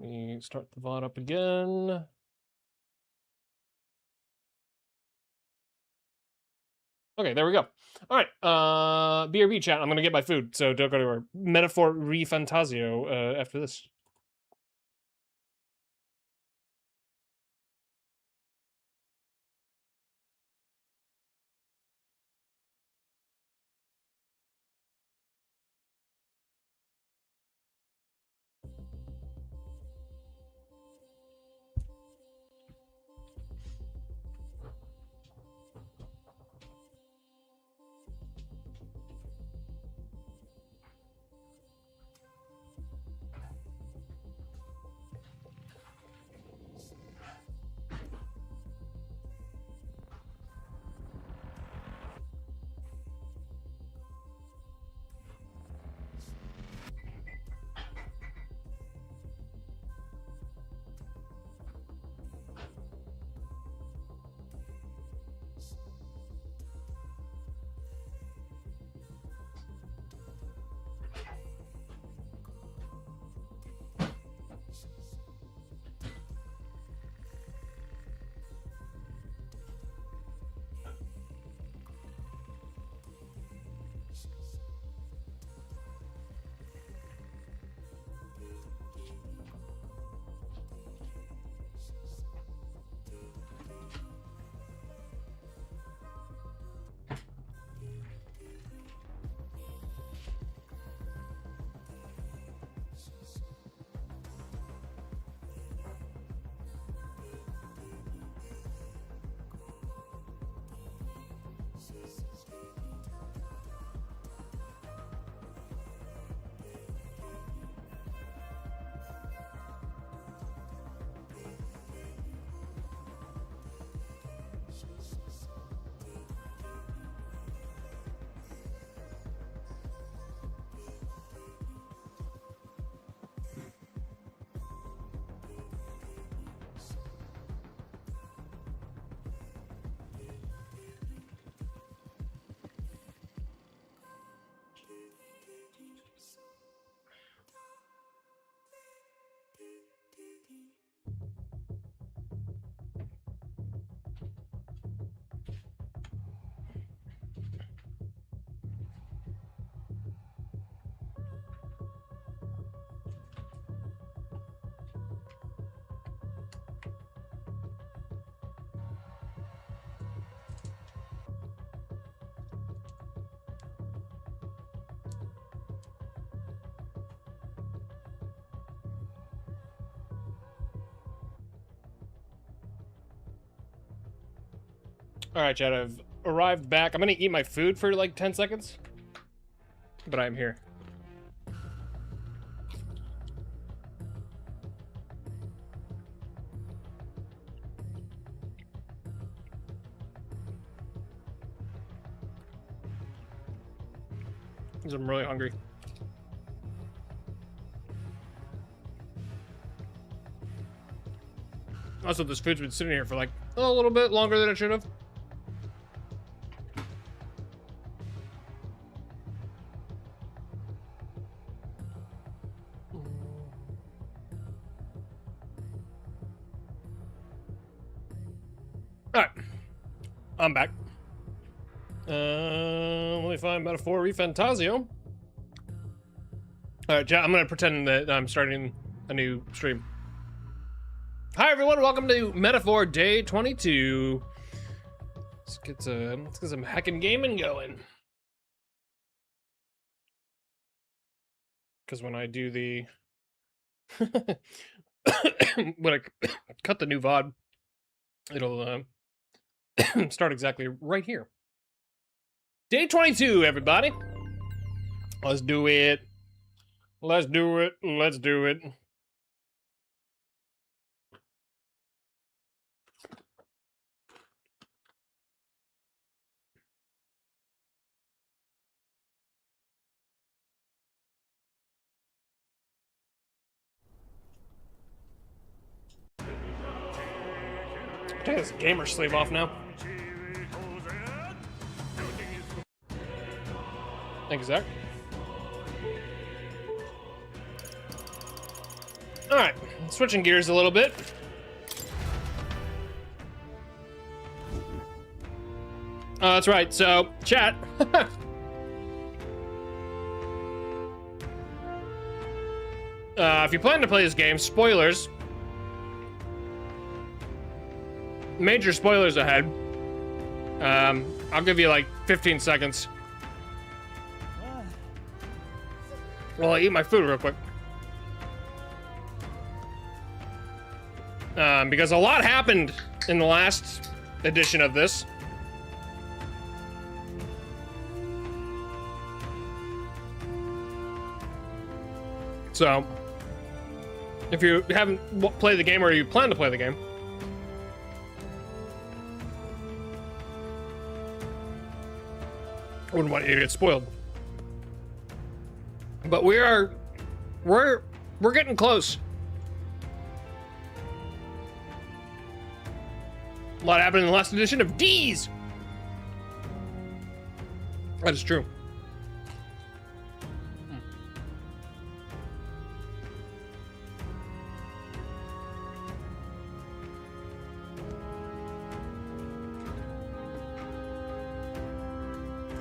Let me start the VOD up again. Okay, there we go. All right, BRB chat. I'm gonna get my food, so don't go to our Metaphor ReFantazio after this. All right, chat, I've arrived back. I'm gonna eat my food for like 10 seconds, but I'm here. Because I'm really hungry. Also, this food's been sitting here for like a little bit longer than it should have. All right, I'm back. Let me find Metaphor ReFantazio. All right, chat, I'm gonna pretend that I'm starting a new stream. Hi everyone, welcome to Metaphor Day 22. Let's get some heckin' gaming going. Because when I do the when I cut the new VOD, it'll start exactly right here. Day 22, everybody. Let's do it. Let's do it. Let's do it. Take this gamer sleeve off now. Thank you, Zach. All right, switching gears a little bit. That's right. So, chat. If you plan to play this game, spoilers. Major spoilers ahead. I'll give you like 15 seconds. Well, I eat my food real quick. Because a lot happened in the last edition of this. So, if you haven't played the game or you plan to play the game, I wouldn't want you to get spoiled. But we're getting close. A lot happened in the last edition of D's. That is true.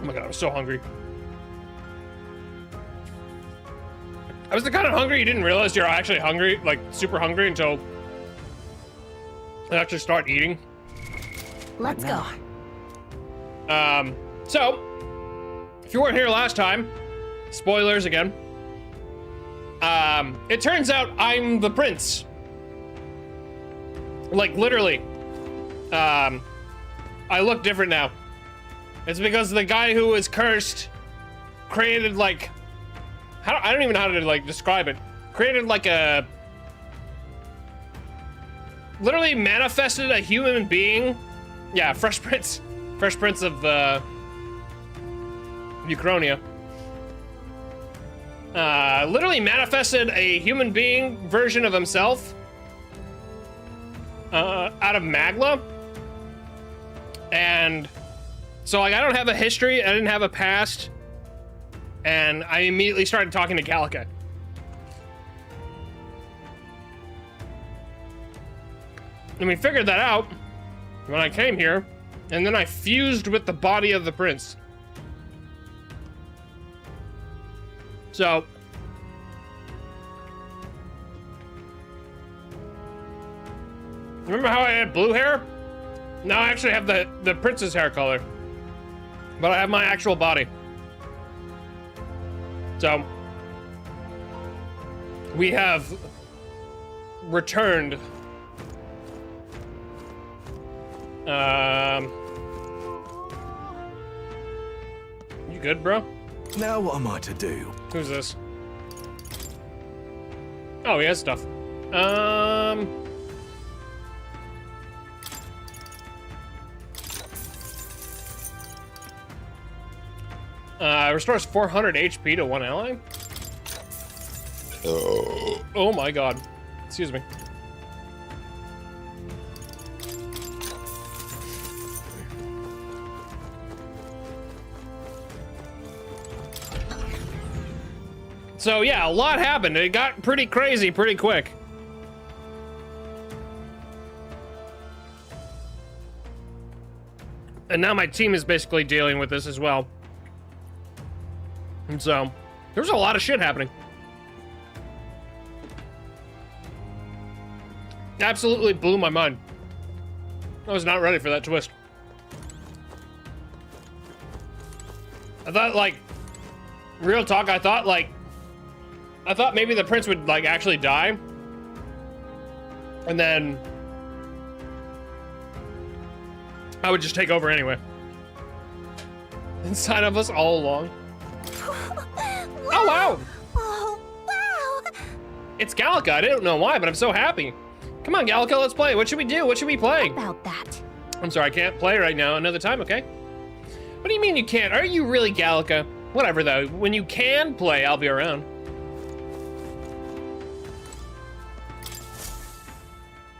Oh my god, I'm so hungry. I was the kind of hungry you didn't realize you're actually hungry, like super hungry until you actually start eating. Let's go. So, if you weren't here last time, spoilers again. It turns out I'm the prince. Like, literally. I look different now. It's because the guy who was cursed created, like... I don't even know how to, like, describe it. Created, like, a... Literally manifested a human being. Yeah, Fresh Prince. Fresh Prince of, Uchronia. Literally manifested a human being version of himself. Out of Magla. And... So, like, I don't have a history, I didn't have a past, and I immediately started talking to Gallica. And we figured that out when I came here, and then I fused with the body of the prince. So... Remember how I had blue hair? Now I actually have the prince's hair color. But I have my actual body. So, we have returned. You good, bro? Now what am I to do? Who's this? Oh, he has stuff. Restores 400 HP to one ally. Oh my god. Excuse me. So yeah, a lot happened. It got pretty crazy pretty quick. And now my team is basically dealing with this as well. And so, there's a lot of shit happening. Absolutely blew my mind. I was not ready for that twist. I thought, like, real talk, I thought maybe the prince would, like, actually die. And then I would just take over anyway. Inside of us all along. Oh, wow! Oh, wow! It's Gallica. I don't know why, but I'm so happy. Come on, Gallica, let's play. What should we do? What should we play? About that. I'm sorry, I can't play right now. Another time, okay? What do you mean you can't? Are you really Gallica? Whatever, though. When you can play, I'll be around.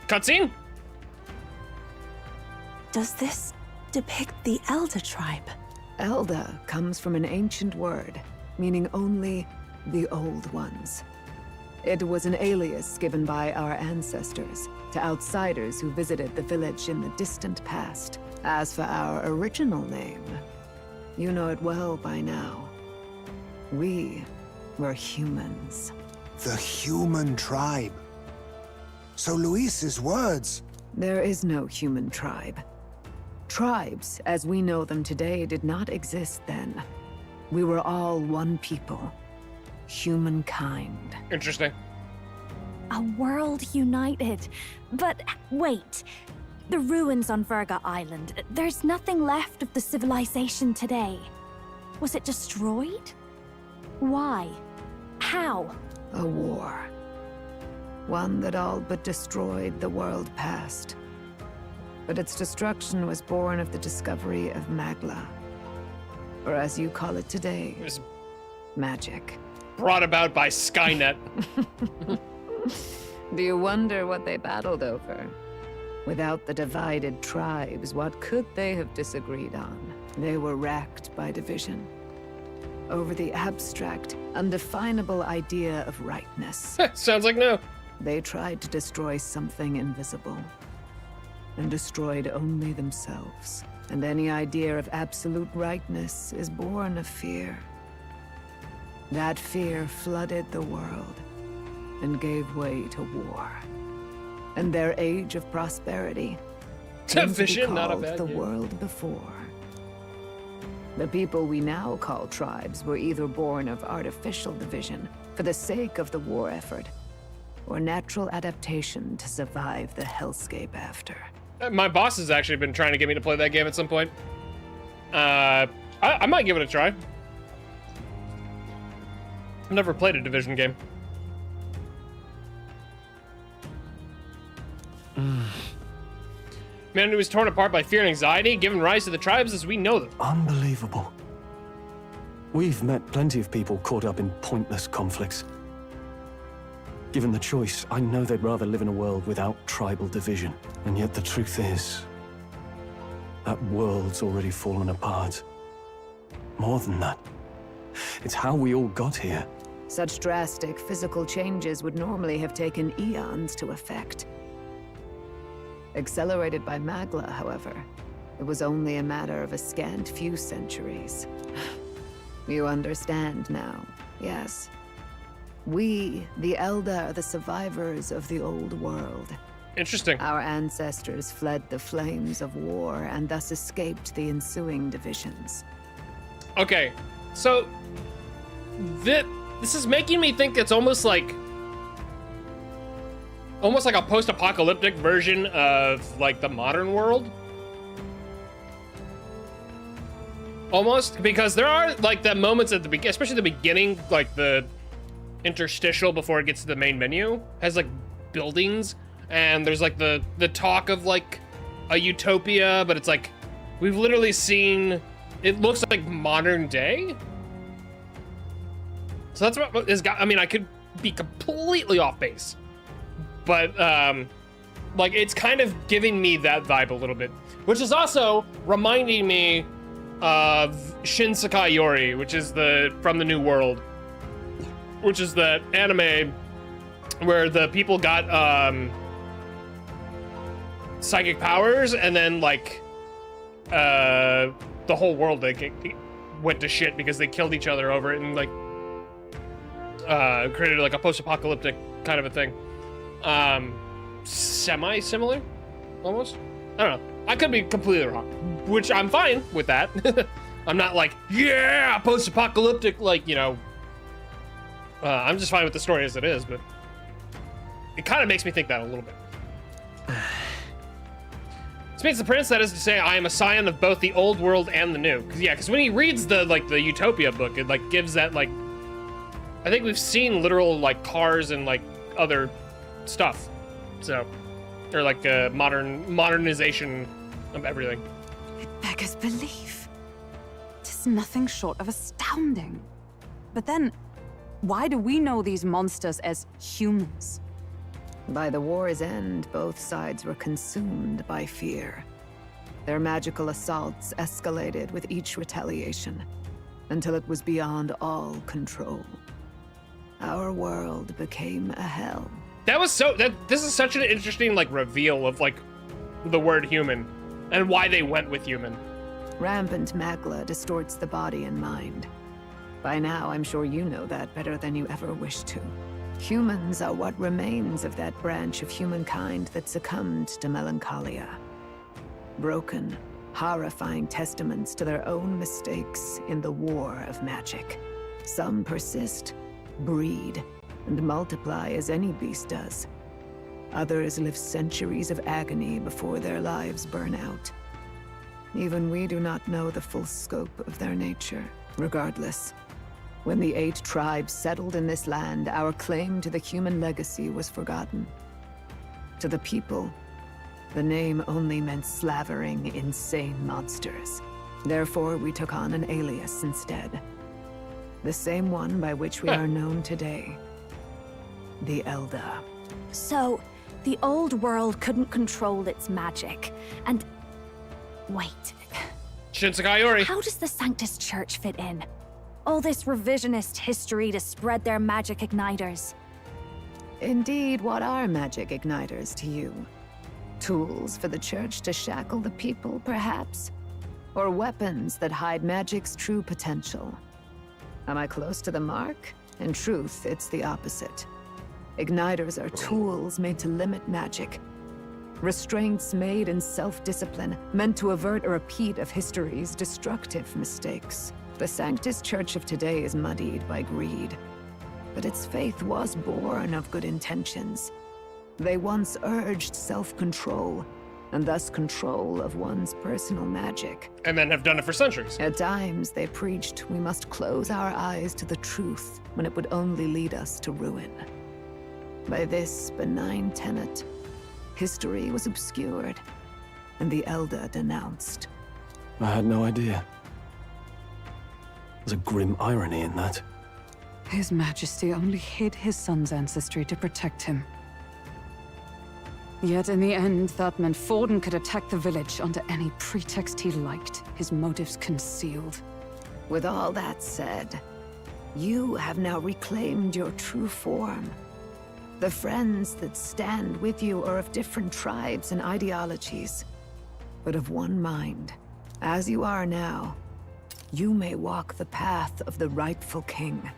Cutscene? Does this depict the Elda tribe? Elda comes from an ancient word, meaning only the old ones. It was an alias given by our ancestors to outsiders who visited the village in the distant past. As for our original name, you know it well by now. We were humans. The human tribe. So Luis's words... There is no human tribe. Tribes, as we know them today, did not exist then. We were all one people. Humankind. Interesting. A world united. But wait. The ruins on Virga Island. There's nothing left of the civilization today. Was it destroyed? Why? How? A war. One that all but destroyed the world past. But its destruction was born of the discovery of Magla. Or as you call it today, It was magic. brought about by Skynet. Do you wonder what they battled over? Without the divided tribes, what could they have disagreed on? They were racked by division. Over the abstract, undefinable idea of rightness. Sounds like no. They tried to destroy something invisible. And destroyed only themselves. And any idea of absolute rightness is born of fear. That fear flooded the world and gave way to war. And their age of prosperity came to be Vision, not a called bad the game. world before. The people we now call tribes were either born of artificial division for the sake of the war effort, or natural adaptation to survive the hellscape after. My boss has actually been trying to get me to play that game at some point. I might give it a try. I've never played a Division game. Man who was torn apart by fear and anxiety, giving rise to the tribes as we know them. Unbelievable. We've met plenty of people caught up in pointless conflicts. Given the choice, I know they'd rather live in a world without tribal division. And yet the truth is, that world's already fallen apart. More than that, it's how we all got here. Such drastic physical changes would normally have taken eons to effect. Accelerated by Magla, however, it was only a matter of a scant few centuries. You understand now, yes? We, the Elda, are the survivors of the old world. Interesting. Our ancestors fled the flames of war and thus escaped the ensuing divisions. Okay, so this is making me think it's almost like a post-apocalyptic version of like the modern world. Almost, because there are like the moments at the beginning, especially the beginning, like the interstitial before it gets to the main menu, has like buildings, and there's like the talk of like a utopia, but it's like we've literally seen, it looks like modern day. So that's what is got. I mean, I could be completely off base, but like it's kind of giving me that vibe a little bit, which is also reminding me of Shin Sakai Yori, which is from the New World, which is the anime where the people got psychic powers, and then like the whole world like went to shit because they killed each other over it, and like created like a post-apocalyptic kind of a thing. Semi-similar, almost. I don't know. I could be completely wrong, which I'm fine with that. I'm not like, yeah, post-apocalyptic, like, you know. I'm just fine with the story as it is, but it kind of makes me think that a little bit. Speaks the prince, that is to say, I am a scion of both the old world and the new. Because when he reads the Utopia book, it like gives that like, I think we've seen literal like cars and like other stuff, so, or like modernization of everything. It beggars belief. 'Tis nothing short of astounding. But then, why do we know these monsters as humans? By the war's end, both sides were consumed by fear. Their magical assaults escalated with each retaliation, until it was beyond all control. our world became a hell. That was so, this is such an interesting, like, reveal of, like, the word human and why they went with human. Rampant magla distorts the body and mind. By now, I'm sure you know that better than you ever wished to. Humans are what remains of that branch of humankind that succumbed to melancholia. Broken, horrifying testaments to their own mistakes in the war of magic. Some persist, breed, and multiply as any beast does. Others live centuries of agony before their lives burn out. Even we do not know the full scope of their nature. Regardless, when the 8 tribes settled in this land, our claim to the human legacy was forgotten. To the people, the name only meant slavering, insane monsters. Therefore, we took on an alias instead. The same one by which we are known today. The Elda. So, the old world couldn't control its magic, and... Wait. Shinsekai Ori. How does the Sanctus Church fit in? All this revisionist history to spread their magic igniters. Indeed, what are magic igniters to you? Tools for the Church to shackle the people, perhaps? Or weapons that hide magic's true potential? Am I close to the mark? In truth, it's the opposite. Igniters are tools made to limit magic. Restraints made in self-discipline, meant to avert a repeat of history's destructive mistakes. The Sanctus Church of today is muddied by greed. But its faith was born of good intentions. They once urged self-control, and thus control of one's personal magic. And then have done it for centuries. At times, they preached we must close our eyes to the truth when it would only lead us to ruin. By this benign tenet, history was obscured, and the Elda denounced. I had no idea. There's a grim irony in that. His Majesty only hid his son's ancestry to protect him. Yet in the end, that meant Forden could attack the village under any pretext he liked, his motives concealed. With all that said, you have now reclaimed your true form. The friends that stand with you are of different tribes and ideologies, but of one mind. As you are now, you may walk the path of the rightful king.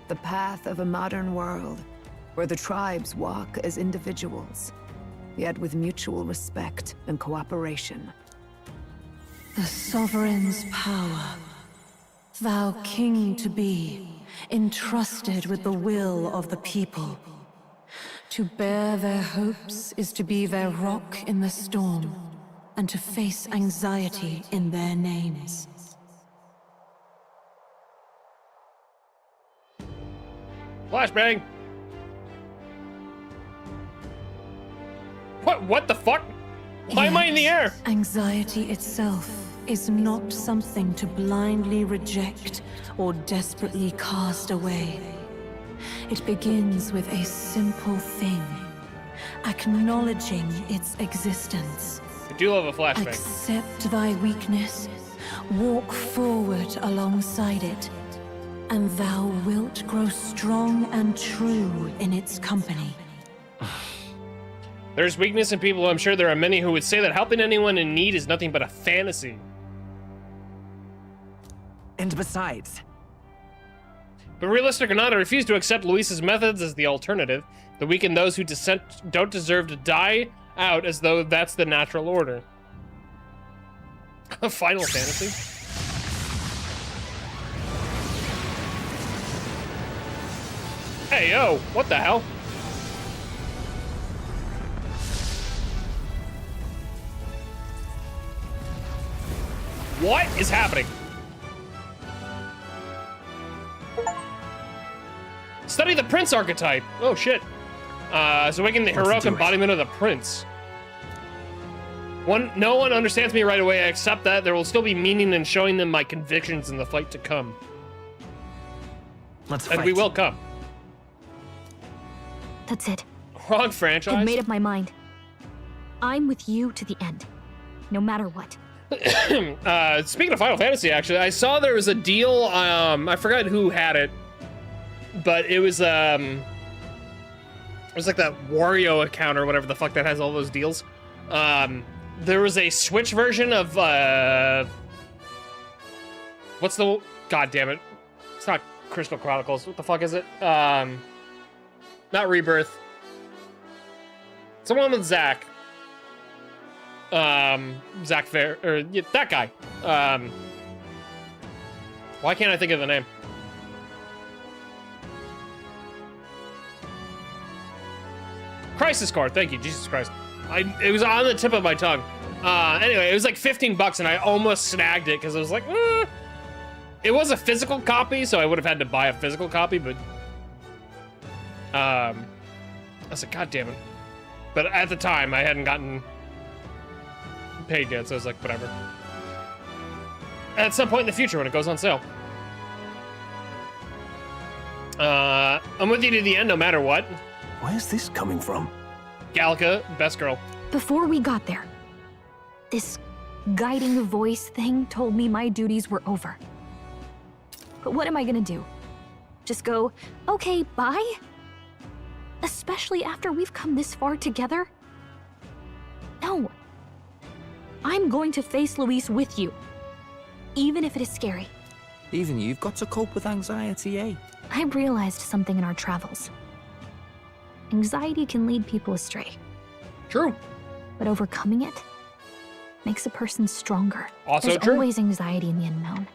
The path of a modern world, where the tribes walk as individuals, yet with mutual respect and cooperation. The sovereign's power, thou king to be, entrusted with the will of the people. To bear their hopes is to be their rock in the storm, and to face anxiety in their names. Flashbang. What the fuck? Why am I in the air? Anxiety itself is not something to blindly reject or desperately cast away. It begins with a simple thing, acknowledging its existence. I do love a flashbang. Accept thy weakness, walk forward alongside it, and thou wilt grow strong and true in its company. There's weakness in people. I'm sure there are many who would say that helping anyone in need is nothing but a fantasy. And besides... But realistic or not, I refuse to accept Luis's methods as the alternative. The weak and those who don't deserve to die out as though that's the natural order. Final Fantasy? Hey, yo, what the hell? What is happening? Study the Prince archetype. Oh, shit. So making the heroic embodiment of the Prince. No one understands me right away. I accept that. There will still be meaning in showing them my convictions in the fight to come. Let's fight. And we will come. That's it. Wrong franchise. I've made up my mind. I'm with you to the end, no matter what. Speaking of Final Fantasy, actually, I saw there was a deal. I forgot who had it. but it was like that Wario account or whatever the fuck that has all those deals. There was a Switch version of what's the god damn it? It's not Crystal Chronicles. What the fuck is it? Not Rebirth. Someone with Zach. Zach Fair, or yeah, that guy. Why can't I think of the name? Crisis Core. Thank you, Jesus Christ. It was on the tip of my tongue. Anyway, it was like $15 and I almost snagged it because I was like, It was a physical copy, so I would have had to buy a physical copy, but I was like, god damn it. But at the time, I hadn't gotten paid yet, so I was like, whatever. At some point in the future when it goes on sale. I'm with you to the end no matter what. Where's this coming from? Gallica, best girl. Before we got there, this guiding voice thing told me my duties were over. But what am I gonna do? Just go, okay, bye? Especially after we've come this far together? No. I'm going to face Luis with you. Even if it is scary. Even you've got to cope with anxiety, eh? I realized something in our travels. Anxiety can lead people astray. True. But overcoming it makes a person stronger. Also There's true. always anxiety in the unknown.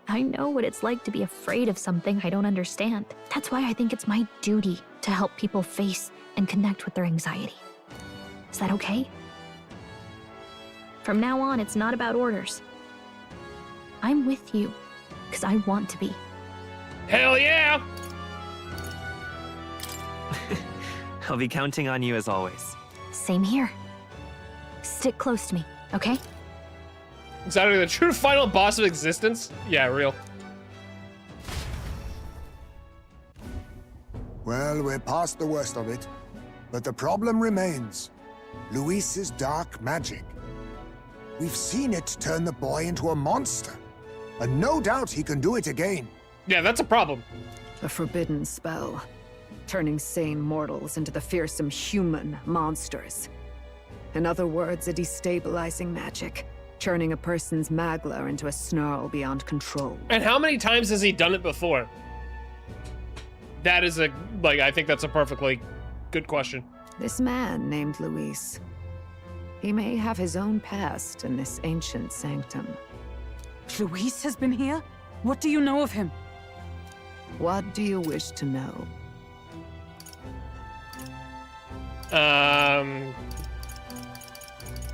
I know what it's like to be afraid of something I don't understand. That's why I think it's my duty to help people face and connect with their anxiety. Is that okay? From now on, it's not about orders. I'm with you, because I want to be. Hell yeah! I'll be counting on you as always. Same here. Stick close to me, okay? Exactly, the true final boss of existence? Yeah, real. Well, we're past the worst of it, but the problem remains. Luis's dark magic. We've seen it turn the boy into a monster, and no doubt he can do it again. Yeah, that's a problem. A forbidden spell, turning sane mortals into the fearsome human monsters. In other words, a destabilizing magic, turning a person's magla into a snarl beyond control. And how many times has he done it before? That is I think that's a perfectly good question. This man named Luis. He may have his own past in this ancient sanctum. Luis has been here? What do you know of him? What do you wish to know?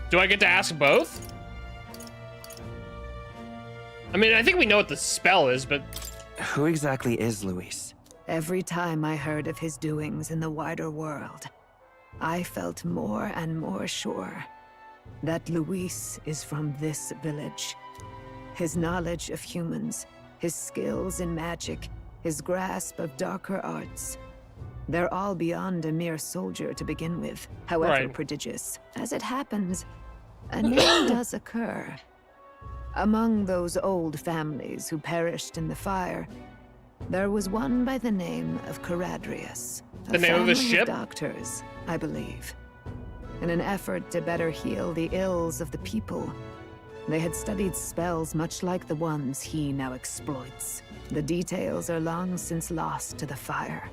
Do I get to ask both? I mean, I think we know what the spell is, but... Who exactly is Luis? Every time I heard of his doings in the wider world, I felt more and more sure that Luis is from this village. His knowledge of humans, his skills in magic, his grasp of darker arts. They're all beyond a mere soldier to begin with, however Right. prodigious. As it happens, a name does occur. Among those old families who perished in the fire, there was one by the name of Caradrius. The name of a family ship? doctors, I believe. In an effort to better heal the ills of the people, they had studied spells much like the ones he now exploits. The details are long since lost to the fire.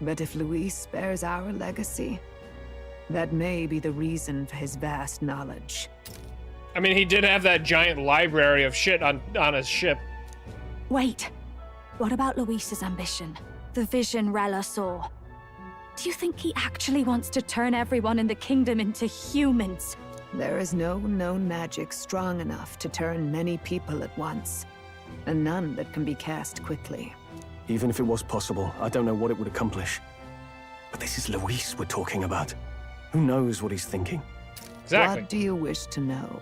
But if Luis bears our legacy, that may be the reason for his vast knowledge. I mean, he did have that giant library of shit on his ship. Wait. What about Luis's ambition? The vision Rella saw. Do you think he actually wants to turn everyone in the kingdom into humans? There is no known magic strong enough to turn many people at once, and none that can be cast quickly. Even if it was possible, I don't know what it would accomplish. But this is Luis we're talking about. Who knows what he's thinking? Exactly. What do you wish to know?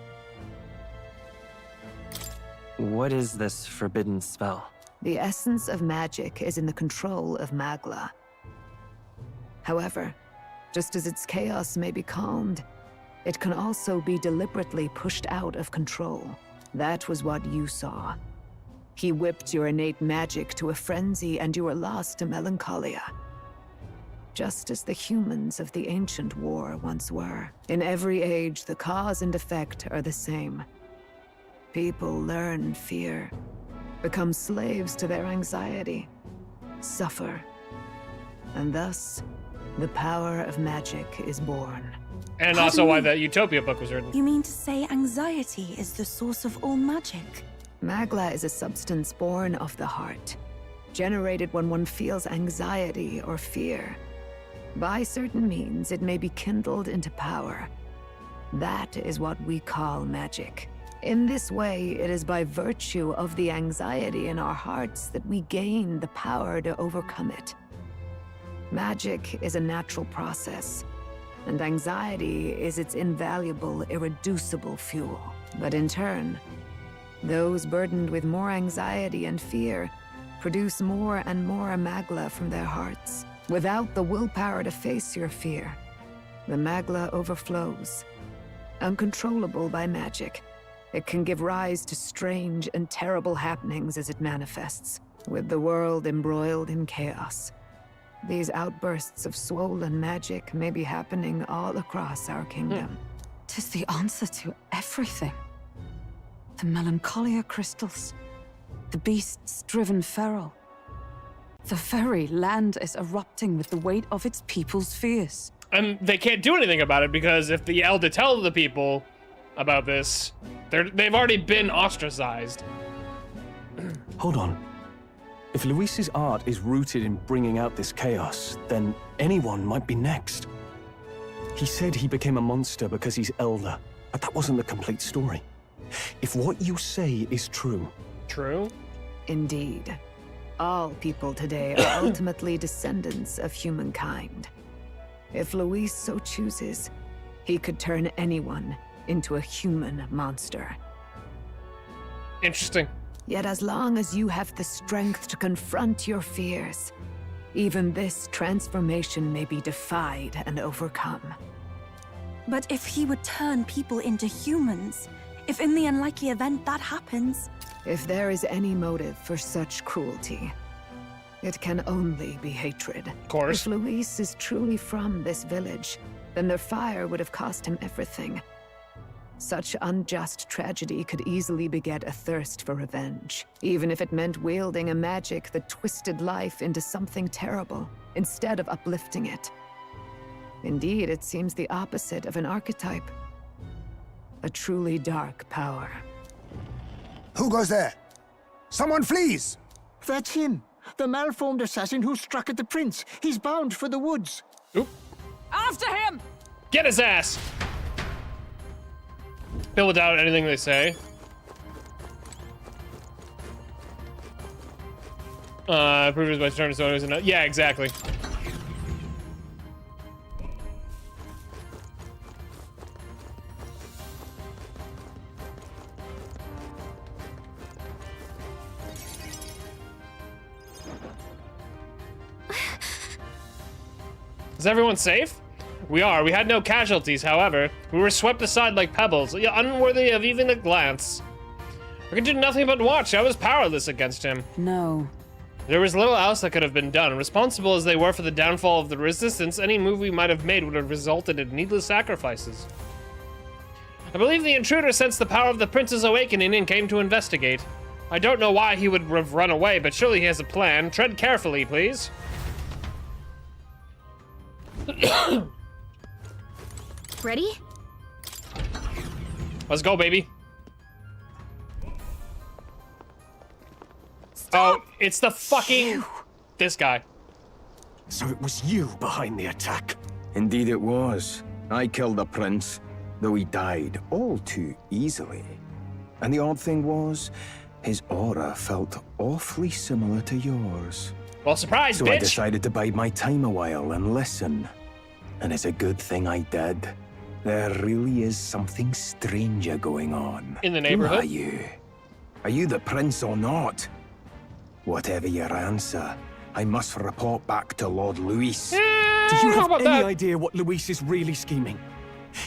What is this forbidden spell? The essence of magic is in the control of Magla. However, just as its chaos may be calmed, it can also be deliberately pushed out of control. That was what you saw. He whipped your innate magic to a frenzy, and you were lost to melancholia. Just as the humans of the ancient war once were. In every age, the cause and effect are the same. People learn fear, become slaves to their anxiety, suffer, and thus, the power of magic is born. And also why the Utopia book was written. You mean to say anxiety is the source of all magic? Magla is a substance born of the heart, generated when one feels anxiety or fear. By certain means, it may be kindled into power. That is what we call magic. In this way, it is by virtue of the anxiety in our hearts that we gain the power to overcome it. Magic is a natural process, and anxiety is its invaluable, irreducible fuel. But in turn, those burdened with more anxiety and fear produce more and more Magla from their hearts. Without the willpower to face your fear, the Magla overflows. Uncontrollable by magic, it can give rise to strange and terrible happenings as it manifests, with the world embroiled in chaos. These outbursts of swollen magic may be happening all across our kingdom. 'Tis the answer to everything. The melancholia crystals, the beasts driven feral. The very land is erupting with the weight of its people's fears. And they can't do anything about it because if the Elda tell the people about this, they've already been ostracized. Hold on. If Luis's art is rooted in bringing out this chaos, then anyone might be next. He said he became a monster because he's Elda, but that wasn't the complete story. If what you say is true... True? Indeed. All people today are ultimately descendants of humankind. If Luis so chooses, he could turn anyone into a human monster. Interesting. Yet as long as you have the strength to confront your fears, even this transformation may be defied and overcome. But if he would turn people into humans, if in the unlikely event that happens... If there is any motive for such cruelty, it can only be hatred. Of course. If Luis is truly from this village, then their fire would have cost him everything. Such unjust tragedy could easily beget a thirst for revenge, even if it meant wielding a magic that twisted life into something terrible, instead of uplifting it. Indeed, it seems the opposite of an archetype. A truly dark power. Who goes there? Someone flees! That's him. The malformed assassin who struck at the prince. He's bound for the woods. Oop. After him! Get his ass! Bill without anything they say. Prove by turn so isn't. Yeah, exactly. Is everyone safe? We are. We had no casualties, however. We were swept aside like pebbles, unworthy of even a glance. I could do nothing but watch. I was powerless against him. No. There was little else that could have been done. Responsible as they were for the downfall of the resistance, any move we might have made would have resulted in needless sacrifices. I believe the intruder sensed the power of the prince's awakening and came to investigate. I don't know why he would have run away, but surely he has a plan. Tread carefully, please. Ready? Let's go, baby. Stop. Oh, it's the fucking... this guy. So it was you behind the attack? Indeed it was. I killed the prince, though he died all too easily. And the odd thing was, his aura felt awfully similar to yours. Well, surprise, so bitch! I decided to bide my time a while and listen. And it's a good thing I did. There really is something stranger going on. In the neighborhood? Who are you? Are you the prince or not? Whatever your answer, I must report back to Lord Luis. Do you have any idea what Luis is really scheming?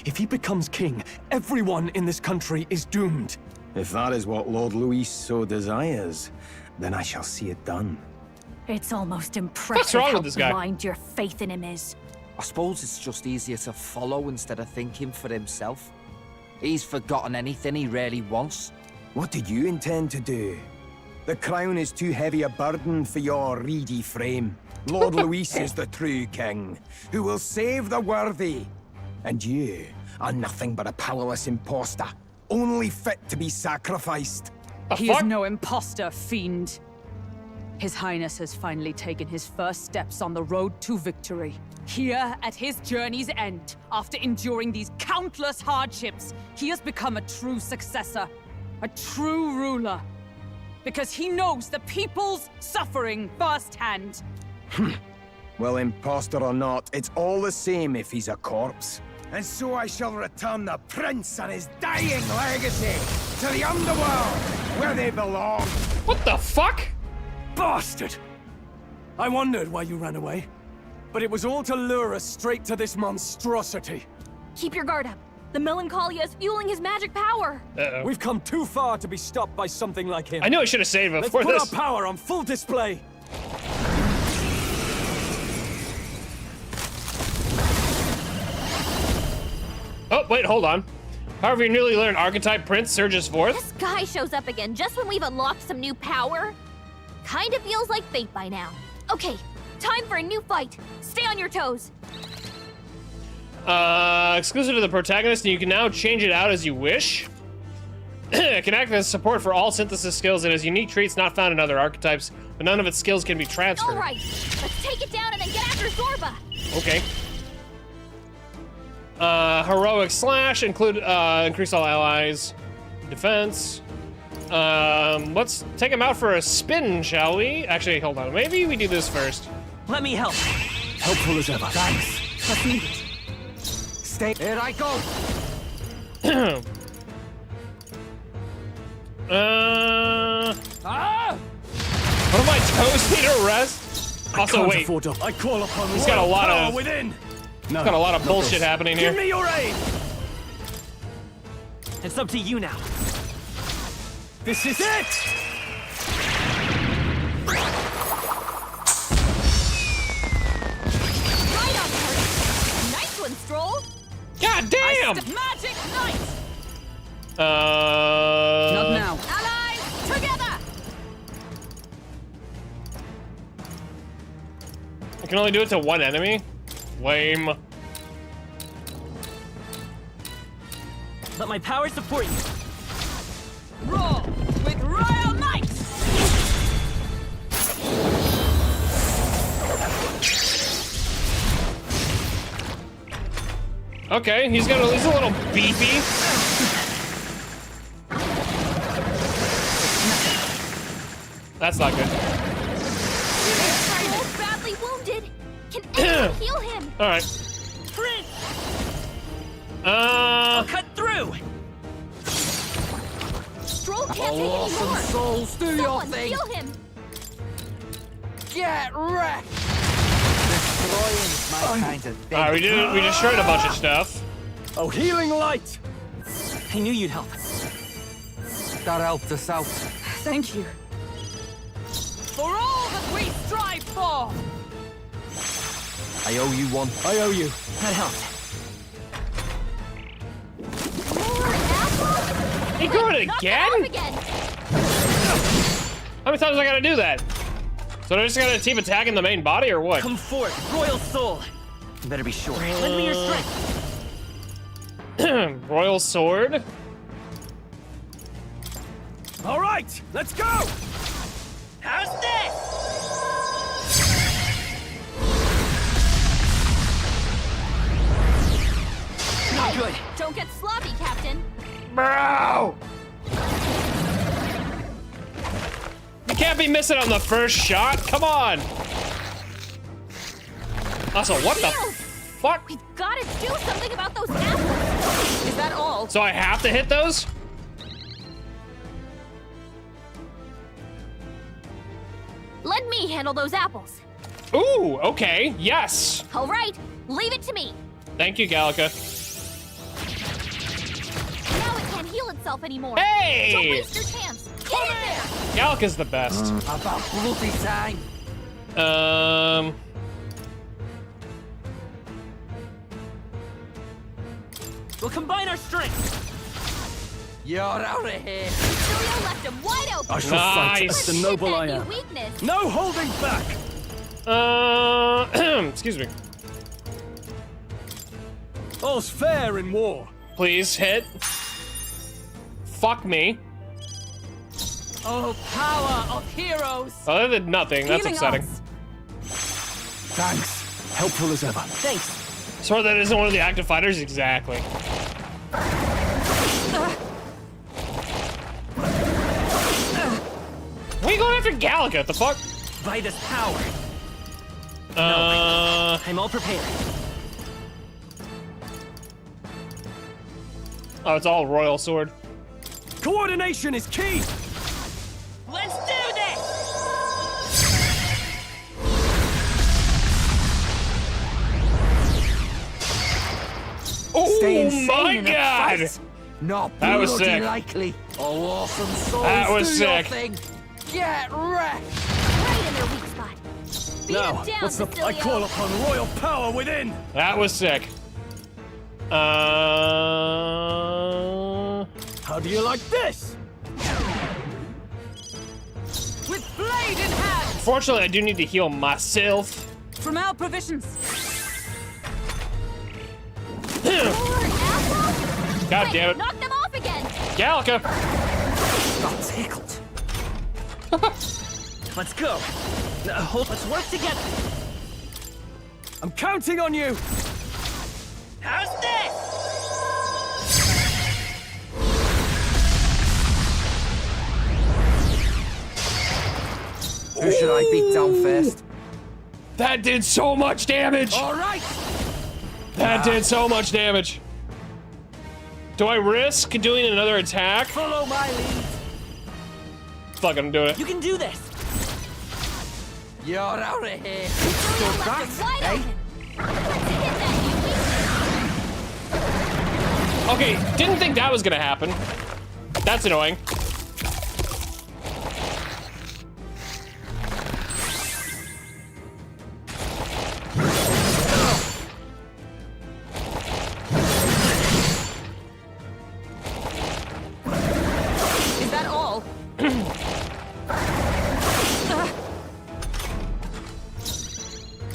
If he becomes king, everyone in this country is doomed. If that is what Lord Luis so desires, then I shall see it done. It's almost impressive wrong how with this guy? blind your faith in him is. I suppose it's just easier to follow instead of thinking for himself. He's forgotten anything he really wants. What did you intend to do? The crown is too heavy a burden for your reedy frame. Lord Luis is the true king, who will save the worthy. And you are nothing but a powerless imposter, only fit to be sacrificed. He is no imposter, fiend. His Highness has finally taken his first steps on the road to victory. Here, at his journey's end, after enduring these countless hardships, he has become a true successor, a true ruler. Because he knows the people's suffering firsthand. Well, imposter or not, it's all the same if he's a corpse. And so I shall return the prince and his dying legacy to the underworld, where they belong. What the fuck? Bastard! I wondered why you ran away, but it was all to lure us straight to this monstrosity. Keep your guard up. The Melancholia is fueling his magic power. Uh-oh. We've come too far to be stopped by something like him. I knew I should have saved Let's before put this. our power on full display. Oh, wait, hold on. However, your newly learned archetype prince surges forth. This guy shows up again just when we've unlocked some new power. Kinda feels like fate by now. Okay, time for a new fight. Stay on your toes. Exclusive to the protagonist, and you can now change it out as you wish. It can act as support for all synthesis skills and has unique traits not found in other archetypes, but none of its skills can be transferred. All right, let's take it down and then get after Zorba. Okay. Heroic slash, increase all allies. Defense. Let's take him out for a spin, shall we? Actually, hold on. Maybe we do this first. Let me help. Helpful as ever. Thanks. Let's need it. Stay. Here I go. What do my toes need a rest? Also, wait. I call upon He's got a lot of within. He's got a lot of bullshit happening here. Give me your aid. It's up to you now. This is it. Right on, Kurt. Nice one, Stroll. God damn! Magic Knight! Not now. Allies, together. I can only do it to one enemy? Lame. Let my power support you. Roll with Royal Knight! Okay, he's a little beefy. That's not good. Stroll's badly wounded. Can anyone heal him? All right. I'll cut through. Stroll can't take any more. Souls, do your Someone thing. heal him. Get wrecked. Destroying's my kind of thing. All right, we destroyed a bunch of stuff. Oh, healing light. I knew you'd help. That helped us out. Thank you. For all that we strive for! I owe you one. I owe you. That helped. He grew it again? Again. How many times do I gotta do that? So I just gotta keep attacking the main body or what? Come forth, Royal Soul. You better be sure. Lend me your strength. Royal Sword. All right, let's go. How's this? Not good. Don't get sloppy, Captain. Bro! You can't be missing on the first shot. Come on. Also, what the fuck? We've got to do something about those apples. Is that all? So I have to hit those? Let me handle those apples. Ooh, okay, yes. All right, leave it to me. Thank you, Gallica. Now it can heal itself anymore. Hey! Don't waste your chance. Get in there! Galka's the best. About bloody time. We'll combine our strength. You're out of here. Facilio left him wide open. I shall fight Nice. as the noble I That am. new weakness. No holding back! Excuse me. All's fair in war. Please hit. Fuck me. Oh, power of heroes! Oh, that did nothing. That's Healing upsetting. us. Thanks. Helpful as ever. Thanks. So that isn't one of the active fighters? Exactly. Why are you going after Galka? What the fuck? By this power. I'm all prepared. Oh, it's all royal sword. Coordination is key! Let's do this! Oh Stay insane my in a god! fight. Not That was bloody sick. likely. Oh, awesome souls, That was do your sick. thing. Get wrecked. Right in their weak spot. Beat Now, him down, what's the... I Facilio. call upon royal power within! That was sick. How do you like this? With blade in hand! Fortunately, I do need to heal myself. From our provisions. God damn it. Knock them off again. Galka! Got tickled. Let's go. Let's work together. I'm counting on you! How's this? Who should I beat down first? That did so much damage! All right. That did so much damage. Do I risk doing another attack? Follow my lead. Fuck it, I'm doing it. You can do this. You're out of here. Facilio So left him that's, wide eh? open. Let's hit that new weakness. Okay, didn't think that was gonna happen. That's annoying. Is that all?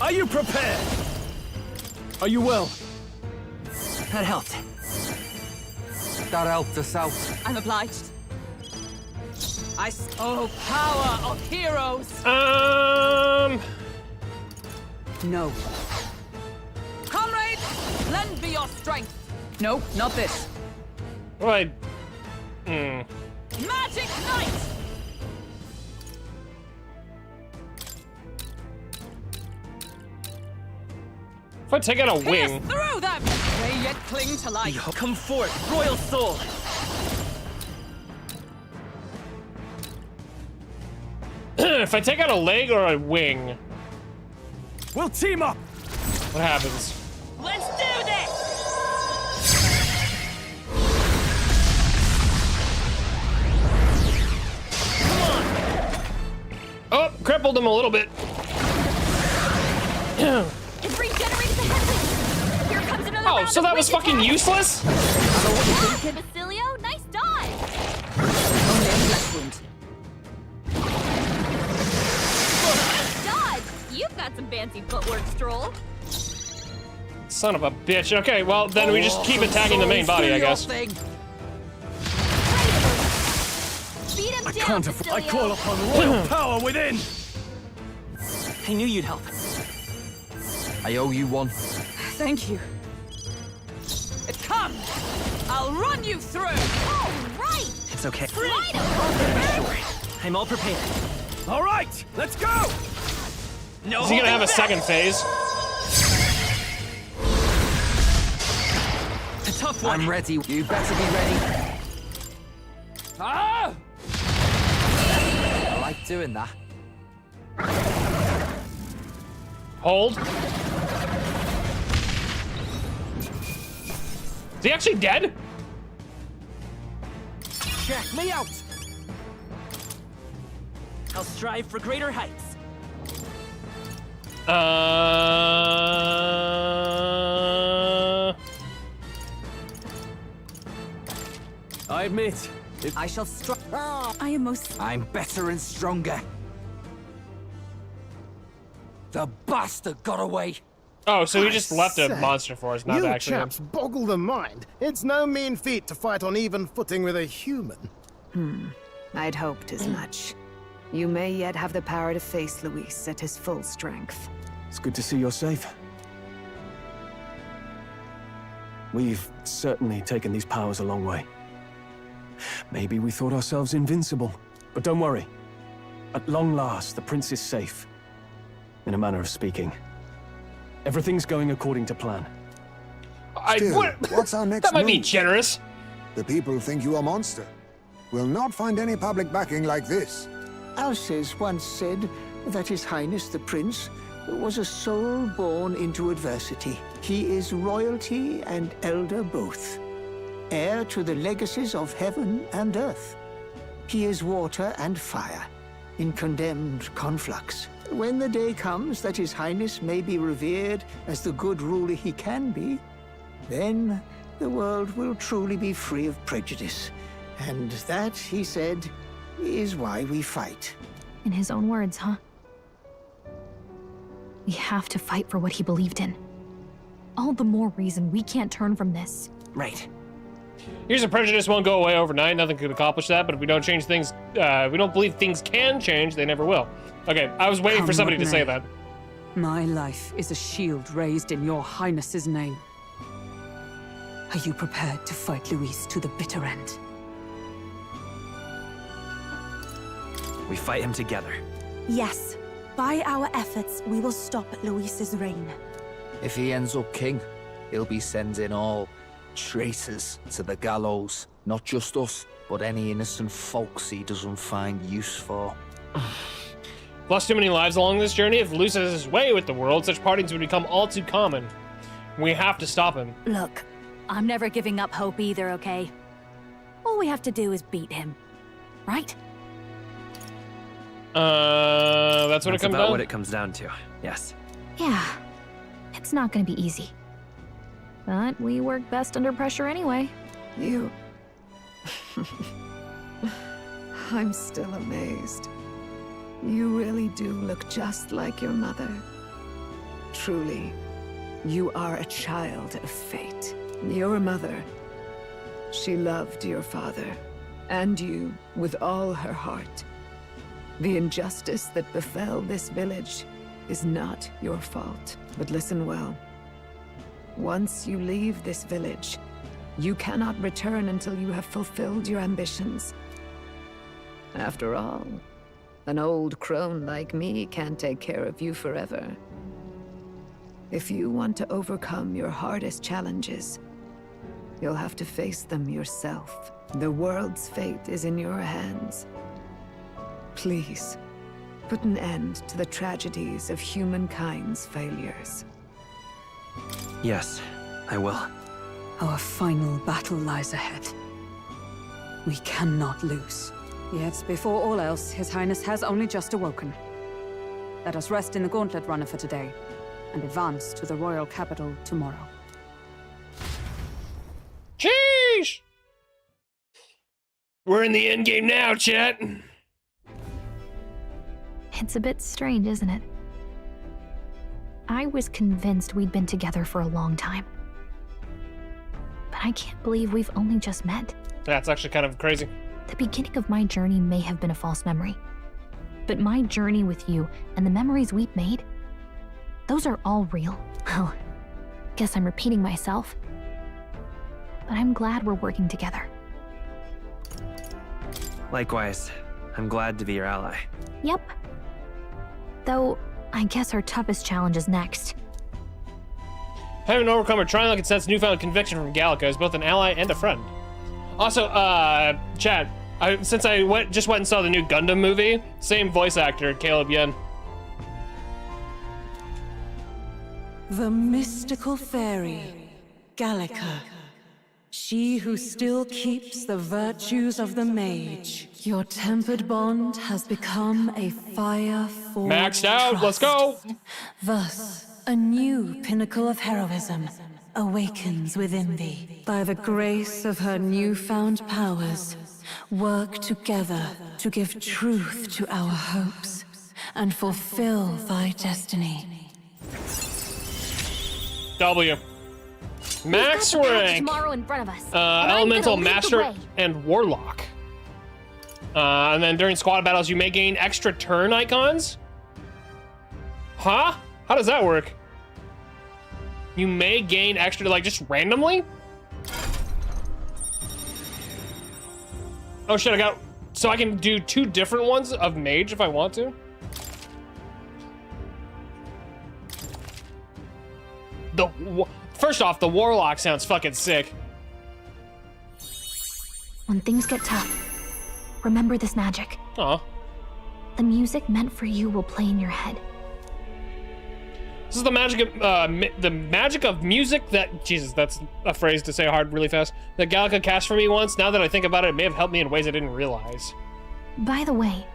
Are you prepared? Are you well? That helped. That helped us out. I'm obliged. Oh, power of heroes! No. Comrade, lend me your strength. No, not this. Right. Magic Knight! If I take out a Pierce wing. through them! They yet cling to life. Come forth, royal soul. If I take out a leg or a wing, We'll team up! what happens? Let's do this. Oh, crippled him a little bit. It's regenerated the headwind. Here comes another Oh, round so of that was wing fucking attacks. useless? Facilio, nice dodge. Only a flesh wound. Nice dodge. You've got some fancy footwork, Stroll. Son of a bitch. Okay, well, then we just keep attacking the main body, I guess. Beat him I down, can't Facilio. I call upon royal power within! I knew you'd help. I owe you one. Thank you. It comes! I'll run you through! All right. It's okay. Right over. I'm all prepared. All right, let's go! No. Is he gonna have a holding back. second phase? A tough one. I'm ready. You better be ready. Ah! I like doing that. Hold. Is he actually dead? Check me out! I'll strive for greater heights. I admit, I shall I am most... I'm better and stronger. The bastard got away. Oh, so he just left a say, monster for us, not you actually. chaps boggle the mind. It's no mean feat to fight on even footing with a human. I'd hoped as much. You may yet have the power to face Luis at his full strength. It's good to see you're safe. We've certainly taken these powers a long way. Maybe we thought ourselves invincible, but don't worry. At long last, the prince is safe. In a manner of speaking. Everything's going according to plan. Still, what's our next That might be move? generous. The people think you a monster. We'll not find any public backing like this. Alces once said that His Highness the Prince was a soul born into adversity. He is royalty and elder both, heir to the legacies of heaven and earth. He is water and fire, in condemned conflux. When the day comes that His Highness may be revered as the good ruler he can be, then the world will truly be free of prejudice. And that, he said, is why we fight. In his own words, huh? We have to fight for what he believed in. All the more reason we can't turn from this. Right. Here's a prejudice won't go away overnight. Nothing could accomplish that, but if we don't change things, we don't believe things can change, they never will. Okay, I was waiting for Come somebody what to say may. that. My life is a shield raised in your highness's name. Are you prepared to fight Luis to the bitter end? We fight him together. Yes. By our efforts, we will stop Luis's reign. If he ends up king, he'll be sending all traitors to the gallows. Not just us, but any innocent folks he doesn't find use for. Lost too many lives along this journey. If Luis has his way with the world, such partings would become all too common. We have to stop him. Look, I'm never giving up hope either, okay? All we have to do is beat him. Right? That's what it comes about down? what it comes down to. Yes. Yeah. It's not gonna be easy. But we work best under pressure anyway. You... I'm still amazed. You really do look just like your mother. Truly, you are a child of fate. Your mother, she loved your father, and you with all her heart. The injustice that befell this village is not your fault. But listen well. Once you leave this village, you cannot return until you have fulfilled your ambitions. After all, an old crone like me can't take care of you forever. If you want to overcome your hardest challenges, you'll have to face them yourself. The world's fate is in your hands. Please, put an end to the tragedies of humankind's failures. Yes, I will. Our final battle lies ahead. We cannot lose. Yet, before all else, His Highness has only just awoken. Let us rest in the Gauntlet Runner for today, and advance to the royal capital tomorrow. Sheesh! We're in the end game now, chat. It's a bit strange, isn't it? I was convinced we'd been together for a long time. But I can't believe we've only just met. That's actually kind of crazy. The beginning of my journey may have been a false memory. But my journey with you and the memories we've made, those are all real. Well, guess I'm repeating myself. But I'm glad we're working together. Likewise, I'm glad to be your ally. Yep. Though, I guess our toughest challenge is next. Having overcome her trial can sense newfound conviction from Gallica as both an ally and a friend. Also, Chad, since I just went and saw the new Gundam movie, same voice actor, Caleb Yen. The mystical fairy, Gallica. she who still keeps the virtues of the mage. Your tempered bond has become a fire-forged Maxed out, trust. let's go! Thus, a new pinnacle of heroism awakens within thee. By the grace of her newfound powers, work together to give truth to our hopes and fulfill thy destiny. W. Max We've got the path rank. tomorrow in front of us, and I'm gonna Elemental lead the Master way. and Warlock. And then during squad battles, you may gain extra turn icons. Huh? How does that work? You may gain extra, like, just randomly? Oh shit, I got... So I can do 2 different ones of Mage if I want to? First off, the Warlock sounds fucking sick. When things get tough, remember this magic. Aw. The music meant for you will play in your head. This is the magic of music that... Jesus, that's a phrase to say hard really fast. That Gallica cast for me once. Now that I think about it, it may have helped me in ways I didn't realize. By the way,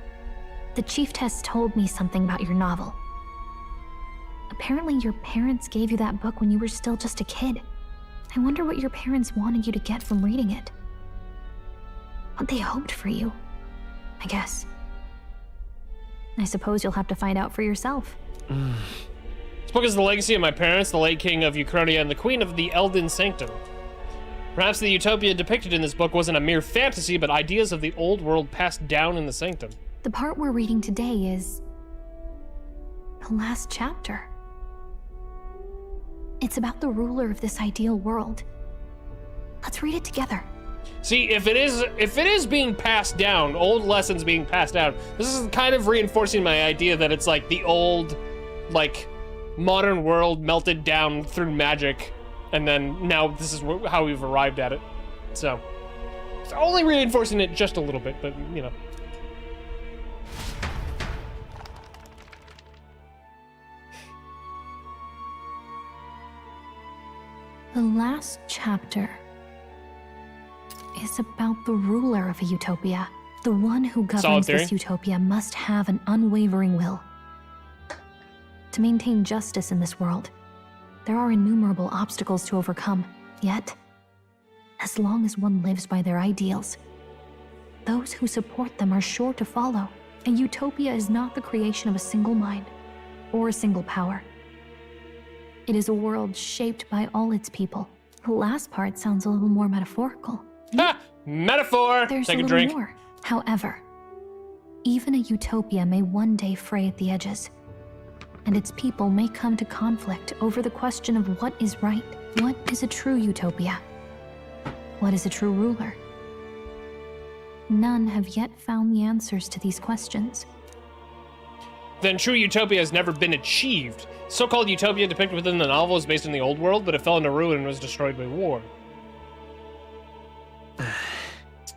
the Chieftess told me something about your novel. Apparently your parents gave you that book when you were still just a kid. I wonder what your parents wanted you to get from reading it. What they hoped for you, I guess. I suppose you'll have to find out for yourself. This book is the legacy of my parents, the late king of Uchronia and the queen of the Elden Sanctum. Perhaps the utopia depicted in this book wasn't a mere fantasy, but ideas of the old world passed down in the Sanctum. The part we're reading today is the last chapter. It's about the ruler of this ideal world. Let's read it together. See, if it is being passed down, old lessons being passed down, this is kind of reinforcing my idea that it's like the old, like, modern world melted down through magic, and then now this is how we've arrived at it. So, it's only reinforcing it just a little bit, but, you know. The last chapter is about the ruler of a utopia. The one who governs this utopia must have an unwavering will. To maintain justice in this world, there are innumerable obstacles to overcome. Yet, as long as one lives by their ideals, those who support them are sure to follow. A utopia is not the creation of a single mind or a single power. It is a world shaped by all its people. The last part sounds a little more metaphorical. Ha! Metaphor! There's Take a a little drink. more. However, even a utopia may one day fray at the edges, and its people may come to conflict over the question of what is right. What is a true utopia? What is a true ruler? None have yet found the answers to these questions. Then true utopia has never been achieved. So-called utopia depicted within the novel is based in the old world, but it fell into ruin and was destroyed by war.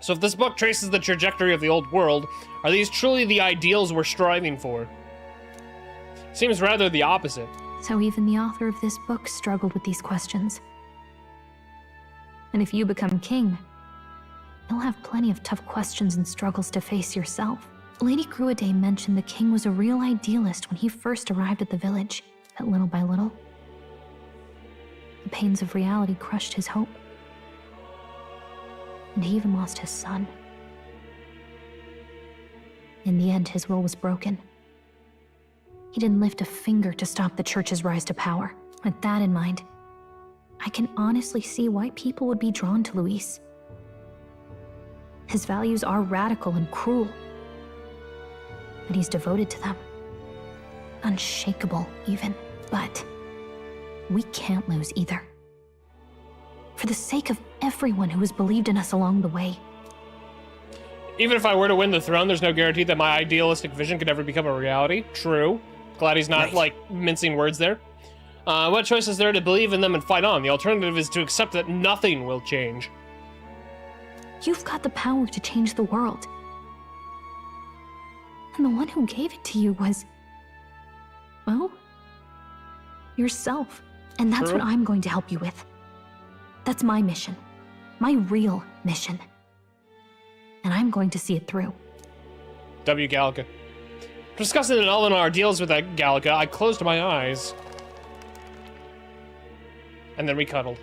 So if this book traces the trajectory of the old world, are these truly the ideals we're striving for? Seems rather the opposite. So even the author of this book struggled with these questions. And if you become king, you'll have plenty of tough questions and struggles to face yourself. Lady Gruaday mentioned the king was a real idealist when he first arrived at the village, but little by little, the pains of reality crushed his hope. And he even lost his son. In the end, his will was broken. He didn't lift a finger to stop the church's rise to power. With that in mind, I can honestly see why people would be drawn to Luis. His values are radical and cruel, but he's devoted to them. Unshakable, even. But we can't lose either. For the sake of everyone who has believed in us along the way. Even if I were to win the throne, there's no guarantee that my idealistic vision could ever become a reality. True. Glad he's not, like, mincing words there. What choice is there to believe in them and fight on? The alternative is to accept that nothing will change. You've got the power to change the world. And the one who gave it to you was, well, yourself. And that's True. what I'm going to help you with. That's my mission. My real mission. And I'm going to see it through. W. Gallica. Discussing an Eleanor deals with that Gallica, I closed my eyes. And then we cuddled.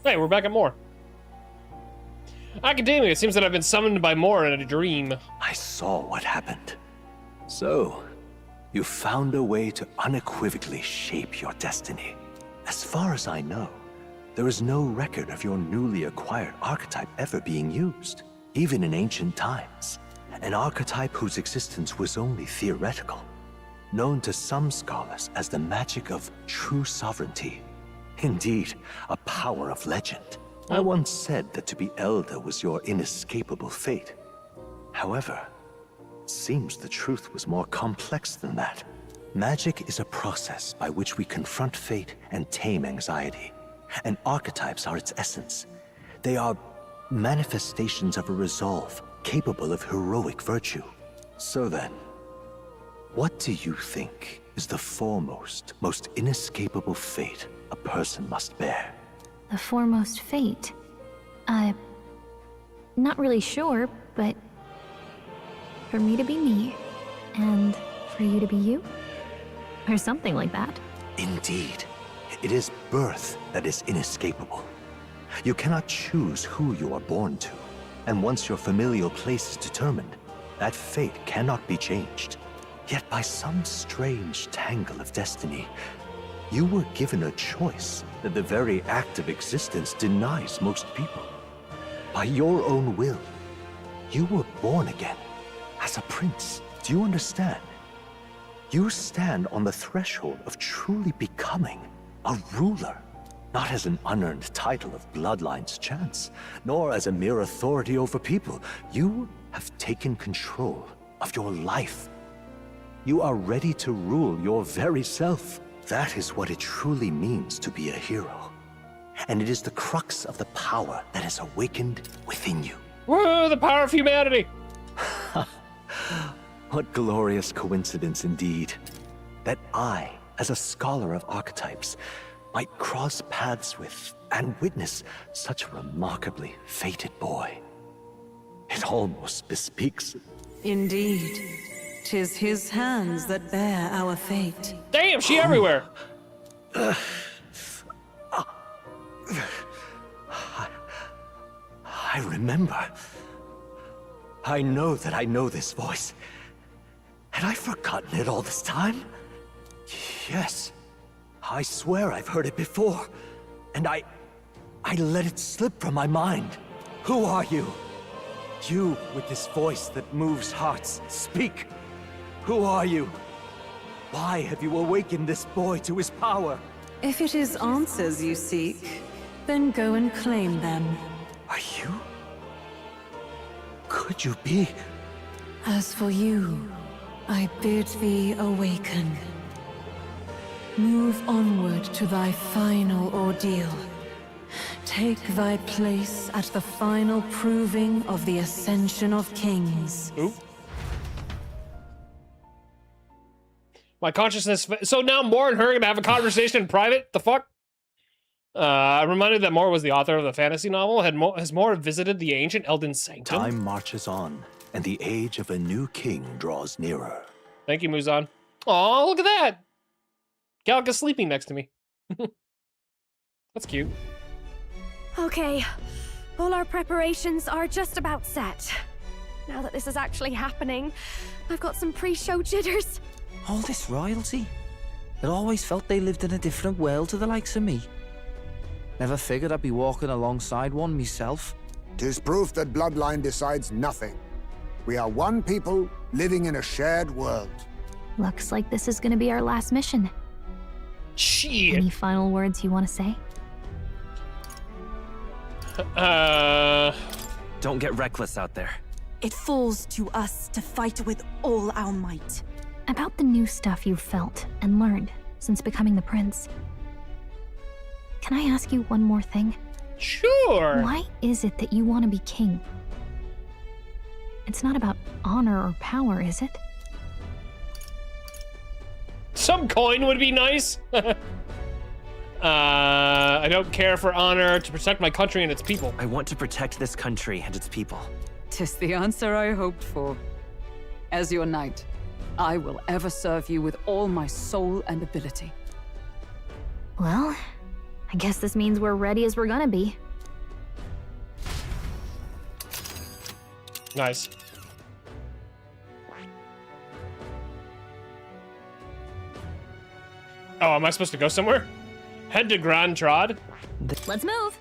Hey, we're back at Moore. Academia, it seems that I've been summoned by Moore in a dream. I saw what happened. So, you found a way to unequivocally shape your destiny. As far as I know, there is no record of your newly acquired archetype ever being used, even in ancient times. An archetype whose existence was only theoretical, known to some scholars as the magic of true sovereignty. Indeed, a power of legend. I once said that to be Elda was your inescapable fate. However, it seems the truth was more complex than that. Magic is a process by which we confront fate and tame anxiety. And archetypes are its essence. They are manifestations of a resolve capable of heroic virtue. So then, what do you think is the foremost, most inescapable fate a person must bear? The foremost fate? Not really sure, but for me to be me, and for you to be you? Or something like that. Indeed. It is birth that is inescapable. You cannot choose who you are born to, and once your familial place is determined, that fate cannot be changed. Yet by some strange tangle of destiny, you were given a choice that the very act of existence denies most people. By your own will, you were born again as a prince. Do you understand? You stand on the threshold of truly becoming a ruler, not as an unearned title of bloodline's chance, nor as a mere authority over people. You have taken control of your life. You are ready to rule your very self. That is what it truly means to be a hero. And it is the crux of the power that is awakened within you. Whoa, the power of humanity! What glorious coincidence indeed, that I, as a scholar of archetypes, might cross paths with and witness such a remarkably fated boy. It almost bespeaks... Indeed. 'Tis his hands that bear our fate. Damn, she everywhere! I remember. I know that I know this voice. Had I forgotten it all this time? Yes. I swear I've heard it before. And I let it slip from my mind. Who are you? You with this voice that moves hearts. Speak. Who are you? Why have you awakened this boy to his power? If it is answers you seek, then go and claim them. Are you? Could you be? As for you, I bid thee awaken. Move onward to thy final ordeal. Take thy place at the final proving of the Ascension of Kings. Oop. My consciousness... So now Moore and her are gonna have a conversation in private? The fuck? I'm reminded that Moore was the author of the fantasy novel. Has Moore visited the ancient Elden Sanctum? Time marches on, and the age of a new king draws nearer. Thank you, Muzan. Aw, look at that! Gallica's sleeping next to me. That's cute. Okay, all our preparations are just about set. Now that this is actually happening, I've got some pre-show jitters. All this royalty? I always felt they lived in a different world to the likes of me. Never figured I'd be walking alongside one myself. 'Tis proof that bloodline decides nothing. We are one people living in a shared world. Looks like this is gonna be our last mission. Shit. Any final words you want to say? Don't get reckless out there. It falls to us to fight with all our might. About the new stuff you've felt and learned since becoming the prince. Can I ask you one more thing? Sure. Why is it that you want to be king? It's not about honor or power, is it? So Some coin would be nice. I don't care for honor to protect my country and its people. I want to protect this country and its people. 'Tis the answer I hoped for. As your knight, I will ever serve you with all my soul and ability. Well, I guess this means we're ready as we're gonna be. Nice. Oh, am I supposed to go somewhere? Head to Grand Trad? Let's move.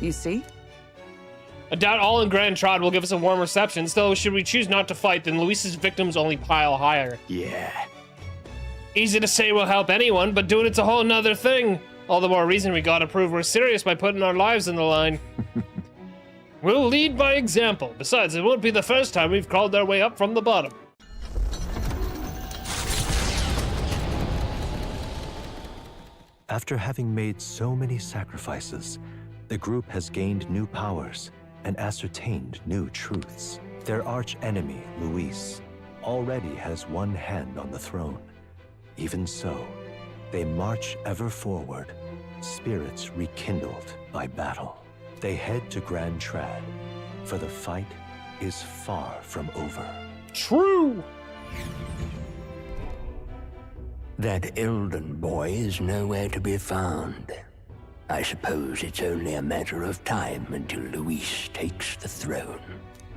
You see? I doubt all in Grand Trad will give us a warm reception. Still, should we choose not to fight, then Luis's victims only pile higher. Yeah. Easy to say we'll help anyone, but doing it's a whole nother thing. All the more reason we gotta prove we're serious by putting our lives on the line. We'll lead by example. Besides, it won't be the first time we've crawled our way up from the bottom. After having made so many sacrifices, the group has gained new powers and ascertained new truths. Their arch-enemy, Luis, already has one hand on the throne. Even so, they march ever forward, spirits rekindled by battle. They head to Grand Trad, for the fight is far from over. True! That Elden boy is nowhere to be found. I suppose it's only a matter of time until Luis takes the throne.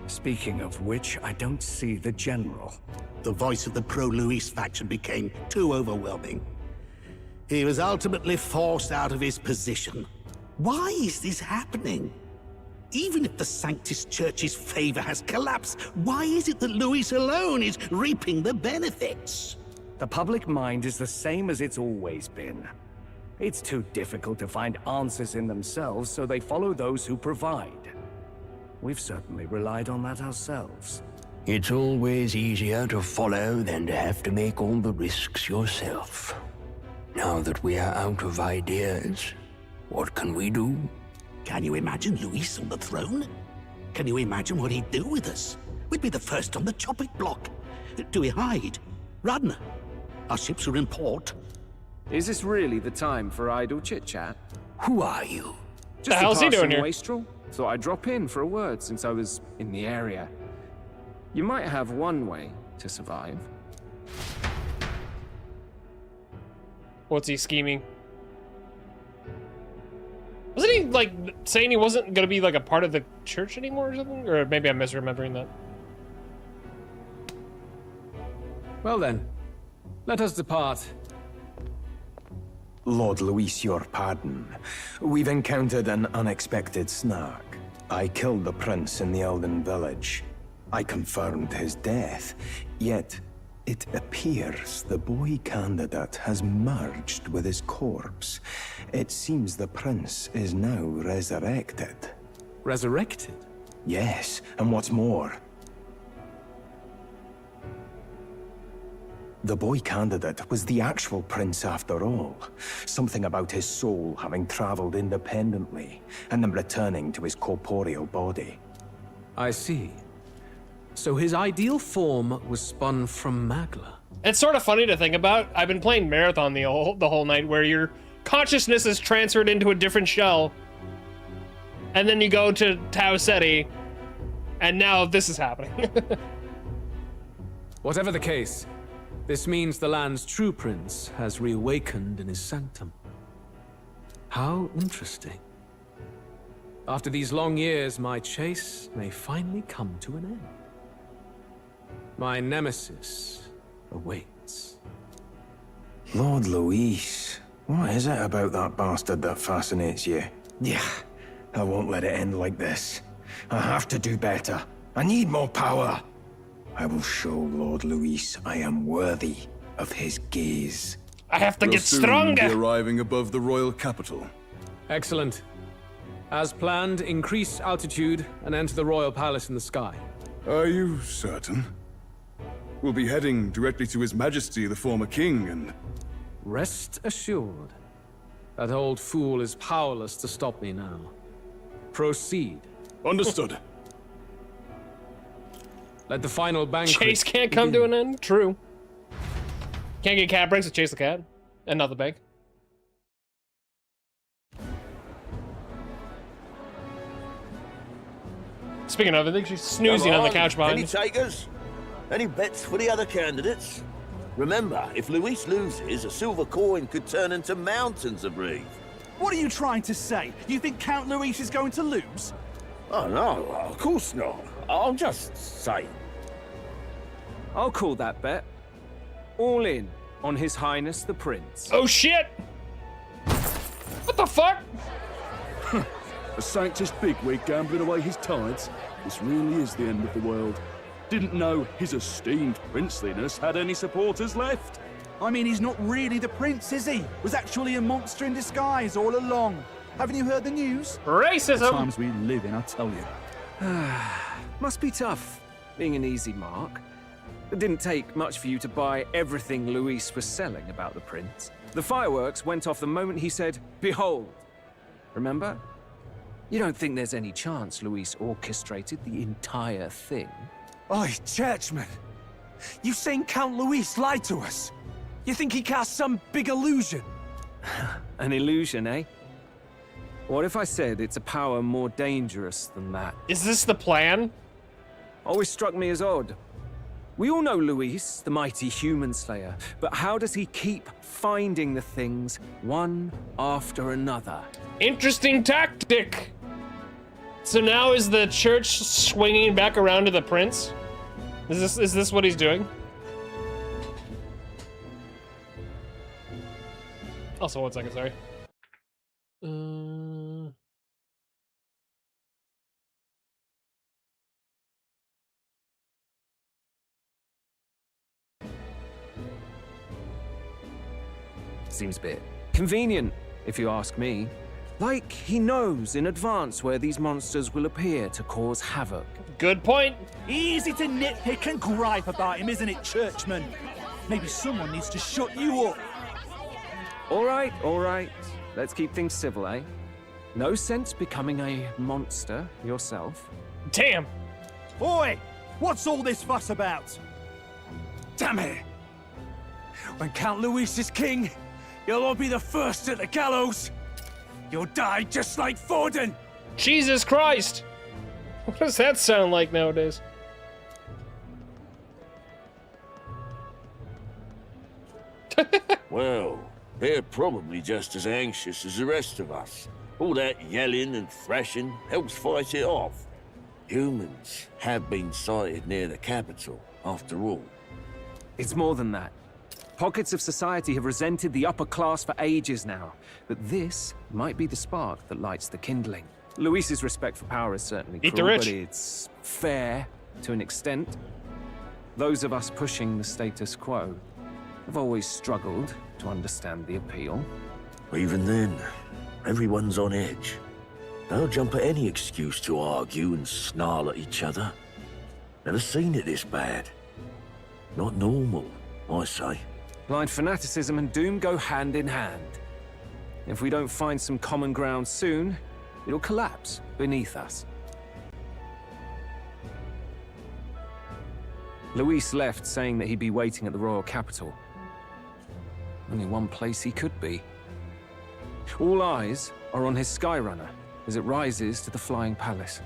Speaking of which, I don't see the general. The voice of the pro-Luis faction became too overwhelming. He was ultimately forced out of his position. Why is this happening? Even if the Sanctus Church's favor has collapsed, why is it that Luis alone is reaping the benefits? The public mind is the same as it's always been. It's too difficult to find answers in themselves, so they follow those who provide. We've certainly relied on that ourselves. It's always easier to follow than to have to make all the risks yourself. Now that we are out of ideas, what can we do? Can you imagine Luis on the throne? Can you imagine what he'd do with us? We'd be the first on the chopping block. Do we hide? Run? Our ships are in port. Is this really the time for idle chit-chat? Who are you? Just the hell's he doing here? Wastrel. Thought I'd drop in for a word since I was in the area. You might have one way to survive. What's he scheming? Wasn't he, like, saying he wasn't gonna be, like, a part of the church anymore or something? Or maybe I'm misremembering that. Well then, let us depart. Lord Luis, your pardon. We've encountered an unexpected snag. I killed the prince in the Elden village. I confirmed his death, yet it appears the boy candidate has merged with his corpse. It seems the prince is now resurrected. Resurrected? Yes, and what's more, the boy candidate was the actual prince after all. Something about his soul having traveled independently, and then returning to his corporeal body. I see. So his ideal form was spun from Magla. It's sort of funny to think about. I've been playing Marathon the whole night, where your consciousness is transferred into a different shell, and then you go to Tau Ceti, and now this is happening. Whatever the case, this means the land's true prince has reawakened in his sanctum. How interesting. After these long years, my chase may finally come to an end. My nemesis awaits. Lord Luis, what is it about that bastard that fascinates you? Yeah, I won't let it end like this. I have to do better. I need more power. I will show Lord Luis I am worthy of his gaze. I have to We'll get soon stronger. be arriving above the royal capital. Excellent. As planned, increase altitude and enter the royal palace in the sky. Are you certain? We'll be heading directly to His Majesty, the former king, and... Rest assured. That old fool is powerless to stop me now. Proceed. Understood. Let the final banquet Chase can't come to an end? True. Can't get cat breaks to chase the cat. And not the bank. Speaking of, I think she's snoozing on the couch behind Any me. takers? Any bets for the other candidates? Remember, if Luis loses, a silver coin could turn into mountains of Reeve. What are you trying to say? You think Count Luis is going to lose? Oh, no, of course not. I'm just saying. I'll call that bet. All in on His Highness the Prince. Oh shit! What the fuck? A Sanctus bigwig gambling away his tides? This really is the end of the world. Didn't know his esteemed princeliness had any supporters left. I mean, he's not really the prince, is he? Was actually a monster in disguise all along. Haven't you heard the news? Racism! The times we live in, I tell you. Must be tough, being an easy mark. It didn't take much for you to buy everything Luis was selling about the prince. The fireworks went off the moment he said, "Behold." Remember? You don't think there's any chance Luis orchestrated the entire thing? Oi, churchman. You saying Count Luis lied to us? You think he cast some big illusion? An illusion, eh? What if I said it's a power more dangerous than that? Is this the plan? Always struck me as odd. We all know Luis, the mighty human slayer, but how does he keep finding the things one after another? Interesting tactic. So now is the church swinging back around to the prince? Is this what he's doing? Also, 1 second, sorry. Seems a bit convenient, if you ask me. Like he knows in advance where these monsters will appear to cause havoc. Good point. Easy to nitpick and gripe about him, isn't it, churchman? Maybe someone needs to shut you up. All right. Let's keep things civil, eh? No sense becoming a monster yourself. Damn. Oi! What's all this fuss about? Damn it! When Count Luis is king, you'll all be the first at the gallows. You'll die just like Forden. Jesus Christ! What does that sound like nowadays? Well, they're probably just as anxious as the rest of us. All that yelling and thrashing helps fight it off. Humans have been sighted near the capital, after all. It's more than that. Pockets of society have resented the upper class for ages now, but this might be the spark that lights the kindling. Luis's respect for power is certainly Eat the cruel, rich. but it's fair to an extent. Those of us pushing the status quo have always struggled to understand the appeal. Even then, everyone's on edge. They'll jump at any excuse to argue and snarl at each other. Never seen it this bad. Not normal, I say. Blind fanaticism and doom go hand in hand. If we don't find some common ground soon, it'll collapse beneath us. Luis left saying that he'd be waiting at the royal capital. Only one place he could be. All eyes are on his Skyrunner as it rises to the flying palace.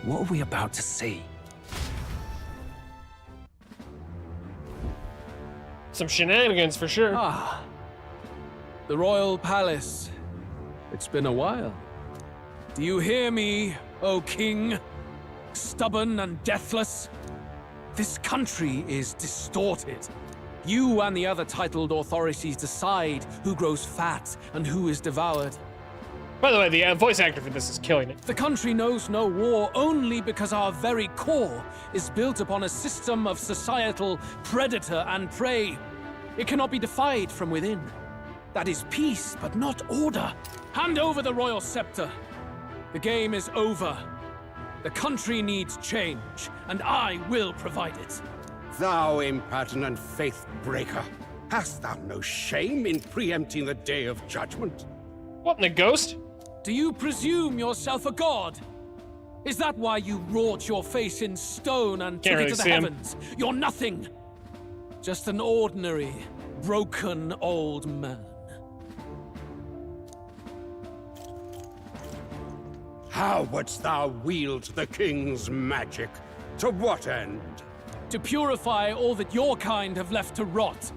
What are we about to see? Some shenanigans for sure. Ah, the royal palace. It's been a while. Do you hear me, O king? Stubborn and deathless? This country is distorted. You and the other titled authorities decide who grows fat and who is devoured. By the way, the voice actor for this is killing it. The country knows no war only because our very core is built upon a system of societal predator and prey. It cannot be defied from within. That is peace, but not order. Hand over the royal scepter. The game is over. The country needs change, and I will provide it. Thou impertinent faith breaker, hast thou no shame in preempting the day of judgment? What in the ghost? Do you presume yourself a god? Is that why you wrought your face in stone and took Can't it really to the see him. heavens? You're nothing. just an ordinary, broken old man. How wouldst thou wield the king's magic? To what end? To purify all that your kind have left to rot.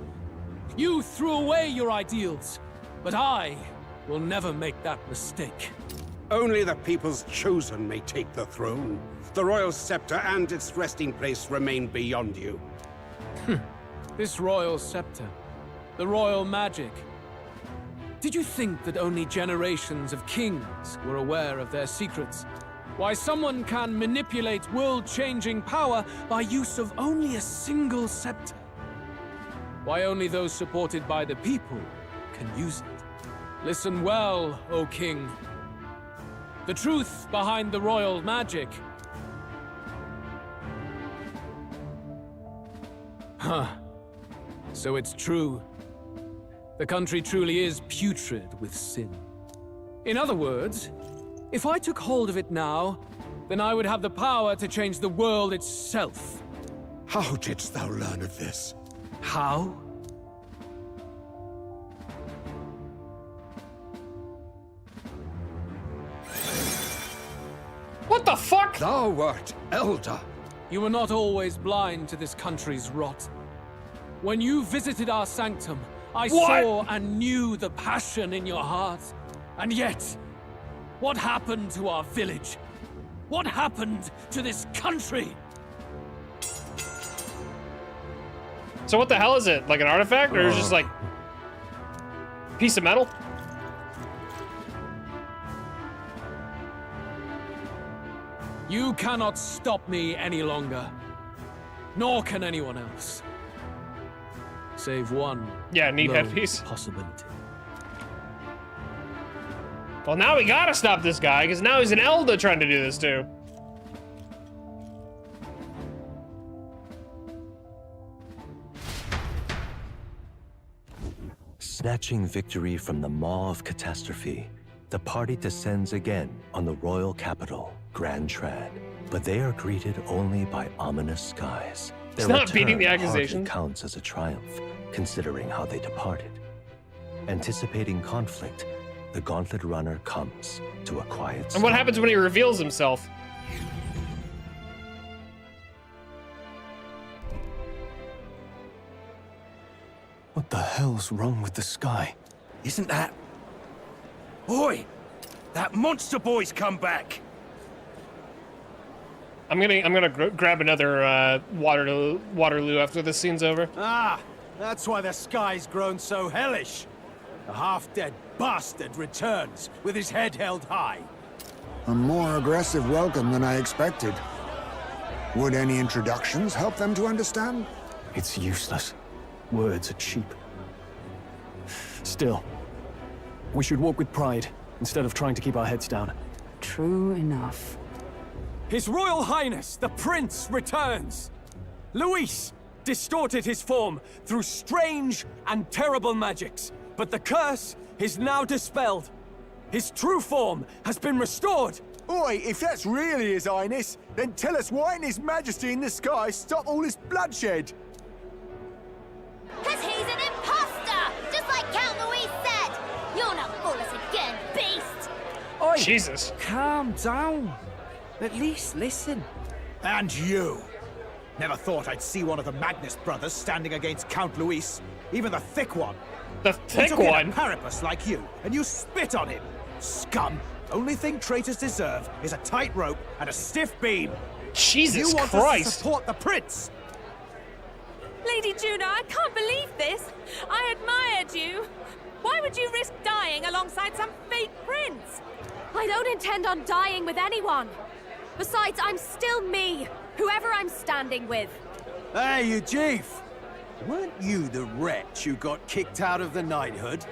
You threw away your ideals, but I will never make that mistake. Only the people's chosen may take the throne. The royal scepter and its resting place remain beyond you. This royal scepter, the royal magic. Did you think that only generations of kings were aware of their secrets? Why someone can manipulate world-changing power by use of only a single scepter? Why only those supported by the people can use it? Listen well, O king. The truth behind the royal magic. Huh. So it's true. The country truly is putrid with sin. In other words, if I took hold of it now, then I would have the power to change the world itself. How didst thou learn of this? How? What the fuck? Thou wert Elda. You were not always blind to this country's rot. When you visited our sanctum, I saw and knew the passion in your heart. And yet, what happened to our village? What happened to this country? So what the hell is it? Like an artifact, or is it just like a piece of metal? You cannot stop me any longer. Nor can anyone else. Save one. Yeah, neat lone headpiece. Possibility. Well, now we gotta stop this guy, because now he's an Elda trying to do this too. Snatching victory from the maw of catastrophe, the party descends again on the royal capital, Grand Trad. But they are greeted only by ominous skies. It's not beating the hardly accusation. counts as a triumph, considering how they departed. Anticipating conflict, the Gauntlet Runner comes to a quiet And what happens when he reveals himself? What the hell's wrong with the sky? Isn't that... Oi! That monster boy's come back! I'm gonna grab another Waterloo after this scene's over. Ah, that's why the sky's grown so hellish. The half-dead bastard returns with his head held high. A more aggressive welcome than I expected. Would any introductions help them to understand? It's useless. Words are cheap. Still, we should walk with pride instead of trying to keep our heads down. True enough. His Royal Highness, the Prince, returns! Luis distorted his form through strange and terrible magics, but the curse is now dispelled. His true form has been restored! Oi, if that's really His Highness, then tell us why didn't His Majesty in the sky stop all this bloodshed? Cause he's an imposter! Just like Count Luis said! You'll not fool us again, beast! Oi, Jesus. Calm down. At least listen. And you! Never thought I'd see one of the Magnus brothers standing against Count Luis, even the thick one. The thick took in one? a Parapus like you, and you spit on him! Scum! Only thing traitors deserve is a tight rope and a stiff beam. Jesus you want Christ. us to support the prince! Lady Juna, I can't believe this. I admired you. Why would you risk dying alongside some fake prince? I don't intend on dying with anyone. Besides, I'm still me, whoever I'm standing with. Hey, you chief! Weren't you the wretch who got kicked out of the knighthood?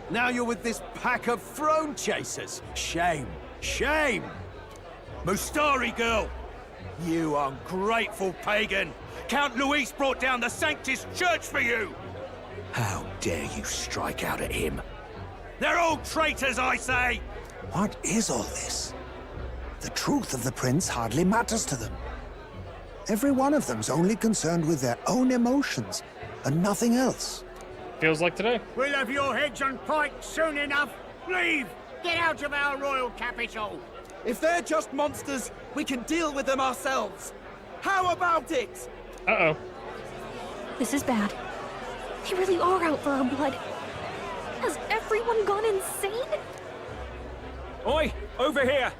Now you're with this pack of throne chasers. Shame. Shame! Mustari girl! You ungrateful pagan! Count Luis brought down the Sanctus Church for you! How dare you strike out at him? They're all traitors, I say! What is all this? The truth of the prince hardly matters to them. Every one of them's only concerned with their own emotions, and nothing else. Feels like today. We'll have your heads on pike soon enough. Leave! Get out of our royal capital! If they're just monsters, we can deal with them ourselves. How about it? Uh-oh. This is bad. They really are out for our blood. Has everyone gone insane? Oi! Over here!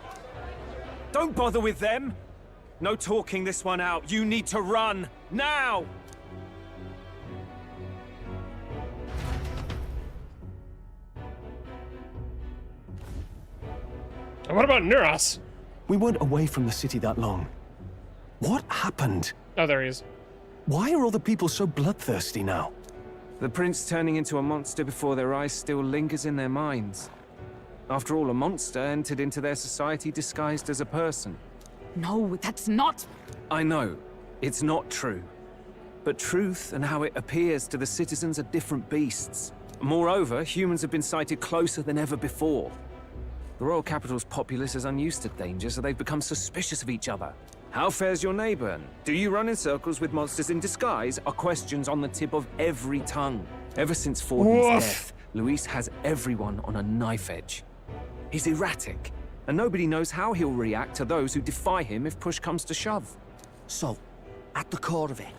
Don't bother with them! No talking this one out. You need to run! Now! And what about Neuros? We weren't away from the city that long. What happened? Oh, there he is. Why are all the people so bloodthirsty now? The prince turning into a monster before their eyes still lingers in their minds. After all, a monster entered into their society disguised as a person. No, that's not... I know, it's not true. But truth and how it appears to the citizens are different beasts. Moreover, humans have been sighted closer than ever before. The royal capital's populace is unused to danger, so they've become suspicious of each other. How fares your neighbor? And do you run in circles with monsters in disguise? Are questions on the tip of every tongue. Ever since Forden's death, Luis has everyone on a knife edge. He's erratic, and nobody knows how he'll react to those who defy him if push comes to shove. So, at the core of it,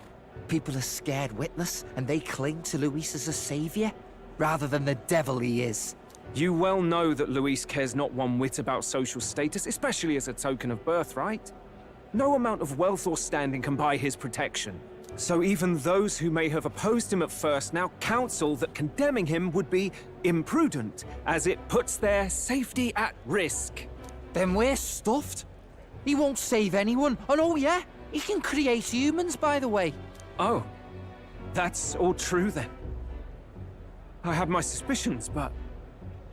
people are scared witless, and they cling to Luis as a savior, rather than the devil he is. You well know that Luis cares not one whit about social status, especially as a token of birthright. No amount of wealth or standing can buy his protection. So even those who may have opposed him at first now counsel that condemning him would be imprudent, as it puts their safety at risk. Then we're stuffed. He won't save anyone, and oh yeah, he can create humans, by the way. Oh, that's all true then. I have my suspicions, but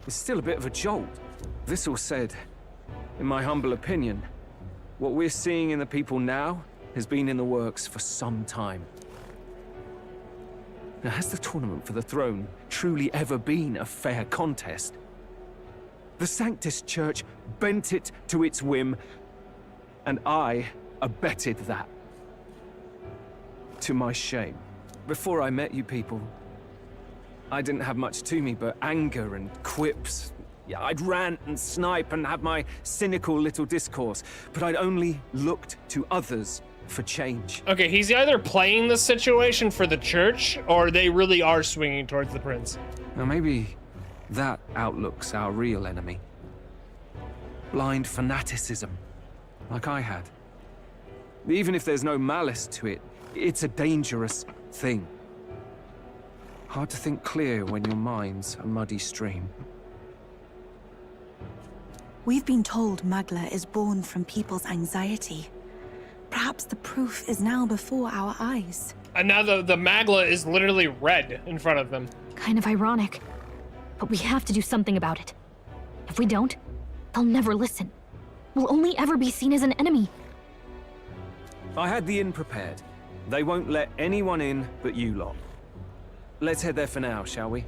it's still a bit of a jolt. This all said, in my humble opinion, what we're seeing in the people now has been in the works for some time. Now, has the tournament for the throne truly ever been a fair contest? The Sanctus Church bent it to its whim, and I abetted that. To my shame. Before I met you people, I didn't have much to me but anger and quips. Yeah, I'd rant and snipe and have my cynical little discourse, but I'd only looked to others for change. Okay, he's either playing the situation for the church, or they really are swinging towards the prince. Now maybe that outlook's our real enemy. Blind fanaticism, like I had. Even if there's no malice to it, it's a dangerous thing. Hard to think clear when your mind's a muddy stream. We've been told Magla is born from people's anxiety. Perhaps the proof is now before our eyes. And now the Magla is literally red in front of them. Kind of ironic. But we have to do something about it. If we don't, they'll never listen. We'll only ever be seen as an enemy. I had the inn prepared. They won't let anyone in but you lot. Let's head there for now, shall we?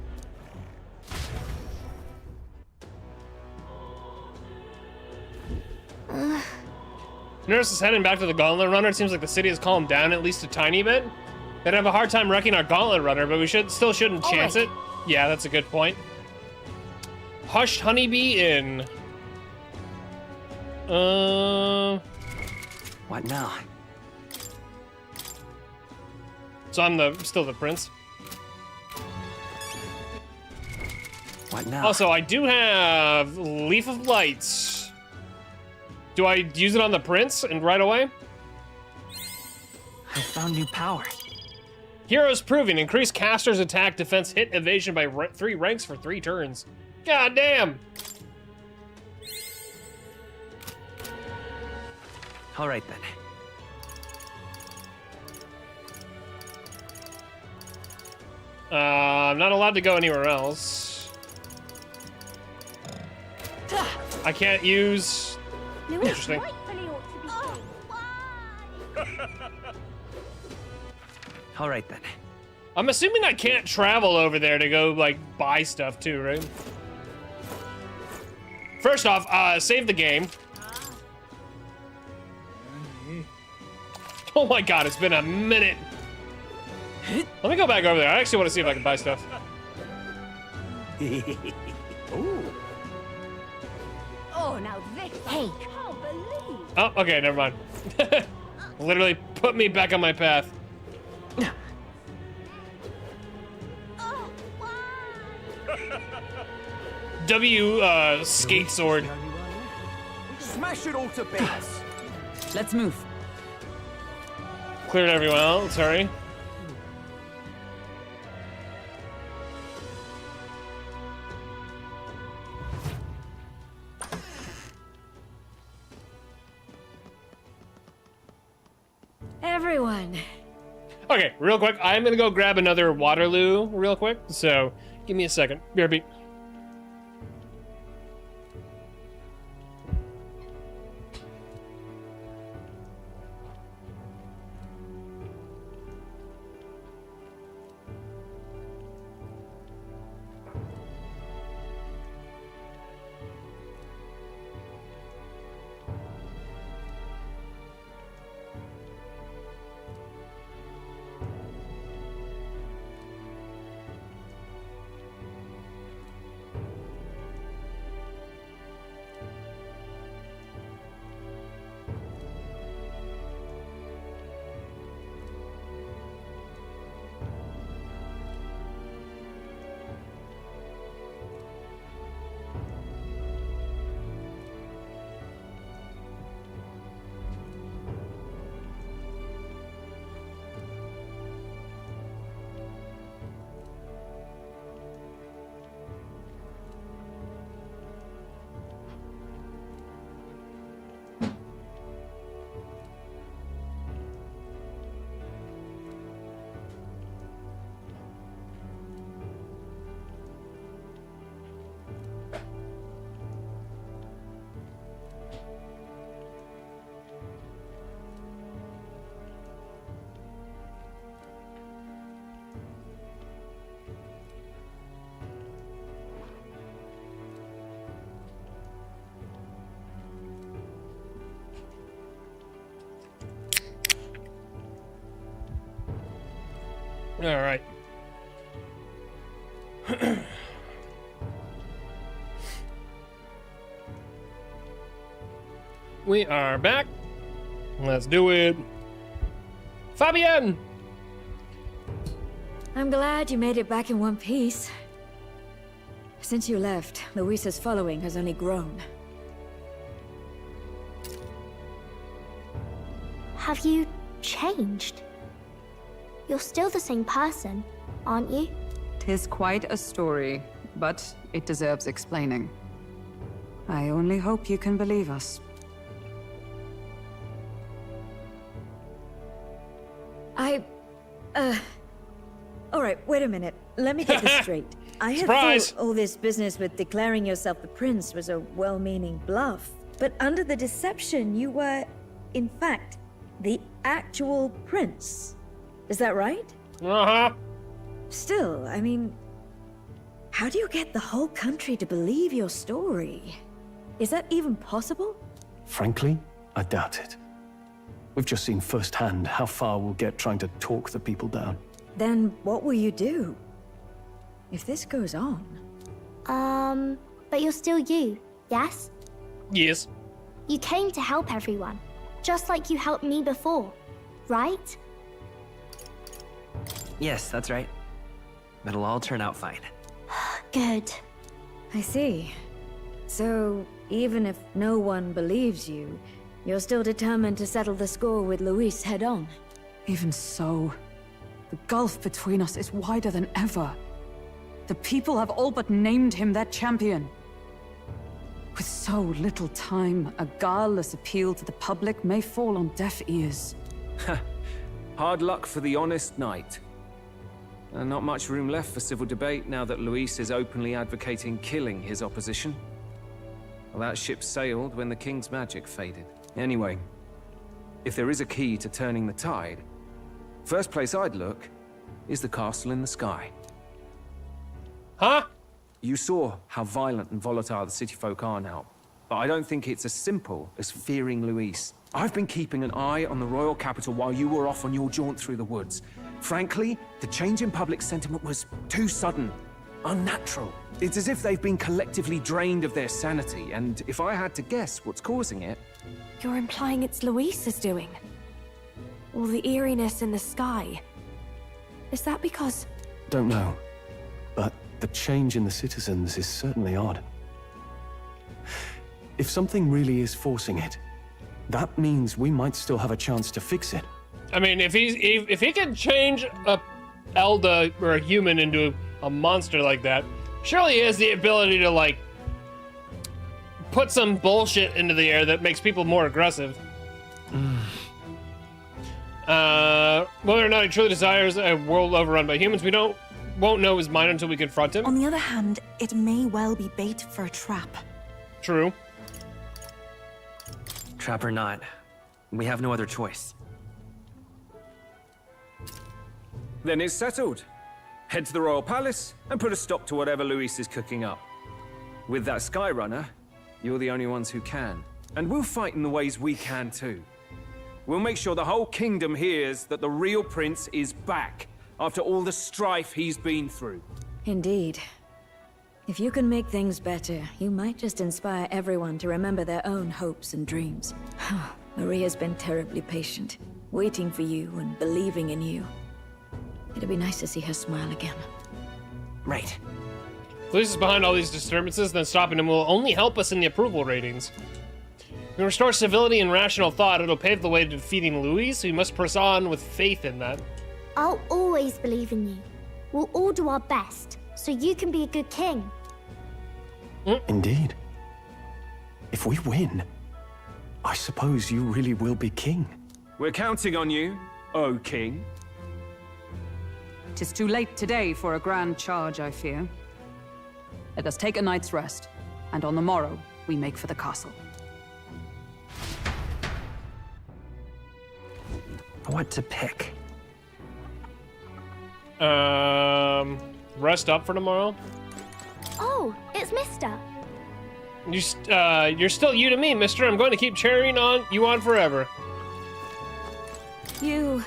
Nurse is heading back to the Gauntlet Runner. It seems like the city has calmed down at least a tiny bit. They'd have a hard time wrecking our Gauntlet Runner, but we still shouldn't chance it. Yeah, that's a good point. Hushed Honeybee Inn. What now? So I'm still the prince. What now? Also, I do have Leaf of Lights. Do I use it on the prince and right away? I found new power. Heroes Proving. Increase caster's attack, defense, hit, evasion by 3 ranks for 3 turns. God damn! All right then. I'm not allowed to go anywhere else. I can't use... Interesting. All right then. I'm assuming I can't travel over there to go, like, buy stuff too, right? First off, save the game. Oh my god, it's been a minute. Let me go back over there. I actually want to see if I can buy stuff. Ooh. Oh, now this I can't believe. Oh, okay, never mind. Literally put me back on my path. Skate sword. Smash it all to bits. Let's move. Cleared everyone else, hurry. Everyone. Okay, real quick, I'm gonna go grab another Waterloo real quick, so give me a second. BRB. All right. We are back. Let's do it. Fabienne! I'm glad you made it back in one piece. Since you left, Luisa's following has only grown. Have you changed? You're still the same person, aren't you? 'Tis quite a story, but it deserves explaining. I only hope you can believe us. Alright, wait a minute. Let me get this straight. I had Surprise! thought all this business with declaring yourself the prince was a well-meaning bluff. But under the deception, you were, in fact, the actual prince. Is that right? Uh-huh. Still, I mean, how do you get the whole country to believe your story? Is that even possible? Frankly, I doubt it. We've just seen firsthand how far we'll get trying to talk the people down. Then what will you do? If this goes on... But you're still you, yes? Yes. You came to help everyone, just like you helped me before, right? Yes, that's right. It'll all turn out fine. Good. I see. So, even if no one believes you, you're still determined to settle the score with Luis head-on? Even so, the gulf between us is wider than ever. The people have all but named him their champion. With so little time, a guileless appeal to the public may fall on deaf ears. Hard luck for the honest knight. And not much room left for civil debate now that Luis is openly advocating killing his opposition. Well, that ship sailed when the king's magic faded. Anyway, if there is a key to turning the tide, first place I'd look is the castle in the sky. Huh? You saw how violent and volatile the city folk are now, but I don't think it's as simple as fearing Luis. I've been keeping an eye on the royal capital while you were off on your jaunt through the woods, Frankly, the change in public sentiment was too sudden, unnatural. It's as if they've been collectively drained of their sanity, and if I had to guess what's causing it... You're implying it's Luis's doing? All the eeriness in the sky. Is that because... Don't know, but the change in the citizens is certainly odd. If something really is forcing it, that means we might still have a chance to fix it. I mean, if he can change a Elda or a human into a monster like that, surely he has the ability to, like, put some bullshit into the air that makes people more aggressive. Whether or not he truly desires a world overrun by humans, we won't know his mind until we confront him. On the other hand, it may well be bait for a trap. True. Trap or not, we have no other choice. Then it's settled. Head to the Royal Palace and put a stop to whatever Luis is cooking up. With that Skyrunner, you're the only ones who can. And we'll fight in the ways we can too. We'll make sure the whole kingdom hears that the real prince is back after all the strife he's been through. Indeed. If you can make things better, you might just inspire everyone to remember their own hopes and dreams. Maria's been terribly patient, waiting for you and believing in you. It'd be nice to see her smile again. Right. Luis is behind all these disturbances, then stopping him will only help us in the approval ratings. We restore civility and rational thought. It'll pave the way to defeating Luis, so you must press on with faith in that. I'll always believe in you. We'll all do our best, so you can be a good king. Indeed. If we win, I suppose you really will be king. We're counting on you, O King. 'Tis too late today for a grand charge, I fear. Let us take a night's rest, and on the morrow, we make for the castle. What to pick? Rest up for tomorrow? Oh, it's Mister. You're still you to me, mister. I'm going to keep cheering you on forever. You...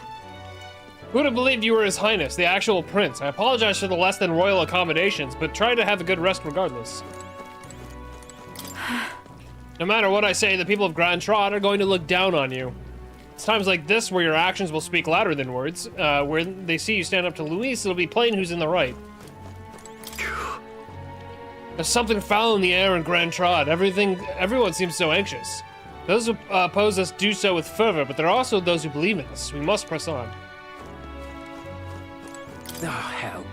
Who'd have believed you were His Highness, the actual prince? I apologize for the less than royal accommodations, but try to have a good rest regardless. No matter what I say, the people of Grand Trot are going to look down on you. It's times like this where your actions will speak louder than words. Where they see you stand up to Luis, it'll be plain who's in the right. There's something foul in the air in Grand Trot. Everyone seems so anxious. Those who oppose us do so with fervor, but there are also those who believe in us. We must press on. Oh, hell.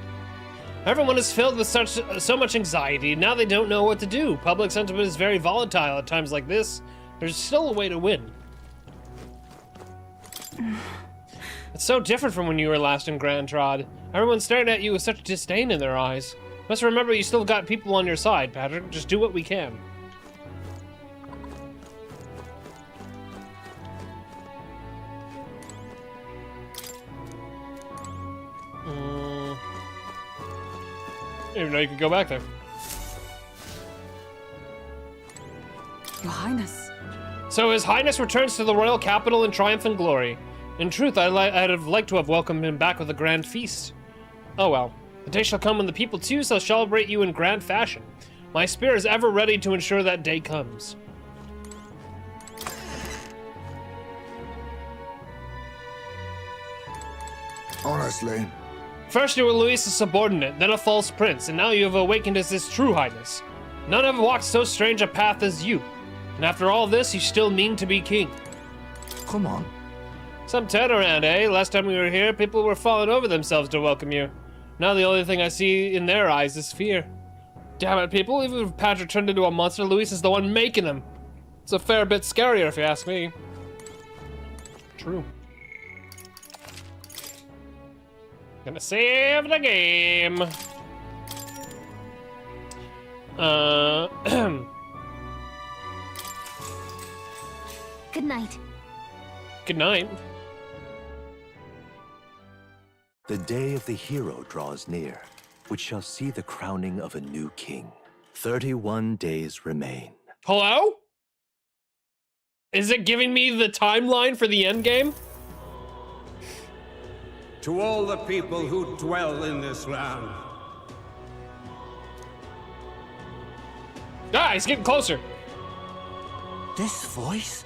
Everyone is filled with so much anxiety. Now they don't know what to do. Public sentiment is very volatile at times like this. There's still a way to win. It's so different from when you were last in Grand Trot. Everyone stared at you with such disdain in their eyes. Must remember you still got people on your side, Patrick. Just do what we can. I didn't even know you could go back there. Your Highness. So His Highness returns to the royal capital in triumph and glory. In truth, I'd have liked to have welcomed him back with a grand feast. Oh well. The day shall come when the people too shall celebrate you in grand fashion. My spear is ever ready to ensure that day comes. Honestly. First you were Luis's subordinate, then a false prince, and now you have awakened as his true highness. None have walked so strange a path as you. And after all this, you still mean to be king. Come on. Some turnaround, eh? Last time we were here, people were falling over themselves to welcome you. Now the only thing I see in their eyes is fear. Damn it, people, even if Patrick turned into a monster, Luis is the one making him. It's a fair bit scarier if you ask me. True. Gonna save the game. Good night. Good night. The day of the hero draws near, which shall see the crowning of a new king. 31 days remain. Hello? Is it giving me the timeline for the end game? To all the people who dwell in this land. Ah, he's getting closer. This voice?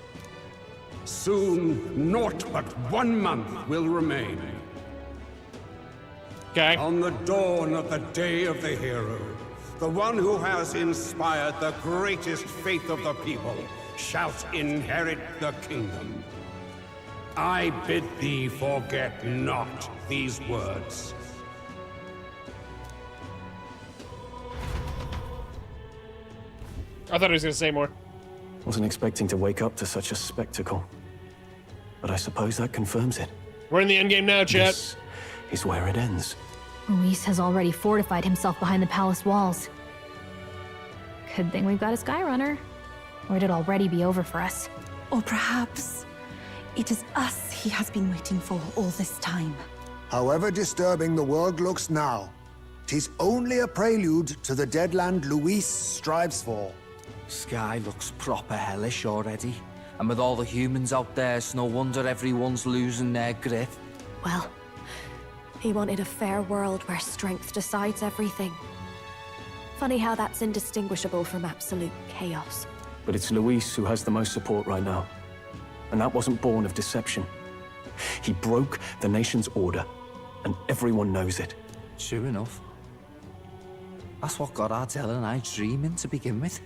Soon, naught but 1 month will remain. Okay. On the dawn of the Day of the Hero, the one who has inspired the greatest faith of the people shall inherit the kingdom. I bid thee forget not these words. I thought he was gonna say more. Wasn't expecting to wake up to such a spectacle. But I suppose that confirms it. We're in the endgame now, chat. This is where it ends. Luis has already fortified himself behind the palace walls. Good thing we've got a Skyrunner, or it'd already be over for us. Or perhaps it is us he has been waiting for all this time. However disturbing the world looks now, 'tis only a prelude to the deadland Luis strives for. Sky looks proper hellish already. And with all the humans out there, it's no wonder everyone's losing their grip. Well, he wanted a fair world where strength decides everything. Funny how that's indistinguishable from absolute chaos. But it's Luis who has the most support right now. And that wasn't born of deception. He broke the nation's order, and everyone knows it. Sure enough. That's what got Ardell and I dreaming to begin with.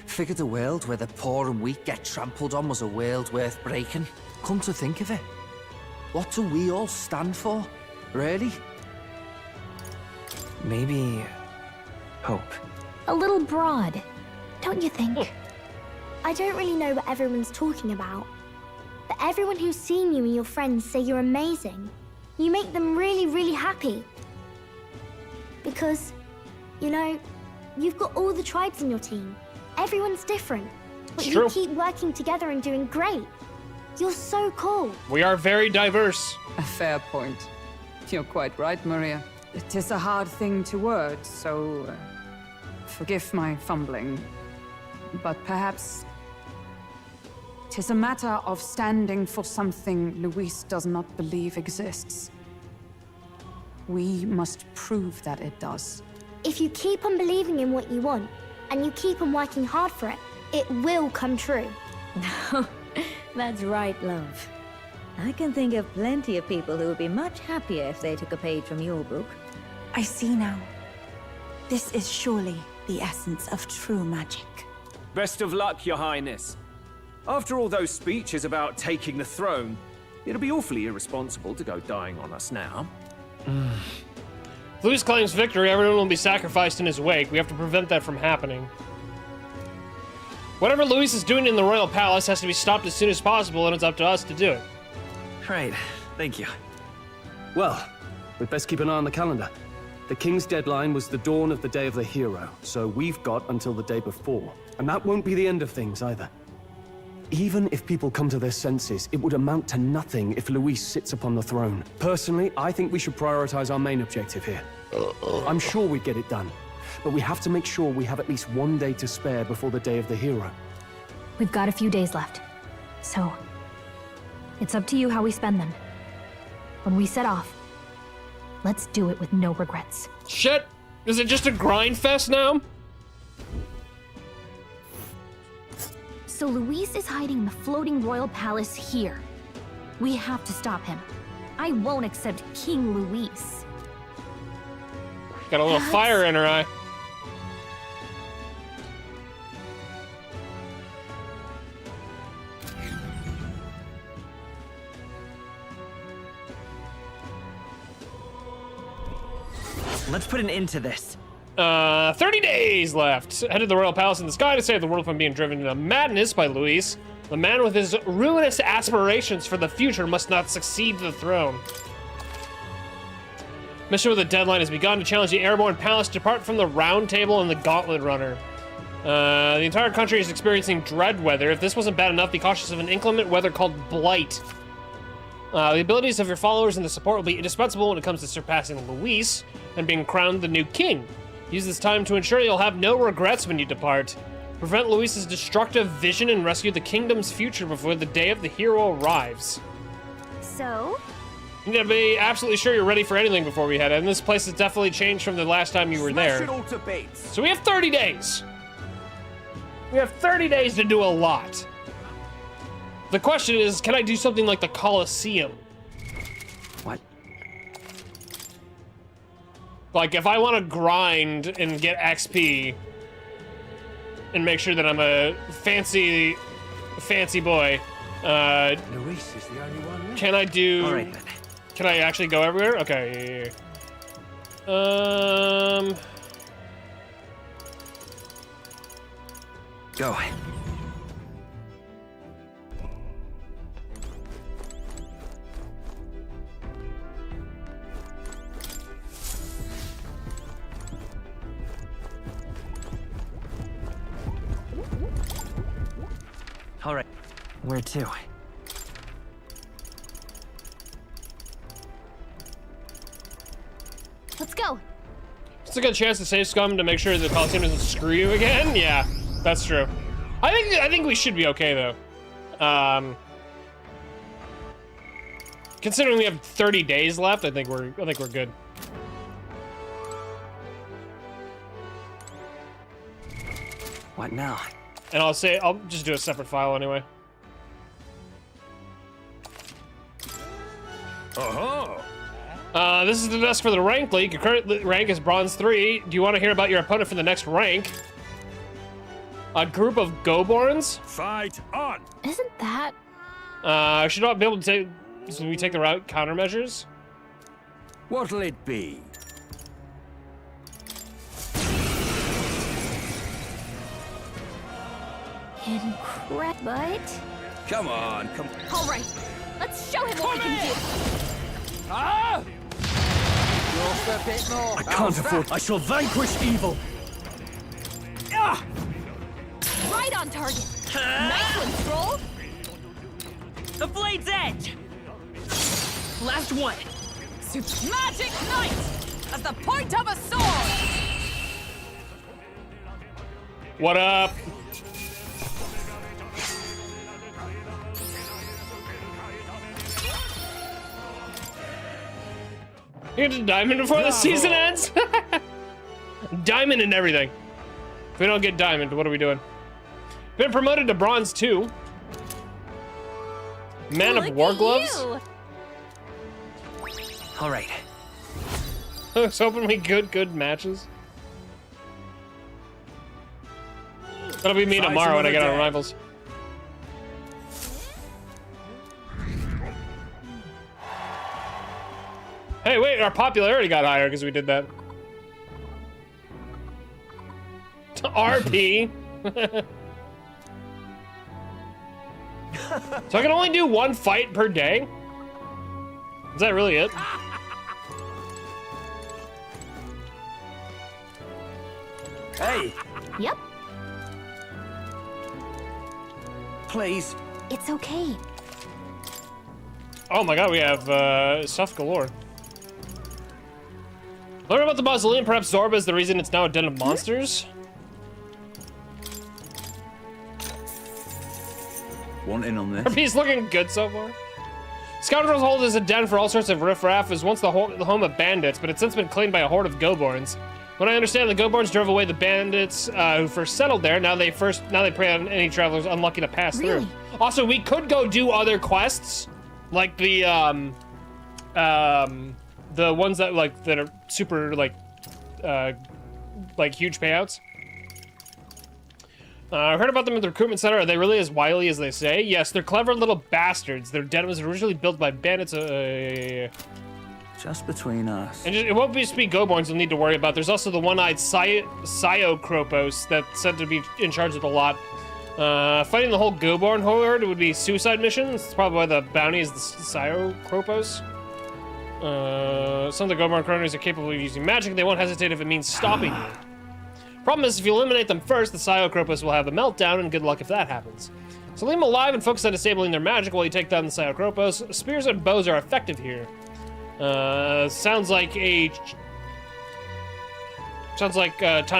Figured a world where the poor and weak get trampled on was a world worth breaking. Come to think of it, what do we all stand for, really? Maybe hope. A little broad, don't you think? I don't really know what everyone's talking about. But everyone who's seen you and your friends say you're amazing. You make them really, really happy. Because, you know, you've got all the tribes in your team. Everyone's different. But you keep working together and doing great. You're so cool. We are very diverse. A fair point. You're quite right, Maria. It is a hard thing to word, so forgive my fumbling. But perhaps it is a matter of standing for something Luis does not believe exists. We must prove that it does. If you keep on believing in what you want, and you keep on working hard for it, it will come true. That's right, love. I can think of plenty of people who would be much happier if they took a page from your book. I see now. This is surely the essence of true magic. Best of luck, Your Highness. After all those speeches about taking the throne, it'll be awfully irresponsible to go dying on us now. If Luis claims victory, everyone will be sacrificed in his wake. We have to prevent that from happening. Whatever Luis is doing in the royal palace has to be stopped as soon as possible, and it's up to us to do it. Right, thank you. Well, we'd best keep an eye on the calendar. The king's deadline was the dawn of the Day of the Hero, so we've got until the day before. And that won't be the end of things either. Even if people come to their senses, it would amount to nothing if Luis sits upon the throne. Personally, I think we should prioritize our main objective here. I'm sure we'd get it done, but we have to make sure we have at least 1 day to spare before the Day of the Hero. We've got a few days left, so it's up to you how we spend them. When we set off, let's do it with no regrets. Shit! Is it just a grind fest now? So Luis is hiding in the floating royal palace here. We have to stop him. I won't accept King Luis. Got a little fire in her eye. Let's put an end to this. 30 days left. Head to the royal palace in the sky to save the world from being driven into madness by Luis. The man with his ruinous aspirations for the future must not succeed to the throne. Mission with a deadline has begun to challenge the airborne palace to depart from the round table and the gauntlet runner. The entire country is experiencing dread weather. If this wasn't bad enough, be cautious of an inclement weather called blight. The abilities of your followers and the support will be indispensable when it comes to surpassing Luis and being crowned the new king. Use this time to ensure you'll have no regrets when you depart. Prevent Luis's destructive vision and rescue the kingdom's future before the day of the hero arrives. So, You need to be absolutely sure you're ready for anything before we head in. This place has definitely changed from the last time you were there. So we have 30 days. We have 30 days to do a lot. The question is, can I do something like the Colosseum? What? Like, if I want to grind and get XP and make sure that I'm a fancy boy, Luis is the only one. can I do... All right, then. Can I actually go everywhere? Okay. Go. All right. Where to? Let's go. It's a good chance to save scum to make sure the Coliseum doesn't screw you again. Yeah, that's true. I think we should be okay though. Considering we have 30 days left, I think we're good. What now? And I'll just do a separate file anyway. This is the desk for the rank league. Your current rank is bronze 3. Do you want to hear about your opponent for the next rank? A group of Goborns? Fight on! Isn't that... Should not be able to take... So we take the route countermeasures? What'll it be? Incredible, but... Come on, come on. All right, let's show him what we can do. Ah! Just a bit more. I can't afford. I shall vanquish evil. Ah! Right on target. Nice one, Stroll. The blade's edge. Last one. Magic Knight! At the point of a sword! What up? You get a diamond before the season ends? Diamond and everything. If we don't get diamond, what are we doing? Been promoted to bronze 2. Man of War Gloves? All right. I was hoping we good matches. That'll be me tomorrow when I get on Rivals. Hey, wait, our popularity got higher because we did that. RP. So I can only do 1 fight per day? Is that really it? Hey. Yep. Please. It's okay. Oh my god, we have stuff galore. Learn about the mausoleum. Perhaps Zorba is the reason it's now a den of monsters. One in on this. RP's looking good so far. Scoundrels Hold is a den for all sorts of riffraff. It was once the home of bandits, but it's since been claimed by a horde of Goborns. When I understand, the Goborns drove away the bandits who first settled there. Now they prey on any travelers unlucky to pass through. Also, we could go do other quests, like the ones that are super like huge payouts. I heard about them at the recruitment center. Are they really as wily as they say? Yes, they're clever little bastards. Their den was originally built by bandits. Just between us. And it won't just be Goborns you'll need to worry about. There's also the one-eyed Psyocropos that's said to be in charge of the lot. Fighting the whole Goborn horde would be suicide missions. That's probably why the bounty is the Psyocropos. Some of the Goborn cronies are capable of using magic. They won't hesitate if it means stopping you. Problem is, if you eliminate them first, the Psyocropos will have a meltdown, and good luck if that happens. So leave them alive and focus on disabling their magic while you take down the Psyocropos. Spears and bows are effective here. Sounds like time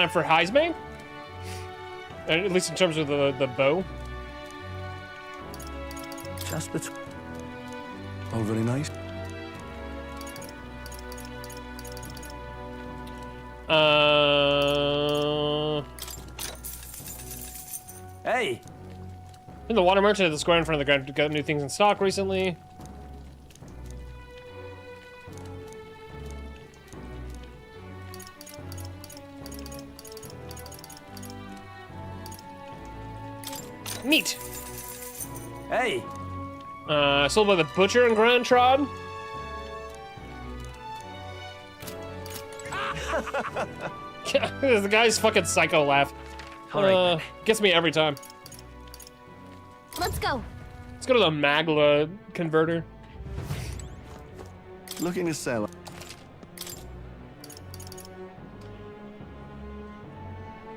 for Heismane? At least in terms of the bow. Just between... Oh, very nice. Hey! In the water merchant at the square in front of the ground got new things in stock recently. Neat. Hey. Sold by the butcher in Grand Trod. The guy's fucking psycho laugh. All right. Gets me every time. Let's go. Let's go to the Magla converter. Looking to sell.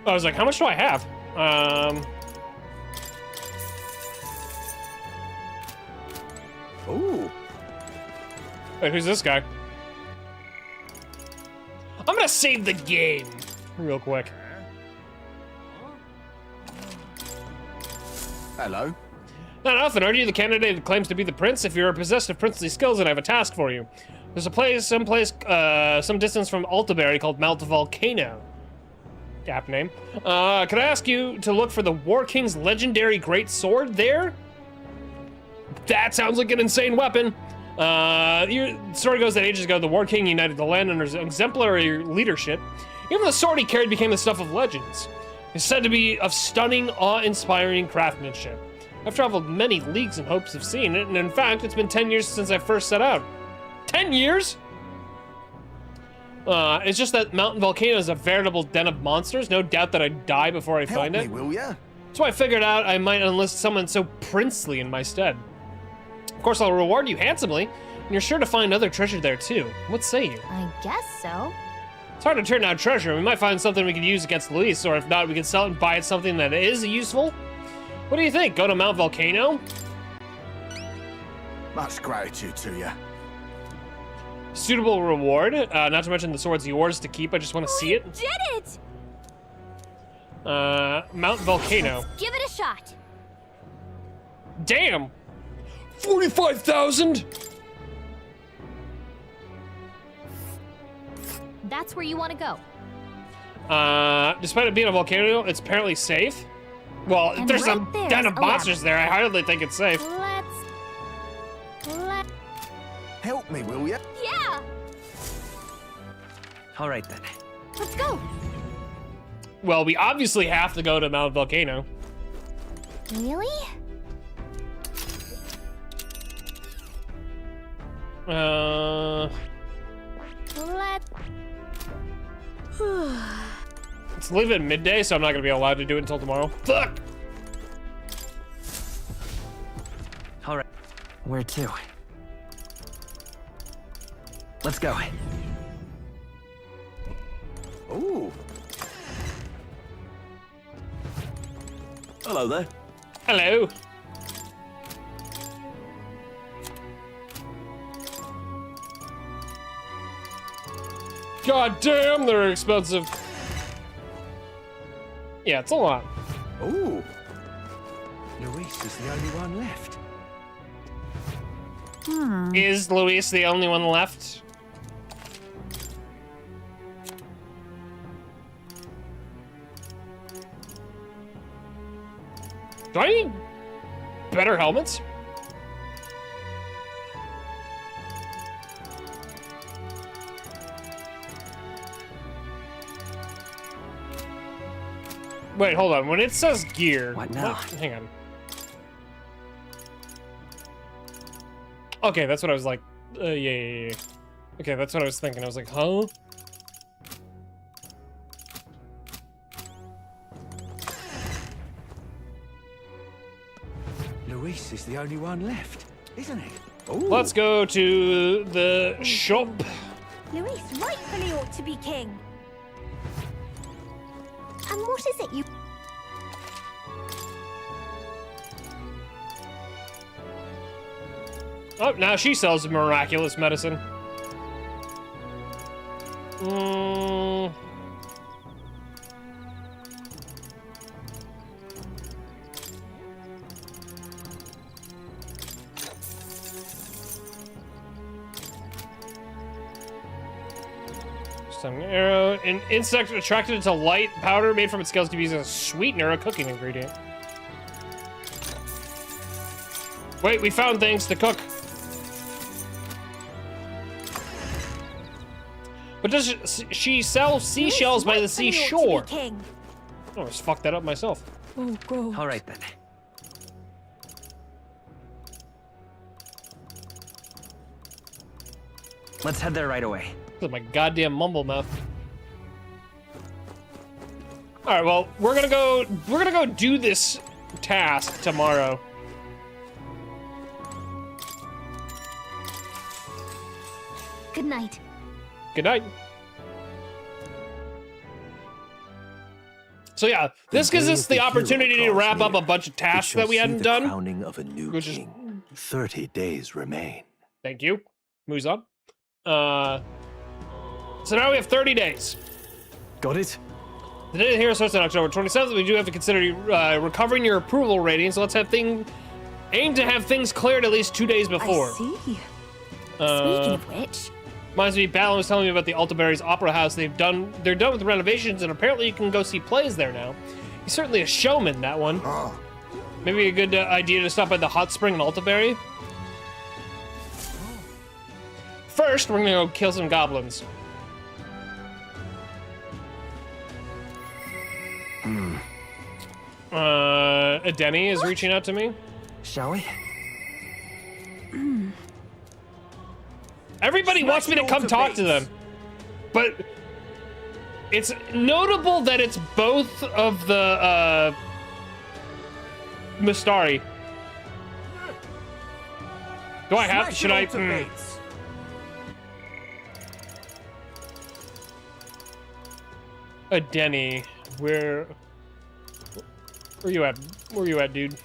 I was like, how much do I have? Ooh. Wait, who's this guy? I'm gonna save the game real quick. Hello. Not nothing. Are you the candidate that claims to be the prince? If you're possessed of princely skills, then I have a task for you. There's a place, some distance from Altaberry called Mount Volcano. Gap name. Could I ask you to look for the War King's legendary great sword there? That sounds like an insane weapon. The story goes that ages ago, the War King united the land under his exemplary leadership. Even the sword he carried became the stuff of legends. It's said to be of stunning, awe-inspiring craftsmanship. I've traveled many leagues in hopes of seeing it, and in fact, it's been 10 years since I first set out. 10 years? It's just that Mountain Volcano is a veritable den of monsters. No doubt that I'd die before I find it. Will ya? So I figured out I might enlist someone so princely in my stead. Of course, I'll reward you handsomely, and you're sure to find other treasure there too. What say you? I guess so. It's hard to turn down treasure. We might find something we could use against Luis, or if not, we could sell it and buy it something that is useful. What do you think? Go to Mount Volcano? Much gratitude to you. Suitable reward. Not to mention the sword's yours to keep. I just want to see it. Did it! Mount Volcano. Give it a shot. Damn! 45,000? That's where you want to go. Despite it being a volcano, it's apparently safe. Well, And there's right a there's den of a monsters there. I hardly think it's safe. Let Help me, will you? Yeah. All right then. Let's go. Well, we obviously have to go to Mount Volcano. Really? Let. Let's leave it at midday, so I'm not gonna be allowed to do it until tomorrow. Fuck! All right. Where to? Let's go. Ooh. Hello there. Hello. God damn, they're expensive. Yeah, it's a lot. Ooh. Luis is the only one left. Is Luis the only one left? Do I need better helmets? Wait, hold on. When it says gear... What now? Hang on. Okay, that's what I was like. Yeah. Okay, that's what I was thinking. I was like, huh? Luis is the only one left, isn't it? Let's go to the shop. Luis rightfully ought to be king. And what is it you... Oh, now she sells miraculous medicine. An arrow. An insect attracted to light powder made from its scales to be used as a sweetener, a cooking ingredient. Wait, we found things to cook. But does she sell seashells by the seashore? Oh, I just fucked that up myself. Oh, God. All right, then. Let's head there right away. Look at my goddamn mumble mouth. All right, well, we're gonna go do this task tomorrow. Good night. Good night. So yeah, this gives us the opportunity to wrap up a bunch of tasks that we hadn't done. Crowning of a new king. 30 days remain. Thank you. Moves on. So now we have 30 days. Got it? The day of the hero starts on October 27th. We do have to consider recovering your approval rating, so let's aim to have things cleared at least 2 days before. I see. Speaking of which, reminds me, Balin was telling me about the Altaberry's Opera House. They're done with the renovations, and apparently you can go see plays there now. He's certainly a showman, that one. Maybe a good idea to stop by the Hot Spring in Altaberry. First, we're gonna go kill some goblins. Denny is reaching out to me. Shall we? Everybody wants me to come talk to them, but it's notable that it's both of the Mistari. Do I have? Should I? Denny, where you at? Where you at, dude?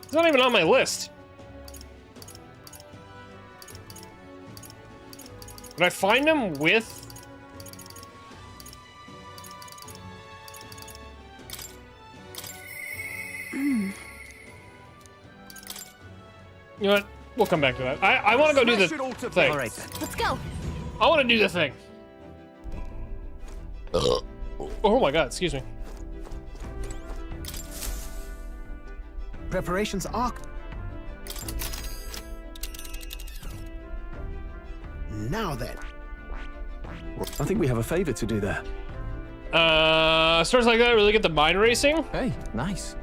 It's not even on my list. Did I find him with? You know what? We'll come back to that. I want to go do the thing. All right, then. Let's go. I want to do the thing. Oh my god, excuse me. Preparations are... Now then. I think we have a favor to do there. Stores like that really get the mind racing. Hey, nice.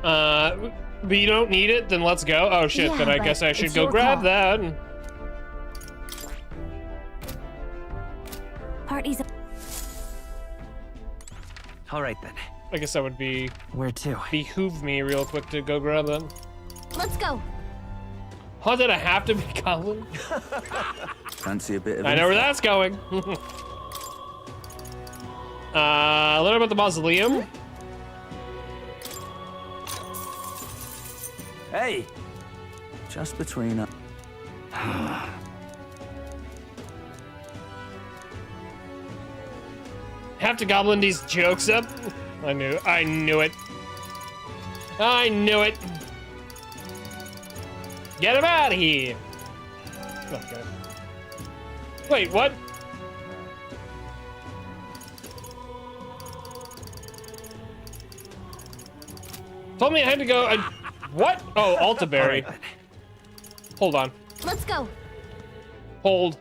But you don't need it, then let's go. Oh shit, Yeah, then I but guess I should it's go your grab call. that. party's. All right, then. I guess that would be... Where to? Behoove me real quick to go grab that. Let's go. How did I have to be goblin? Fancy a bit of... I know where that's going. Learn about the mausoleum. Hey! Just between us. Have to goblin these jokes up. I knew it. I knew it. Get him out of here. Okay. Wait, what? Told me I had to go. What? Oh, Altaberry. Right. Hold on. Let's go. Hold.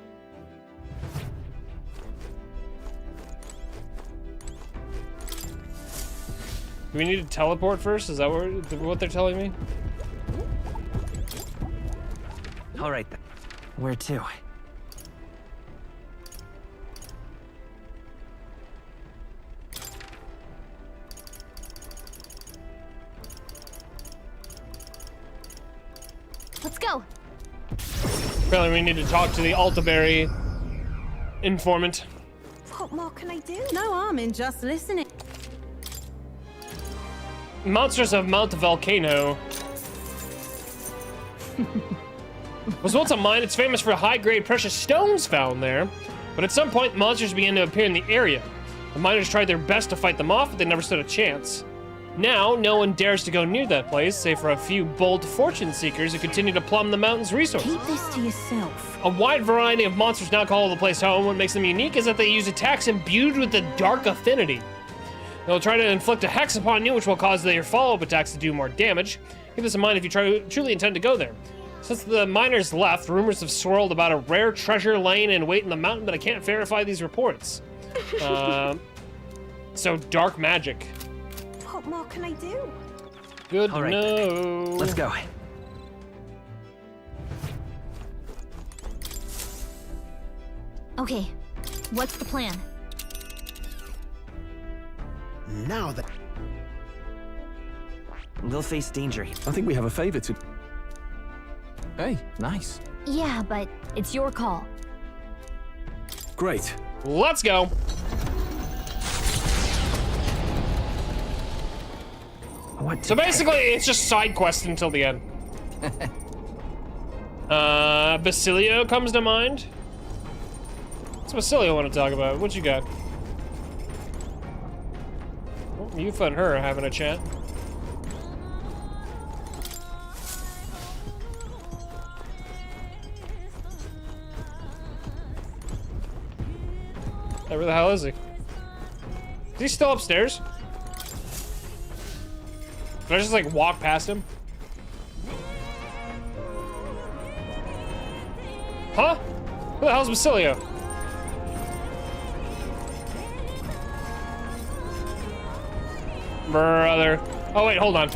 Do we need to teleport first? Is that what they're telling me? All right, then. Where to? Let's go. Apparently we need to talk to the Altaberry informant. What more can I do? No harm in just listening. Monsters of Mount Volcano was once a mine. It's famous for high-grade precious stones found there, but at some point monsters began to appear in the area. The miners tried their best to fight them off, but they never stood a chance. Now, no one dares to go near that place, save for a few bold fortune seekers who continue to plumb the mountain's resources. Keep this to yourself. A wide variety of monsters now call the place home. What makes them unique is that they use attacks imbued with the dark affinity. They'll try to inflict a hex upon you, which will cause their follow-up attacks to do more damage. Keep this in mind if you truly intend to go there. Since the miners left, rumors have swirled about a rare treasure laying in wait in the mountain, but I can't verify these reports. So dark magic. What more can I do? Good All right, to know. Let's go. Okay, what's the plan? Now that... They'll face danger. I think we have a favor to... Hey, nice. Yeah, but it's your call. Great. Let's go. What? So basically, it's just side quest until the end. Basilio comes to mind. What's Basilio want to talk about? What you got? Oh, you and her are having a chat. Hey, where the hell is he? Is he still upstairs? Can I just like walk past him? Huh? Who the hell's Basilio? Brother. Oh wait, hold on.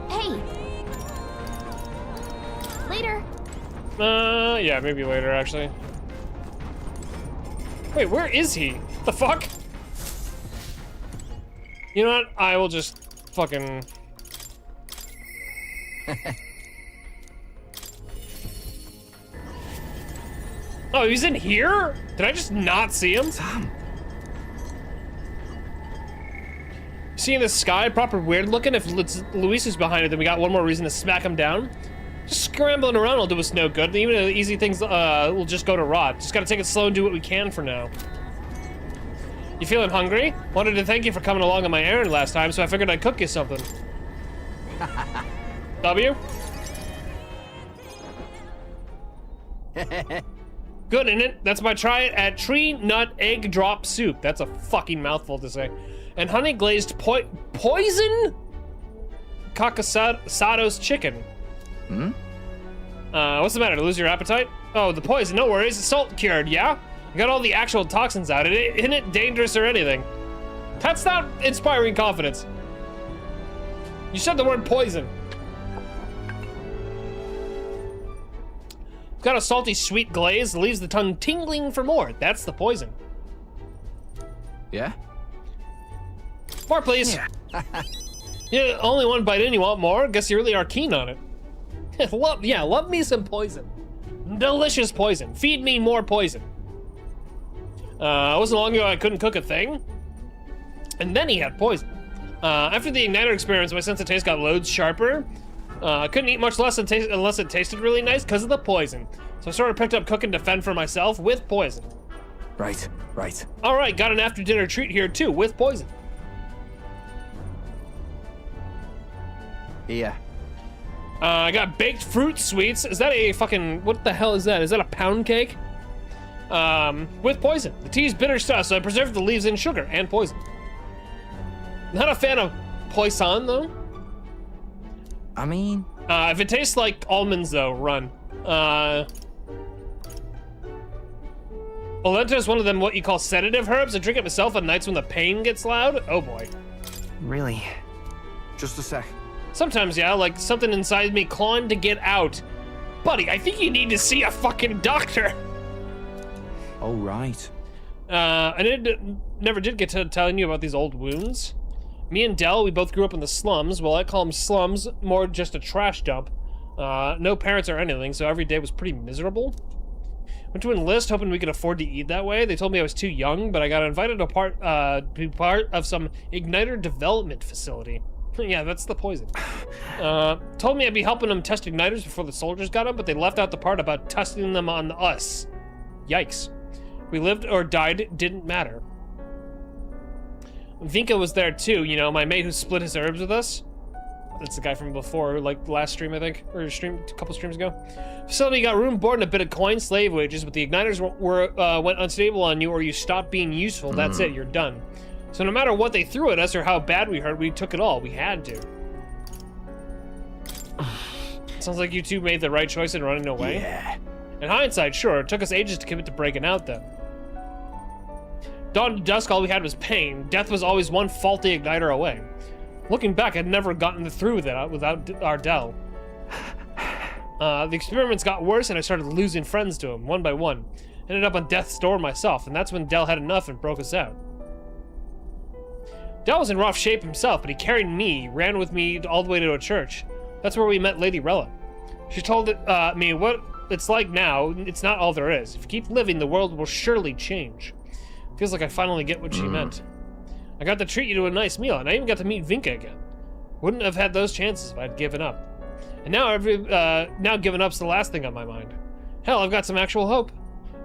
Hey! Later! Yeah, maybe later actually. Wait, where is he? The fuck? You know what? I will just fucking... Oh, he's in here? Did I just not see him? Tom. Seeing the sky, proper weird looking. If Luis is behind it, then we got one more reason to smack him down. Just scrambling around will do us no good. Even the easy things will just go to rot. Just gotta take it slow and do what we can for now. You feeling hungry? Wanted to thank you for coming along on my errand last time, so I figured I'd cook you something. W? Good, isn't it? That's my try it at tree nut egg drop soup. That's a fucking mouthful to say. And honey glazed poison Cakasados chicken. Hmm? What's the matter? Lose your appetite? Oh, the poison. No worries. It's salt cured, yeah? I got all the actual toxins out. Isn't it dangerous or anything? That's not inspiring confidence. You said the word poison. It's got a salty, sweet glaze. Leaves the tongue tingling for more. That's the poison. Yeah? More, please. Yeah. Yeah, only one bite in. You want more? Guess you really are keen on it. love me some poison. Delicious poison. Feed me more poison. It wasn't long ago I couldn't cook a thing. And then he had poison. After the igniter experiments, my sense of taste got loads sharper. Couldn't eat much less unless it tasted really nice because of the poison. So I sort of picked up cooking to fend for myself with poison. Right. All right, got an after dinner treat here too with poison. Yeah. I got baked fruit sweets. Is that a fucking, what the hell is that? Is that a pound cake? With poison. The tea's bitter stuff, so I preserved the leaves in sugar and poison. Not a fan of poison though. I mean... if it tastes like almonds though, run. Polenta is one of them what you call sedative herbs. I drink it myself on nights when the pain gets loud. Oh boy. Really? Just a sec. Sometimes, yeah, like something inside me clawing to get out. Buddy, I think you need to see a fucking doctor. Oh, right. I never did get to telling you about these old wounds. Me and Del, we both grew up in the slums. Well, I call them slums, more just a trash dump. No parents or anything, so every day was pretty miserable. Went to enlist, hoping we could afford to eat that way. They told me I was too young, but I got invited to be part of some igniter development facility. Yeah, that's the poison. Told me I'd be helping them test igniters before the soldiers got them, but they left out the part about testing them on us. Yikes. We lived or died, didn't matter. Vinka was there too, you know, my mate who split his herbs with us. That's the guy from before, like last stream, I think, or a couple streams ago. Facility got room, board, and a bit of coin, slave wages, but the igniters went unstable on you, or you stopped being useful. That's it, you're done. So no matter what they threw at us or how bad we hurt, we took it all. We had to. Sounds like you two made the right choice in running away. Yeah. In hindsight, sure, it took us ages to commit to breaking out, though. Dawn to dusk, all we had was pain. Death was always one faulty igniter away. Looking back, I'd never gotten through that without Ardell. The experiments got worse, and I started losing friends to him, one by one. Ended up on death's door myself, and that's when Dell had enough and broke us out. Dell was in rough shape himself, but he carried me, ran with me all the way to a church. That's where we met Lady Rella. She told me what it's like now. It's not all there is. If you keep living, the world will surely change. Feels like I finally get what she meant. I got to treat you to a nice meal, and I even got to meet Vinka again. Wouldn't have had those chances if I'd given up. And now giving up's the last thing on my mind. Hell, I've got some actual hope.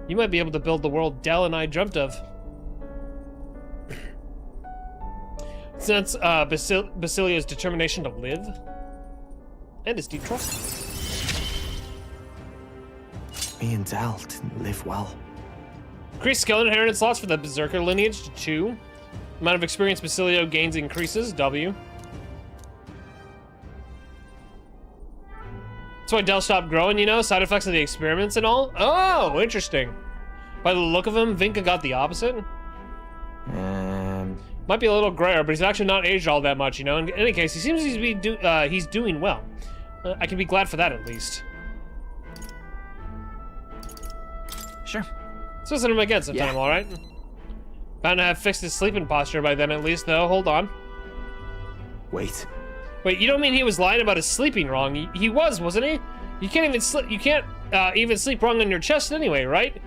You might be able to build the world Dell and I dreamt of. Since Basilia's determination to live, and his deep trust. Me and Dell didn't live well. Increased skill and inheritance slots for the Berserker lineage to 2. Amount of experience Basilio gains increases, W. That's why Dell stopped growing, you know? Side effects of the experiments and all? Oh, interesting. By the look of him, Vinka got the opposite? Might be a little grayer, but he's actually not aged all that much, you know? In any case, he seems he's doing well. I can be glad for that, at least. Sure. So visit him again sometime, alright? Bound to have fixed his sleeping posture by then, at least, though. Hold on. Wait. Wait, you don't mean he was lying about his sleeping wrong? He was, wasn't he? You can't even sleep wrong on your chest anyway, right?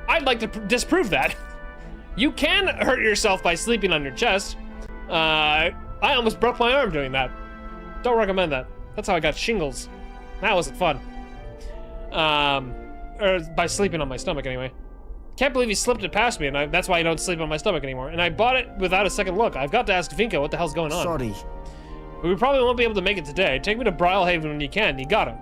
I'd like to disprove that. You can hurt yourself by sleeping on your chest. I almost broke my arm doing that. Don't recommend that. That's how I got shingles. That wasn't fun. Or by sleeping on my stomach anyway. Can't believe he slipped it past me, and that's why I don't sleep on my stomach anymore. And I bought it without a second look. I've got to ask Vinka what the hell's going on. Sorry. But we probably won't be able to make it today. Take me to Brylehaven when you can. You got it.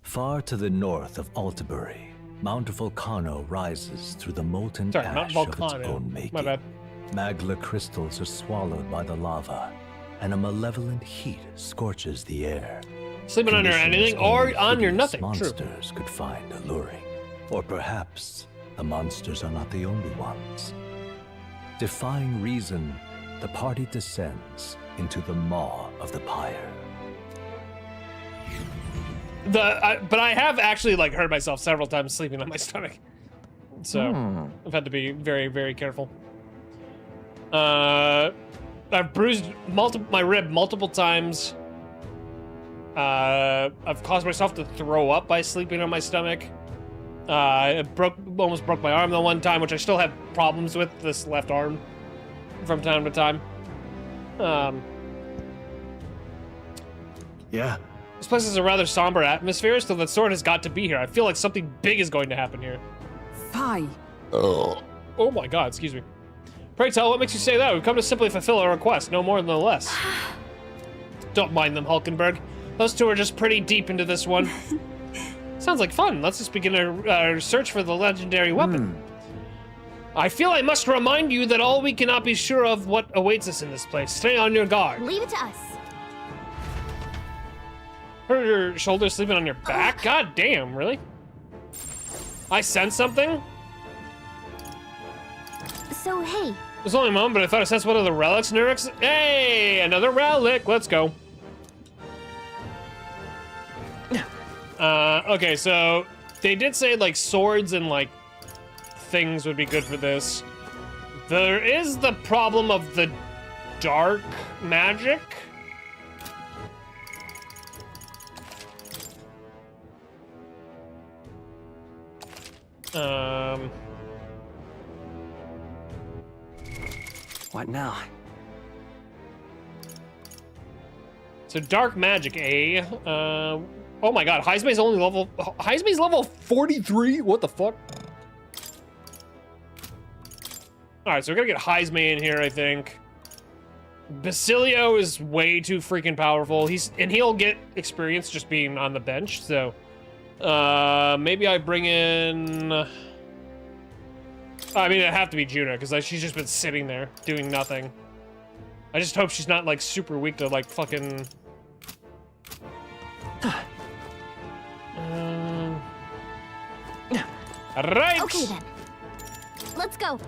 Far to the north of Altabury, Mount Volcano rises through the molten ash of its own making. My bad. Magla crystals are swallowed by the lava, and a malevolent heat scorches the air. Sleeping on your anything or on your nothing. Monsters could find alluring. Or perhaps the monsters are not the only ones. Defying reason, the party descends into the maw of the pyre. But I have actually like hurt myself several times sleeping on my stomach, so I've had to be very, very careful. I've bruised my rib multiple times. I've caused myself to throw up by sleeping on my stomach. I almost broke my arm the one time, which I still have problems with this left arm from time to time. Yeah. This place has a rather somber atmosphere, so that sword has got to be here. I feel like something big is going to happen here. Fi. Oh my god, excuse me. Pray tell, what makes you say that? We've come to simply fulfill a request, no more than less. Don't mind them, Hulkenberg. Those two are just pretty deep into this one. Sounds like fun. Let's just begin our search for the legendary weapon. I feel I must remind you that all we cannot be sure of what awaits us in this place. Stay on your guard. Leave it to us. Hurt your shoulder sleeping on your back? God damn, really? I sense something? So, hey. It was only a moment, but I thought I sensed one of the relics, Nurix. Hey, another relic. Let's go. Okay, so they did say like swords and like things would be good for this. There is the problem of the dark magic. What now? So dark magic, Oh my god, Heisme's only level... Heisme's level 43? What the fuck? Alright, so we're gonna get Heisme in here, I think. Basilio is way too freaking powerful. He'll get experience just being on the bench, so... maybe I bring in... I mean, it'd have to be Juna, because she's just been sitting there, doing nothing. I just hope she's not, like, super weak to, like, fucking... Right! Okay, then. Let's go.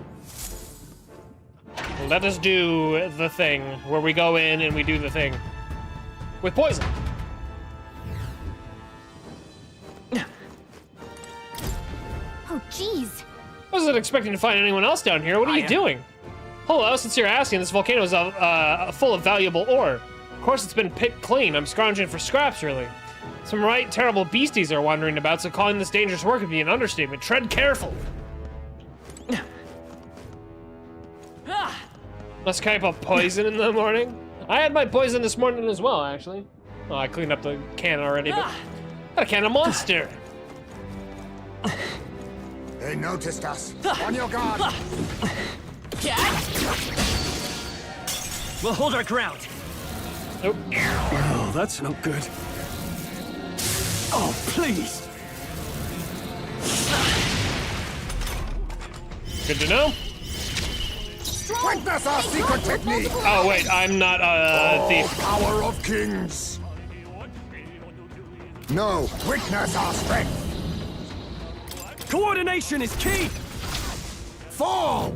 Let us do the thing, where we go in and we do the thing. With poison. Oh, jeez. I wasn't expecting to find anyone else down here. What are you doing? Hello, since you're asking, this volcano is full of valuable ore. Of course, it's been picked clean. I'm scrounging for scraps, really. Some right terrible beasties are wandering about, so calling this dangerous work would be an understatement. Tread careful. Must keep up poison in the morning. I had my poison this morning as well, actually. Oh, I cleaned up the can already, but got a can of monster. They noticed us. On your guard. We'll hold our ground. Nope. Oh, that's not good. Oh, please. Good to know. Witness our secret technique. Oh wait, I'm not a thief. Power of kings. No, witness our strength. Coordination is key. Fall.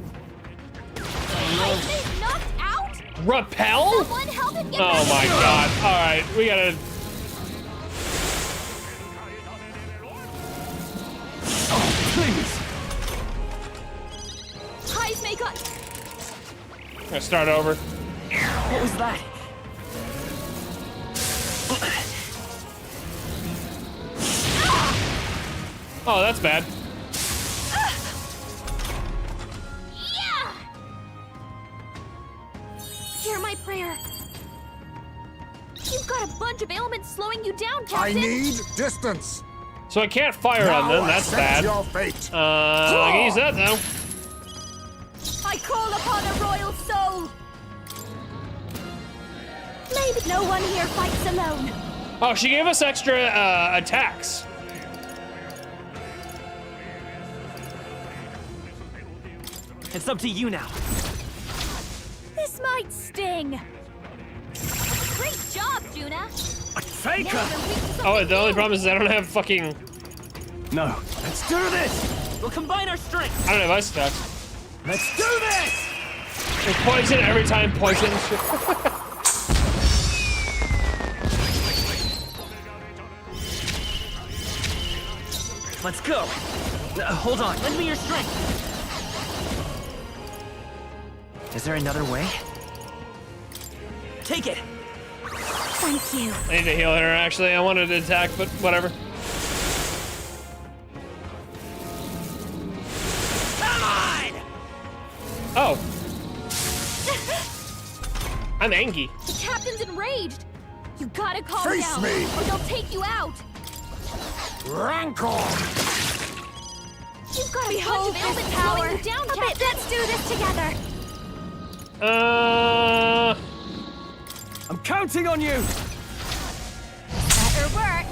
He's knocked out? Repel? Someone help him get Oh back. my god. Alright, we gotta... Oh, please. Heisme got... I'm gonna start over. What was that? Oh, that's bad. Yeah! Hear my prayer. You've got a bunch of ailments slowing you down, I Captain. need distance. So I can't fire on them, that's bad. Your fate. I can use that though. I call upon a royal soul. Maybe no one here fights alone. Oh, she gave us extra attacks. It's up to you now. This might sting. Great job, Juna. Faker! Oh, the only problem is I don't have fucking... No. Let's do this! We'll combine our strength! I don't have ice attacks. Let's do this! It's poison every time, poison. Let's go! Hold on, lend me your strength! Is there another way? Take it! Thank you. I need to heal her, actually. I wanted to attack, but whatever. Come on! Oh. I'm angry. The captain's enraged. You gotta calm Face down, me. or they'll take you out. Rancor. You've got a Behold bunch of this ailments power. slowing you down, Captain. Let's do this together. I'm counting on you! Better work.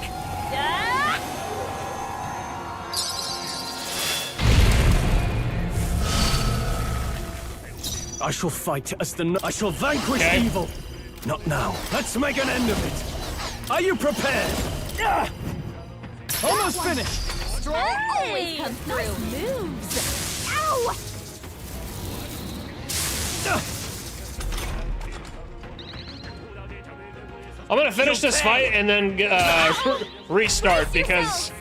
I shall fight as I shall vanquish evil! Not now. Let's make an end of it! Are you prepared? Almost finished! Always come through. Nice moves. Ow! I'm gonna finish this fight and then restart because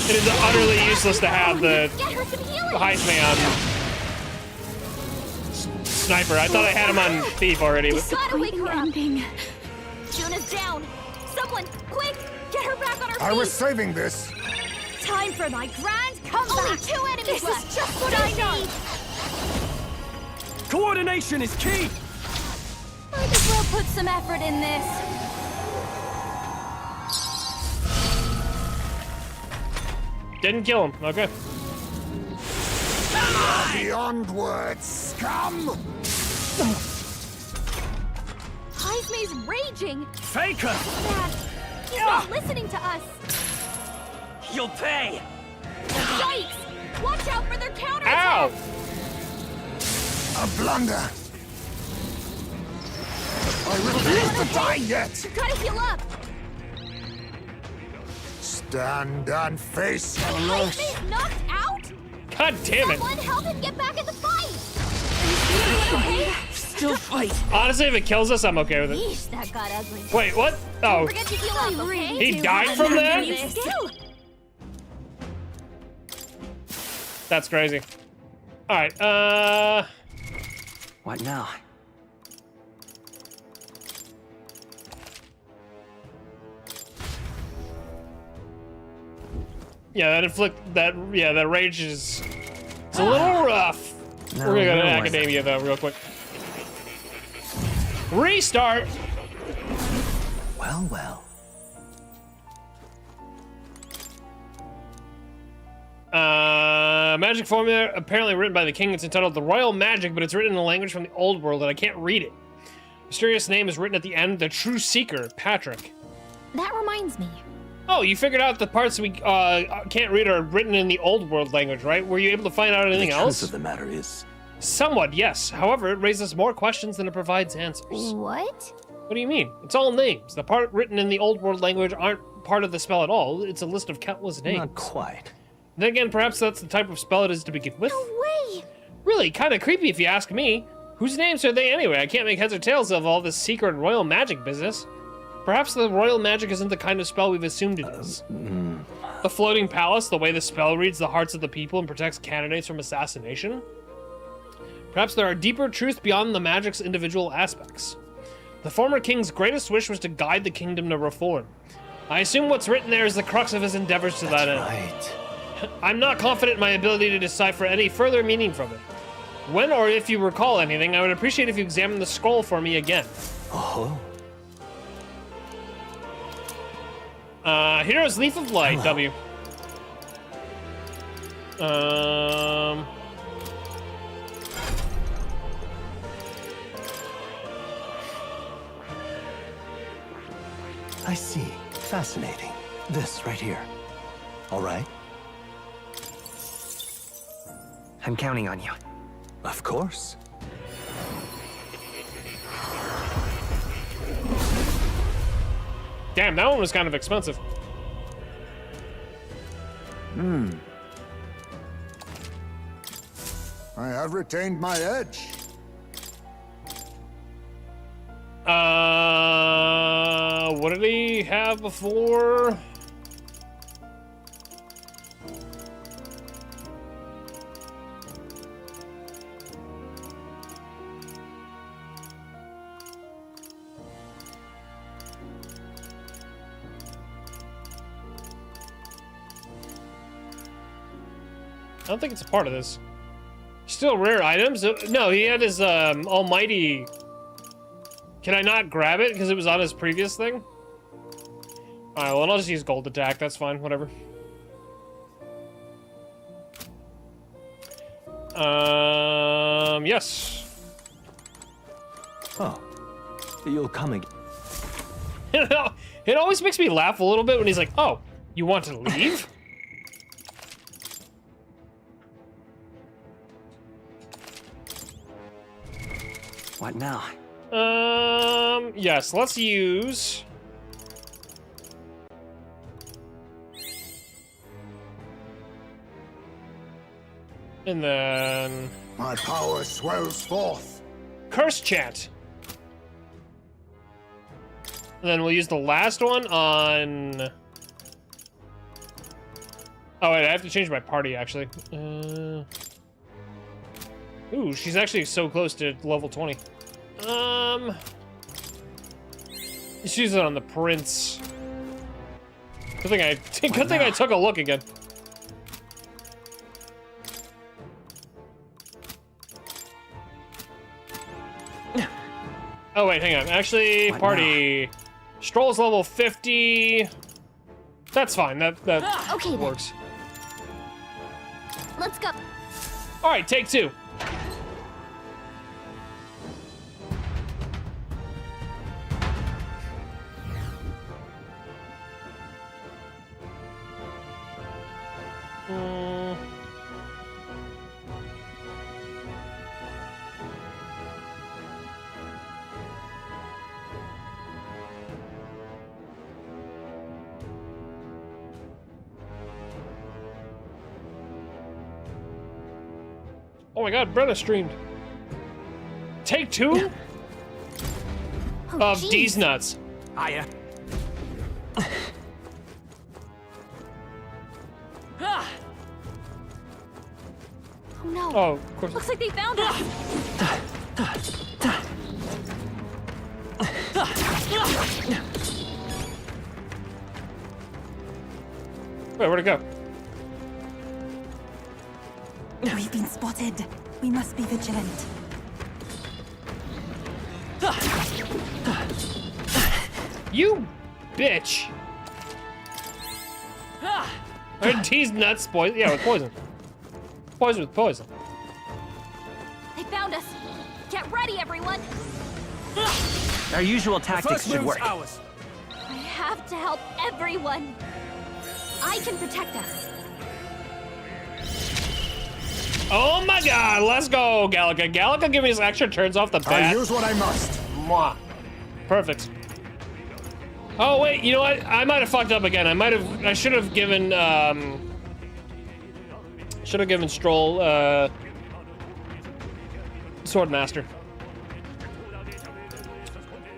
it is utterly useless to have the Heisme on Sniper. I thought I had him on Thief already. But... Gotta wake her up. Juna's down. Someone, quick, get her back on her feet. I was saving this. Time for my grand comeback. Only 2 enemies left. This is just what I need. Coordination is key! Might as well put some effort in this. Didn't kill him. Okay. Beyond words, scum! Heisme's raging! Faker! Dad, he's not listening to us! You'll pay! Yikes! Watch out for their counterattack! Ow! A blunder! I refuse to die yet! You gotta heal up! Stand and face the Heisme's knocked out? God damn it! Someone help him get back in the fight! Okay? Still fight! Honestly, if it kills us, I'm okay with it. Yeesh, that got ugly. Wait, what? Oh. Don't forget to heal up, okay? He died from that? Still. That's crazy. Alright, What now? yeah, that rage is... It's a little rough. No, We're gonna go to no, academia, though, real quick. Restart! Well, well. Magic formula apparently written by the king. It's entitled The Royal Magic, but it's written in a language from the old world and I can't read it. Mysterious name is written at the end. The true seeker, Patrick. That reminds me. Oh, you figured out the parts we can't read are written in the old world language, right? Were you able to find out anything The else? truth of the matter is, Somewhat, yes. However, it raises more questions than it provides answers. What? What do you mean? It's all names. The part written in the old world language aren't part of the spell at all. It's a list of countless names. not quite. Then again, perhaps that's the type of spell it is to begin with. No way! Really, kind of creepy if you ask me. Whose names are they anyway? I can't make heads or tails of all this secret royal magic business. Perhaps the royal magic isn't the kind of spell we've assumed it is. The floating palace, the way the spell reads the hearts of the people and protects candidates from assassination? Perhaps there are deeper truths beyond the magic's individual aspects. The former king's greatest wish was to guide the kingdom to reform. I assume what's written there is the crux of his endeavors to that end. Right. I'm not confident in my ability to decipher any further meaning from it. When or if you recall anything, I would appreciate if you examine the scroll for me again. Oh. Hero's Leaf of Light, Hello. W. I see. Fascinating. This right here. All right? I'm counting on you. Of course. Damn, that one was kind of expensive. I have retained my edge. What did he have before? I don't think it's a part of this. Still rare items? No, he had his almighty... Can I not grab it because it was on his previous thing? Alright, well, I'll just use gold attack. That's fine, whatever. Yes. Oh. You'll come again. It always makes me laugh a little bit when he's like, oh, you want to leave? What now? Yes, let's use... And then... My power swells forth. Curse chant. And then we'll use the last one on... Oh, wait, I have to change my party, actually. Ooh, she's actually so close to level 20. Let's use it on the prince. Good thing I took a look again. Oh wait, hang on. Actually, What party. Stroll's level 50. That's fine. That Okay, then. works. Let's go. All right, take two. Oh my god, Brenna streamed. Take two of these nuts. Hiya. Oh no. Oh, of course. Looks like they found us. Wait, where'd it go? We've been spotted. We must be vigilant. You bitch. Are these nuts poison? Yeah, with poison. Poison with poison. They found us. Get ready, everyone. Our usual tactics should work. Ours. I have to help everyone. I can protect us. Oh my god, let's go, Gallica. Gallica give me his extra turns off the bat. I'll use what I must. Mwah. Perfect. Oh wait, you know what? I might have fucked up again. I should have given Stroll Swordmaster.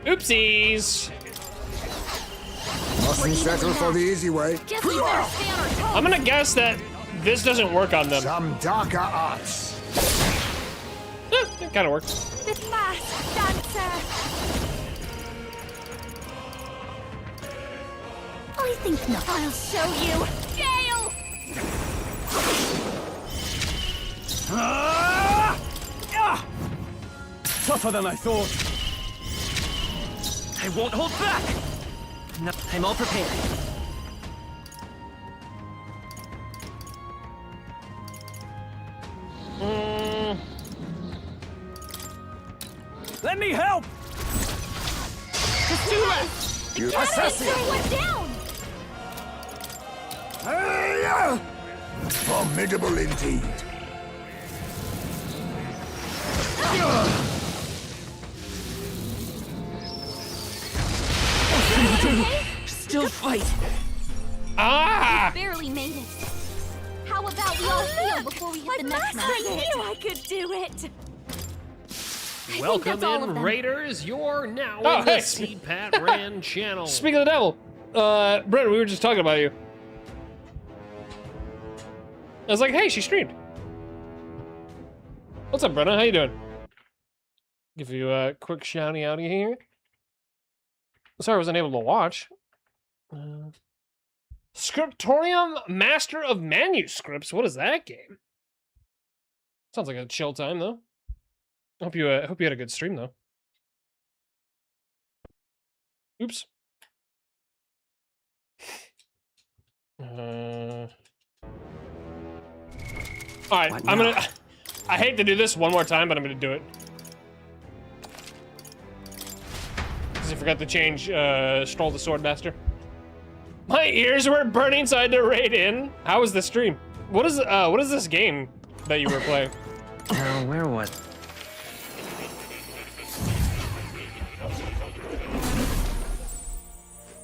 Oopsies. Mustn't settle for the easy way. Guess we better stay on our toes. I'm gonna guess that this doesn't work on them. Some darker arts. It kind of works. The masked dancer. I think not. I'll show you. Gale! Tougher than I thought. I won't hold back. No, I'm all prepared. Let me help. Just too late. You assassin! Went down. Formidable indeed. Still fight. Ah! We barely made it. How about we all heal before we hit the next match? I knew I could do it. Welcome all of in, them. Raiders. You're now Oh, in the hey. CPatRan channel. Speaking of the devil, Brent, we were just talking about you. I was like, hey, she streamed. What's up, Brenna? How you doing? Give you a quick shouty outy here. Sorry I wasn't able to watch. Scriptorium Master of Manuscripts. What is that game? Sounds like a chill time though. Hope you had a good stream though. Oops. All right, I'm gonna. I hate to do this one more time, but I'm gonna do it. Because I forgot to change Stroll the Swordmaster. My ears were burning, so I had to raid in. How was the stream? What is this game that you were playing? Where was?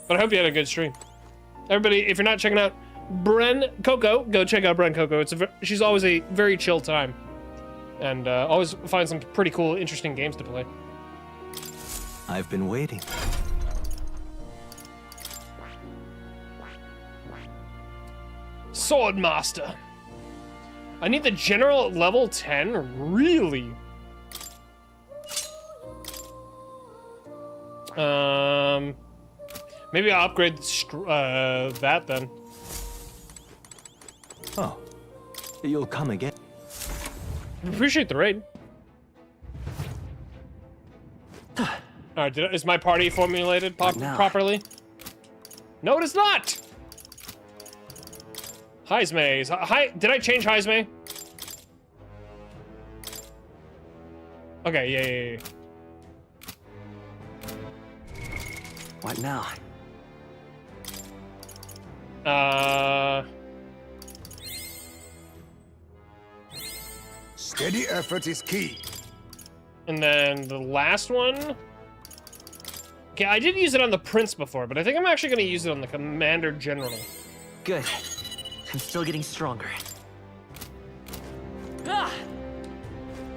But I hope you had a good stream. Everybody, if you're not checking out Bren Coco, go check out Bren Coco. She's always a very chill time, and always find some pretty cool, interesting games to play. I've been waiting. Swordmaster. I need the general level 10, really? Maybe I'll upgrade that then. Oh, you'll come again. Appreciate the raid. Alright, is my party formulated properly? No, it is not! Heisme. Did I change Heisme? Okay, yeah. What now? Steady effort is key. And then the last one. Okay, I did use it on the Prince before, but I think I'm actually going to use it on the Commander General. Good. I'm still getting stronger.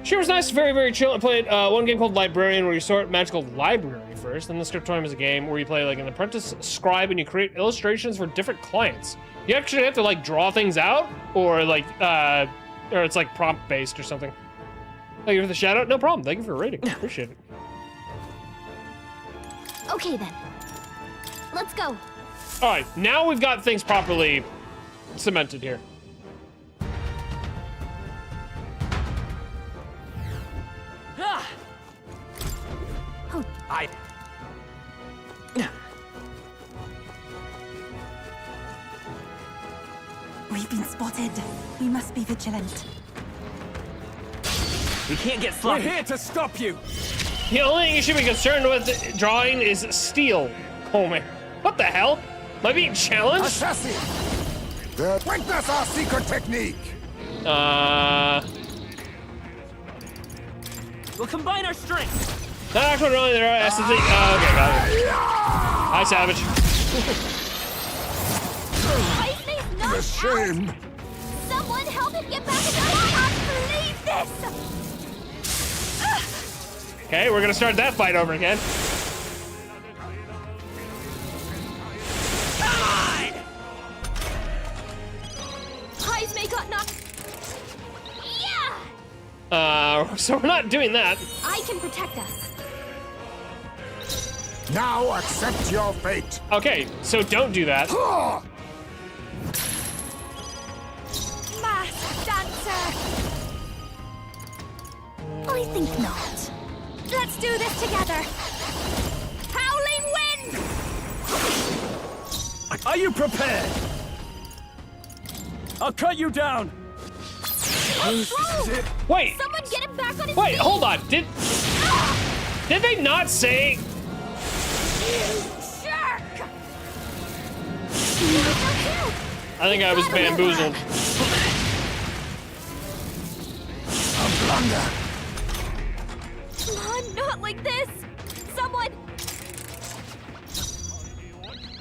Sure was nice, very, very chill. I played one game called Librarian where you sort Magical Library first, then the Scriptorium is a game where you play like an apprentice scribe and you create illustrations for different clients. You actually have to like draw things out, or like, or it's like prompt based or something. Thank you for the shout out. No problem. Thank you for rating. Appreciate it. Okay then. Let's go. All right, now we've got things properly cemented here. We've been spotted. We must be vigilant. We can't get sloppy. We're here to stop you. The only thing you should be concerned with drawing is steel. Oh man, what the hell? Am I being challenged? Assassin! Witness our secret technique! We'll combine our strength. Not actually really, there are SSD. Okay, got it. Hi, Savage. The shame! Someone help him get back in the I can't believe this! Okay, we're gonna start that fight over again. Heisme got knocked. Yeah! So we're not doing that. I can protect us. Now accept your fate. Okay, so don't do that. Masked dancer. I think not. Let's do this together. Howling wind. Are you prepared? I'll cut you down. Wait. Someone get him back on his Wait, feet. hold on. Did they not say? Jerk. I think I was bamboozled. A blunder. Come on, not like this. Someone.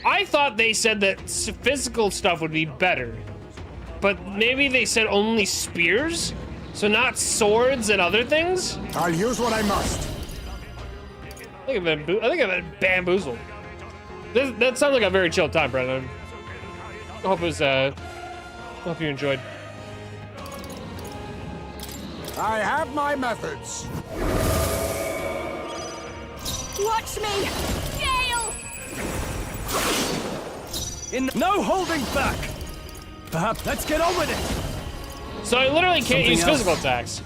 I thought they said that physical stuff would be better, but maybe they said only spears, so not swords and other things. I'll use what I must. I think I've been bamboozled. That sounds like a very chill time, Brendan. I hope it was. Hope you enjoyed. I have my methods. Watch me. Gale. No holding back. Perhaps let's get on with it. So I literally can't Something use else. physical attacks.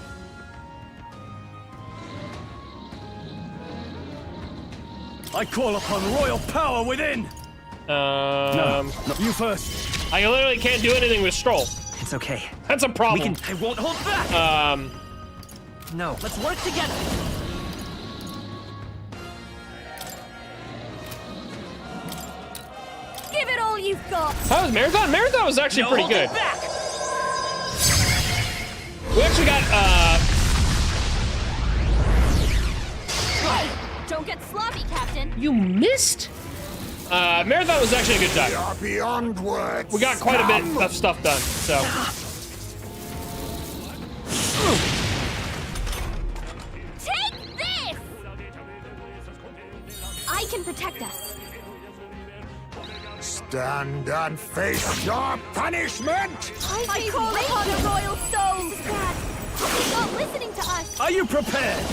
I call upon royal power within. No, you first. I literally can't do anything with Stroll. It's okay. That's a problem. I won't hold back. No. Let's work together. Give it all you've got. How was Marathon? Marathon was actually pretty good. We actually got Hey, don't get sloppy, Captain. You missed? Marathon was actually a good time. We are beyond words. We got quite a bit of stuff done, so. Take this! I can protect us. Stand and face your punishment! I call upon a royal soul! This is bad. He's not listening to us. Are you prepared?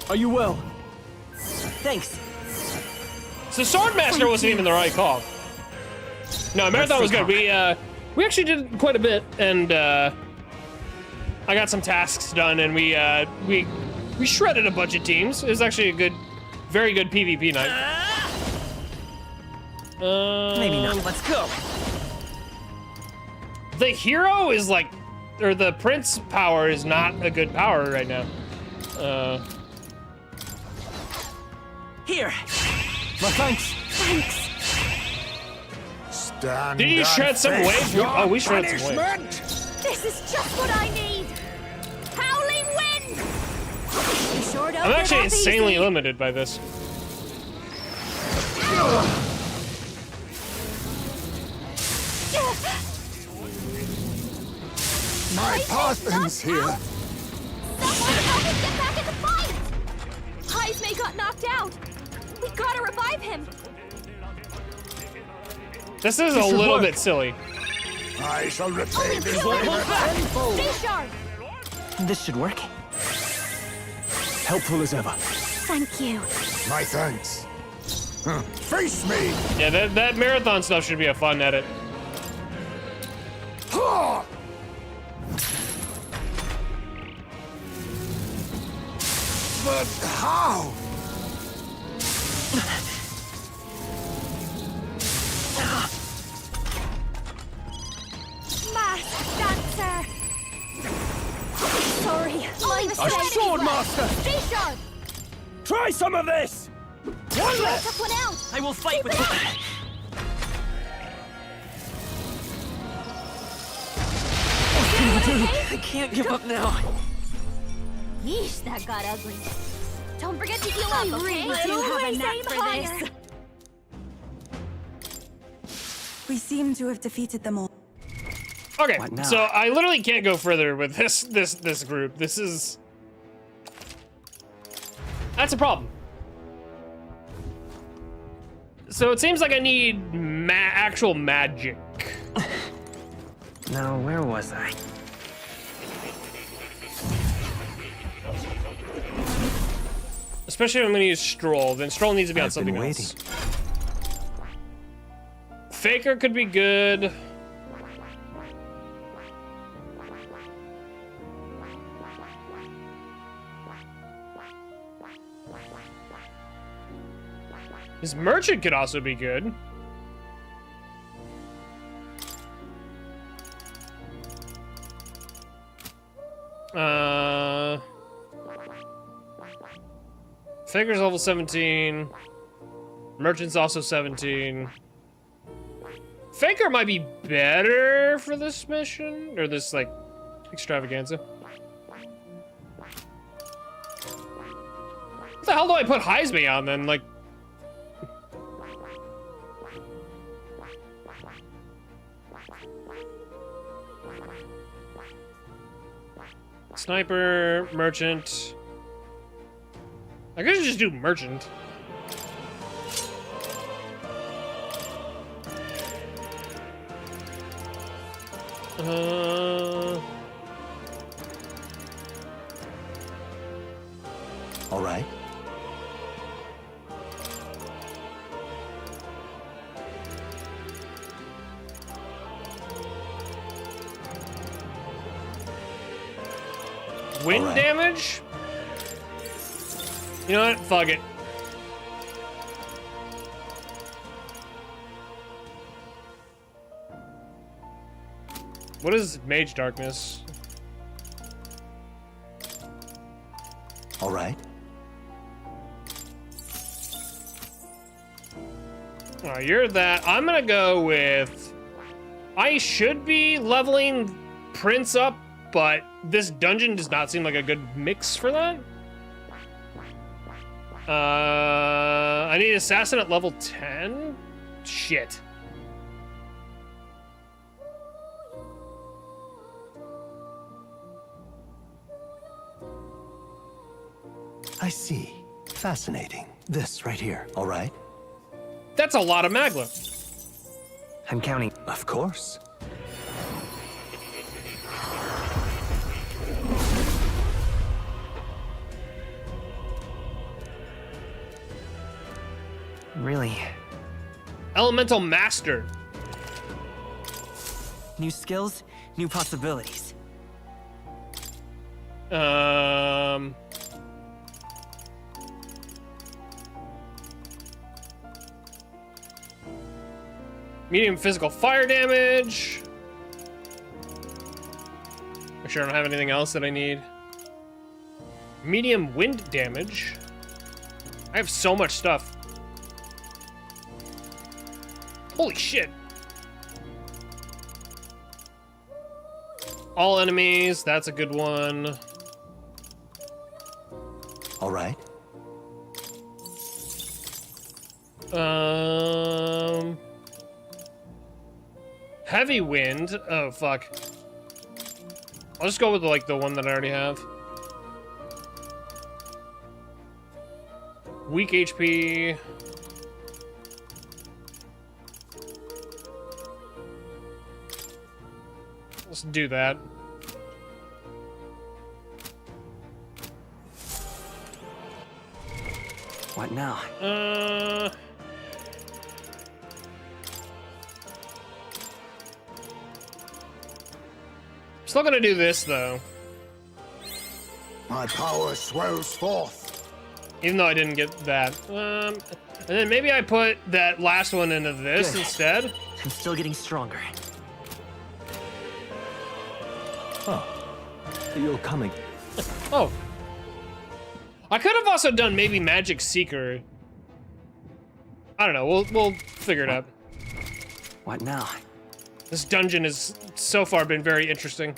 Are you well? Thanks. So Swordmaster wasn't even the right call. No, Marathon was good. We actually did quite a bit, and I got some tasks done, and we shredded a bunch of teams. It was actually a good, very good PvP night. Maybe not. Let's go. The hero is like, or the prince power is not a good power right now. Here. My thanks. Thanks. Stand Did you shred some waves? Oh, we shredded some waves. This is just what I need. Howling wind. You sure don't I'm get actually off insanely easy. limited by this. My husband's here. Someone help him get back in the fight. Heismay got knocked out. We gotta revive him. This is a little bit silly. I shall repay this Stay tenfold. sharp. This should work. Helpful as ever. Thank you. My thanks. Face me! Yeah, that marathon stuff should be a fun edit. But how? Masked dancer. Sorry, my mistake. A sword master! Stay sharp. Try some of this! One I left! took one out. I will fight with you. I can't give up now. Yeesh, that got ugly. Don't forget to heal up, okay? really do have a knack for this. We seem to have defeated them all. Okay, What now? so I literally can't go further with this group. This is... That's a problem. So it seems like I need actual magic. Now, where was I? Especially if I'm gonna use Stroll, then Stroll needs to be on something else. Faker could be good. His merchant could also be good. Faker's level 17. Merchant's also 17. Faker might be better for this mission, or this, like, extravaganza. What the hell do I put Heismay on, then? Like... Sniper, merchant. I could just do merchant. All right. Wind damage? You know what? Fuck it. What is Mage Darkness? All right. Oh, you're that. I'm gonna go with... I should be leveling Prince up, but this dungeon does not seem like a good mix for that. I need Assassin at level 10? Shit. I see. Fascinating. This right here, all right? That's a lot of Magla. I'm counting. Of course. Really? Elemental Master. New skills, new possibilities. Medium physical fire damage. Make sure I don't have anything else that I need. Medium wind damage. I have so much stuff. Holy shit. All enemies, that's a good one. All right. Heavy wind. Oh fuck. I'll just go with like the one that I already have. Weak HP. Let's do that. What now? Still gonna do this though. My power swells forth. Even though I didn't get that. And then maybe I put that last one into this Good. instead. I'm still getting stronger. Oh, you're coming. Oh. I could have also done maybe Magic Seeker. I don't know. We'll figure it out. What now? This dungeon has so far been very interesting.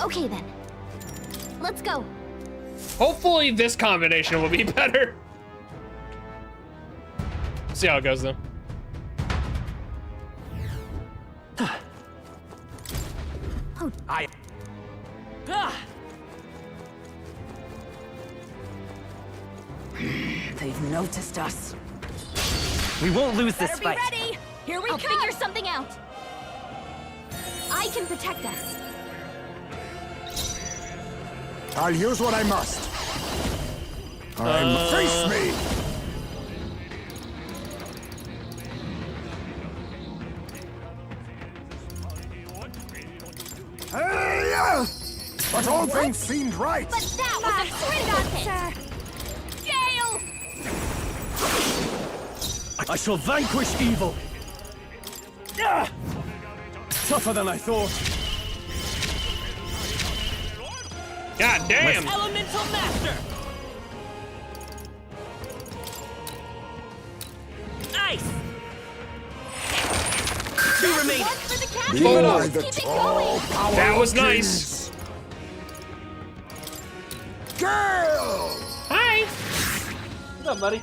Okay then. Let's go. Hopefully this combination will be better. See how it goes though. They've noticed us. We won't lose this Better fight. be ready. Here we come. I'll figure something out. I can protect us. I'll use what I must. Face me! Hey! But all things seemed right. But that was a swing hit. Gale! I shall vanquish evil. Tougher than I thought. God damn! Elemental Master! Ice! Two remaining. By the tall power That was of nice. kings. Girl! Hi! What's up, buddy?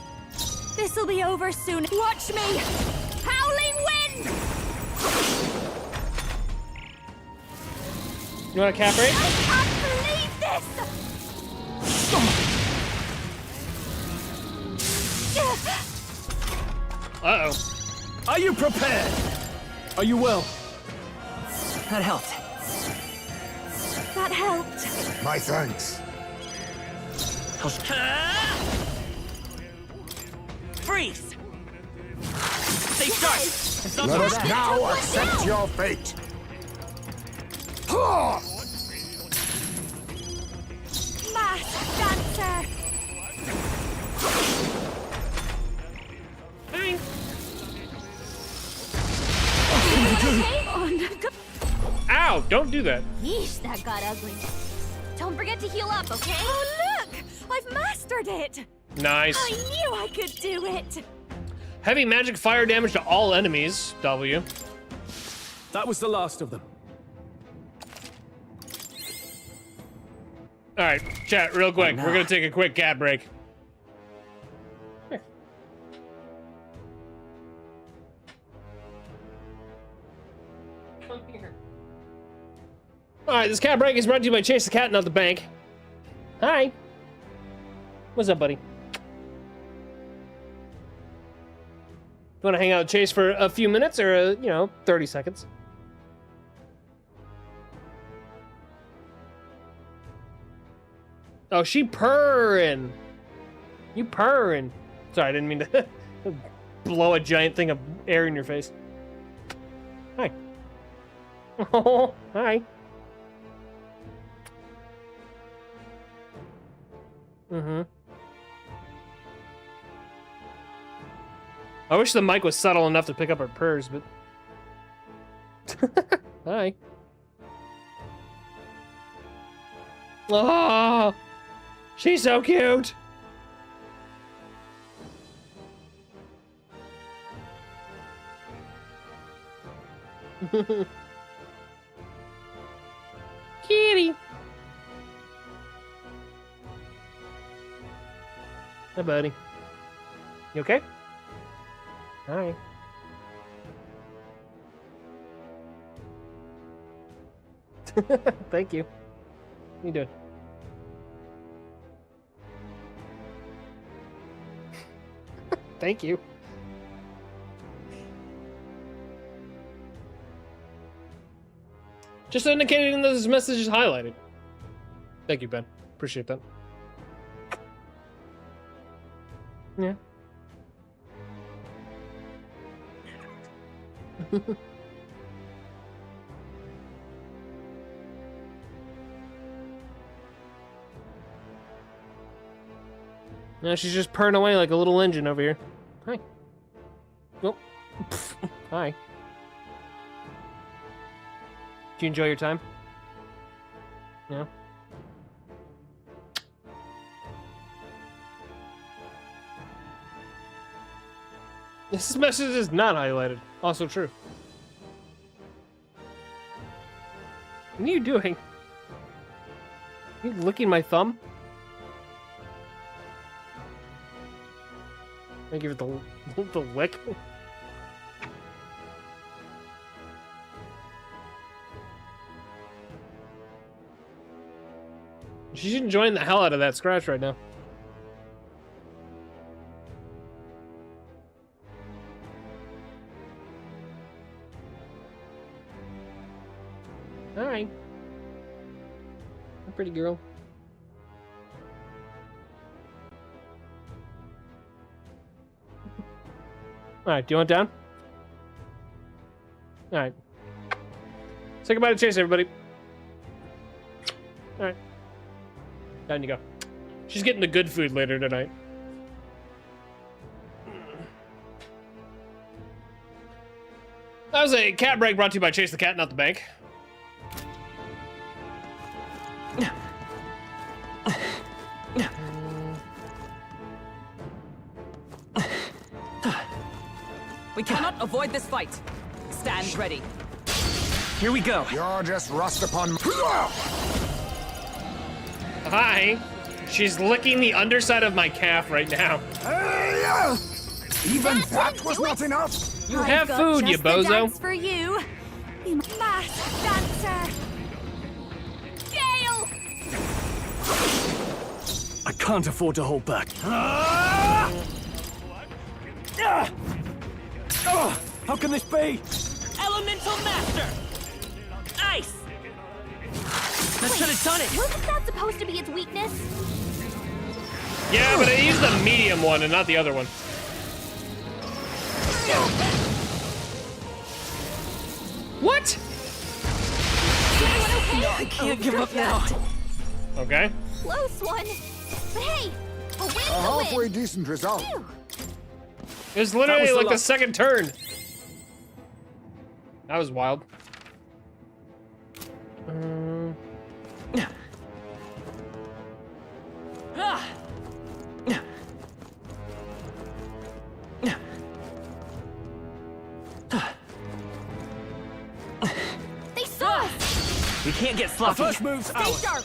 This'll be over soon. Watch me! Howling wind! You want a cap rate? I can't believe this! Uh-oh. Are you prepared? Are you well? That helped. That helped. My thanks. Freeze! Stay sharp! It's not Let so us bad. now accept your fate. Mass dancer! Ow! Don't do that. Yeesh, that got ugly. Don't forget to heal up, okay? Oh, look! I've mastered it! Nice. I knew I could do it! Heavy magic fire damage to all enemies. W. That was the last of them. All right, chat, real quick. We're gonna take a quick cat break. Here. Come here. All right, this cat break is brought to you by Chase the Cat, not the bank. Hi. What's up, buddy? You want to hang out with Chase for a few minutes or, 30 seconds? Oh, she purring. You purring. Sorry, I didn't mean to blow a giant thing of air in your face. Hi. Oh, hi. Mm-hmm. I wish the mic was subtle enough to pick up our purrs, but... Hi. Oh, she's so cute. Kitty. Hi, buddy. You okay? Hi. Thank you. How you doing? Thank you. Just indicating that this message is highlighted. Thank you, Ben. Appreciate that. Yeah. Now she's just purring away like a little engine over here. Hi. Oh. Hi. Did you enjoy your time? Yeah. This message is not highlighted. Also true. What are you doing? Are you licking my thumb? I give it the lick. She's enjoying the hell out of that scratch right now. All right, a pretty girl. All right, do you want down? All right. Say goodbye to Chase, everybody. All right. Down you go. She's getting the good food later tonight. That was a cat break brought to you by Chase the Cat, not the bank. We cannot avoid this fight. Stand ready. Here we go. You're just rust upon... Hi. She's licking the underside of my calf right now. Even that was not enough. You have food, you bozo. Dance for you. You masked dancer. Gale. I can't afford to hold back. How can this be? Elemental Master! Ice! That should have done it! Wasn't that supposed to be its weakness? Yeah, but I used the medium one and not the other one. What? I can't give up now. Okay. Close one. But hey, a win's A halfway decent result. It was literally like the second turn. That was wild. They saw us. We can't get sloppy. Our first move's Stay ours. sharp.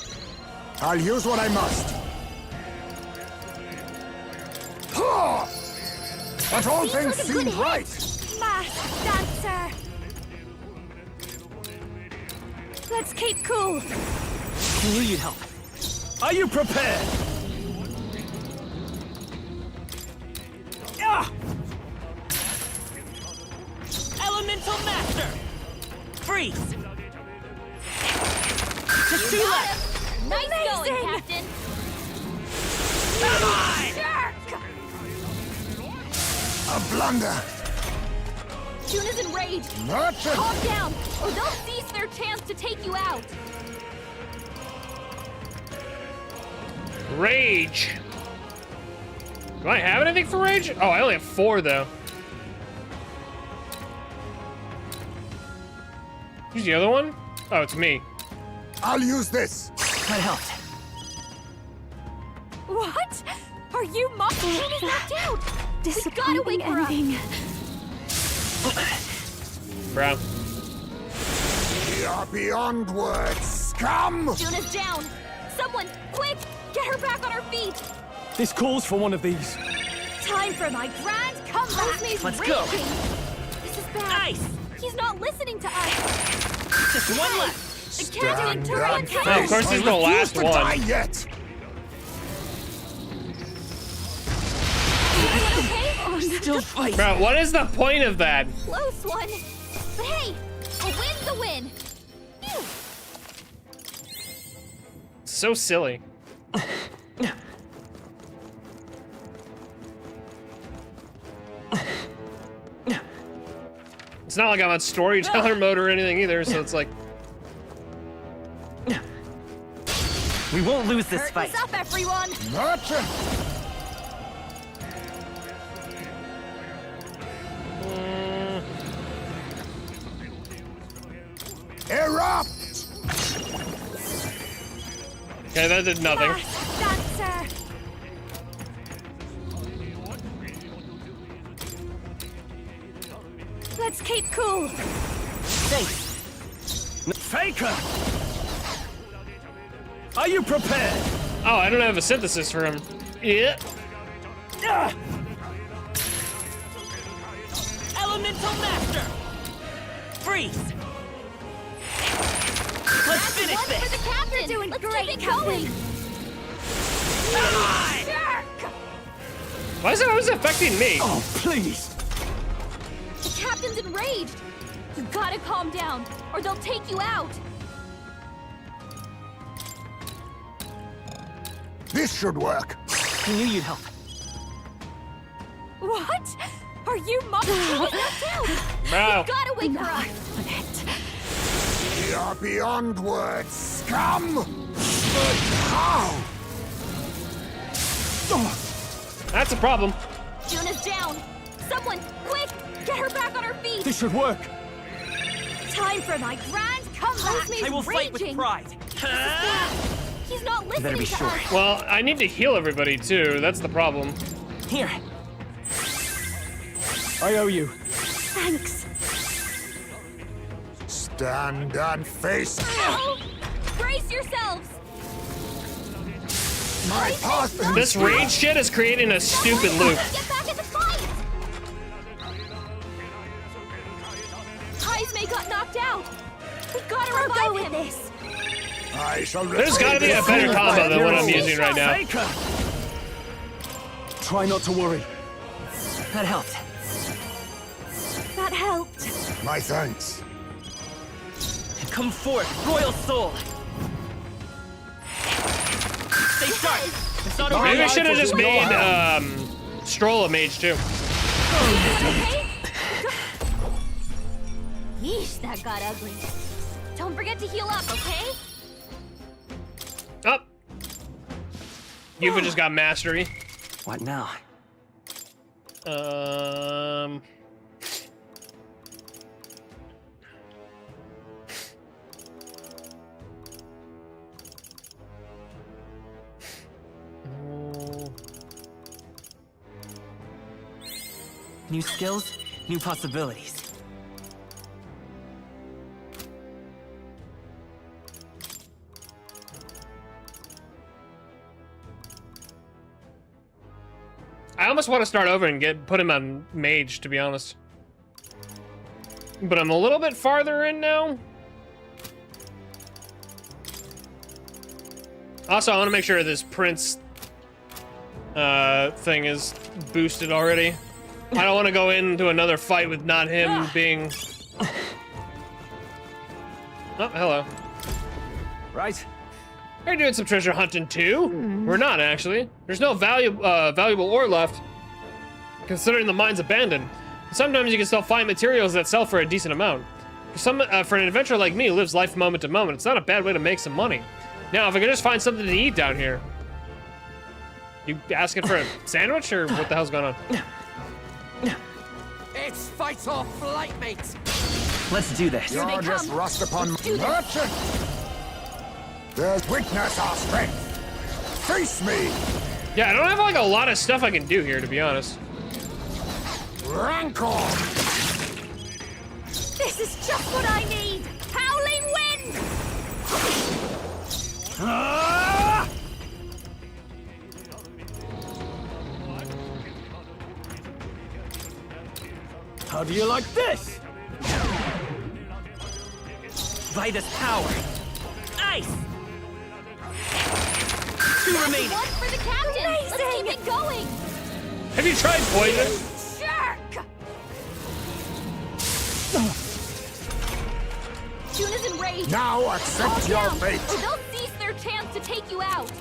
I'll use what I must. But all things seemed right. Masked dancer. Let's keep cool. I knew you'd help. Are you prepared? Elemental Master! Freeze! Just two left. Nice going, Captain. A blunder. Juna's enraged. Nurture. Calm down, or they'll seize their chance to take you out. Rage. Do I have anything for rage? Oh, I only have 4 though. Who's the other one? Oh, it's me. I'll use this. That helped. What? Are you mocking me? Is knocked out? Disappointing ending. Bro. We are beyond words, scum! Juna's down. Someone, quick, get her back on her feet. This calls for one of these. Time for my grand comeback. Let's go. This is bad. Nice. He's not listening to us. Just one left. The can't do Oh, of course, he's the last one. Die yet. Still fight. Bro, what is the point of that? Close one. But hey, a win's a win. Phew. So silly. It's not like I'm on storyteller mode or anything either, so it's like... We won't lose this fight. What's up, everyone? Gotcha. Erupt! Okay, that did nothing. Dancer. Let's keep cool. Thanks. Faker! Are you prepared? Oh, I don't have a synthesis for him. Yeah. Elemental Master! Freeze! Let's finish One this! for the captain. Doing great. Keep it going. Jerk. Why is it always affecting me? Oh, please! The captain's enraged. You gotta calm down, or they'll take you out. This should work. I knew you'd help. What? Are you mocking me? Bro. You gotta wait for us. We are beyond words, scum! But how? That's a problem. Juna's down. Someone, quick, get her back on her feet. This should work. Time for my grand comeback. I will fight with pride. He's not listening better be to sure. us. Well, I need to heal everybody too. That's the problem. Here. I owe you. Thanks. Stand and face Brace yourselves. my path. This rage shit is creating a stupid loop. Get back in the fight. Heismay got knocked out. We gotta revive him. This. I shall There's gotta be a better combo than what I'm using right now. Faker! Try not to worry. That helped. That helped. My thanks. Come forth, Royal Soul! Stay sharp! It's not over Maybe I yet. should have just made Stroll a mage too. Okay? Yeesh, that got ugly. Don't forget to heal up, okay? Up. Yuva just got mastery. What now? New skills, new possibilities. I almost want to start over and put him on mage, to be honest. But I'm a little bit farther in now. Also, I want to make sure this prince thing is boosted already. I don't want to go into another fight with not him being... Oh, hello. Right. Are doing some treasure hunting too? We're not, actually. There's no valuable ore left, considering the mine's abandoned. Sometimes you can still find materials that sell for a decent amount. For an adventurer like me who lives life moment to moment, it's not a bad way to make some money. Now, if I could just find something to eat down here. You asking for a sandwich, or what the hell's going on? It's fight or flight, mate! Let's do this. You're just rust upon merchant. There's witness our strength. Face me. Yeah, I don't have like a lot of stuff I can do here, to be honest. Rancor. This is just what I need. Howling wind. Ah! How do you like this? Vitus power. Ice. 2 remaining. One for the captain. Let's keep it going. Have you tried poison? Jerk. Juna's enraged. Now accept your fate. Or they'll seize their chance to take you out.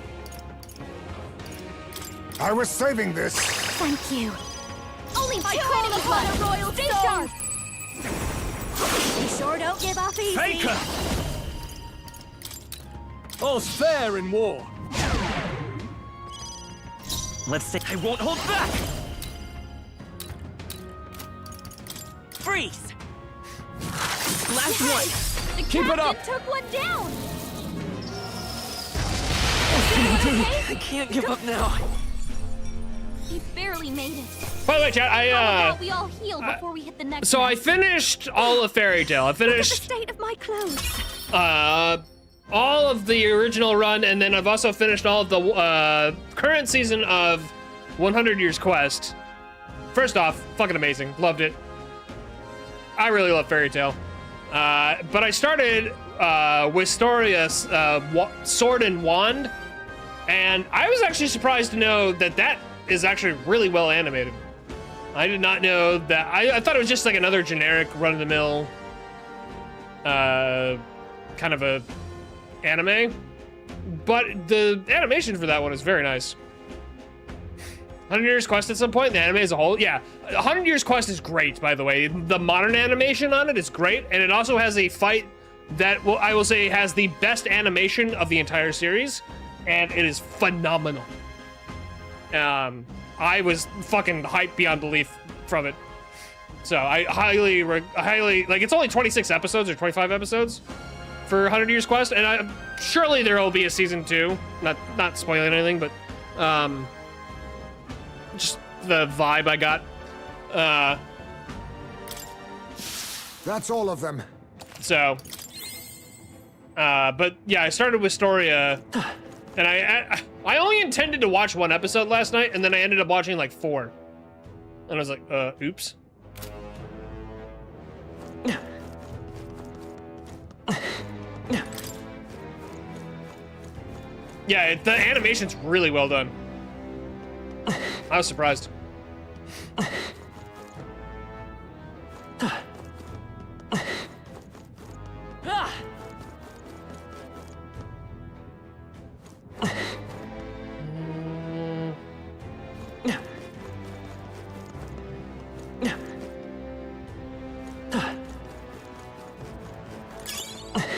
I was saving this. Thank you. Only I two call enemies upon left. a royal Stay storm. sharp. We sure don't give up easy. Faker! All's fair in war. Let's say I won't hold back. Freeze. Last one. The Keep it up. captain took one down. I can't give up now. He barely made it. By the way, chat, How about we all heal before we hit the next so I one? finished all of Fairy Tail. I Look at the finished state of my clothes. all of the original run, and then I've also finished all of the current season of 100 Years Quest. First off, fucking amazing. Loved it. I really love Fairy Tail. But I started Wistoria Sword and Wand, and I was actually surprised to know that that is actually really well animated. I did not know that. I thought it was just like another generic run-of-the-mill kind of a anime, but the animation for that one is very nice. 100 Years Quest at some point, the anime as a whole, yeah. 100 Years Quest is great, by the way. The modern animation on it is great, and it also has a fight that I will say has the best animation of the entire series, and it is phenomenal. I was fucking hyped beyond belief from it. So I highly, like, it's only 26 episodes or 25 episodes for 100 Years Quest, and surely there will be a season 2. Not spoiling anything, but just the vibe I got. That's all of them. So, but yeah, I started Wistoria, and I only intended to watch 1 episode last night, and then I ended up watching like 4. And I was like, oops. Yeah, the animation's really well done. I was surprised.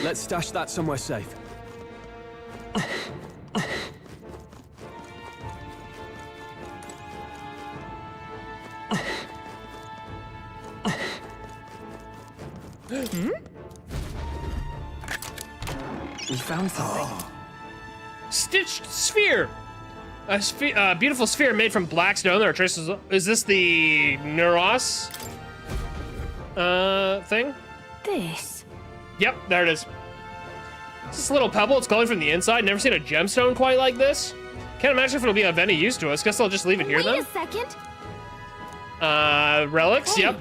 Let's stash that somewhere safe. We found something. Stitched sphere. A beautiful sphere made from black stone. There are traces. Is this the Neuros thing? This. Yep, there it is. It's this little pebble. It's glowing from the inside. Never seen a gemstone quite like this. Can't imagine if it'll be of any use to us. Guess I'll just leave it here then. Wait a second. Relics. Hey. Yep.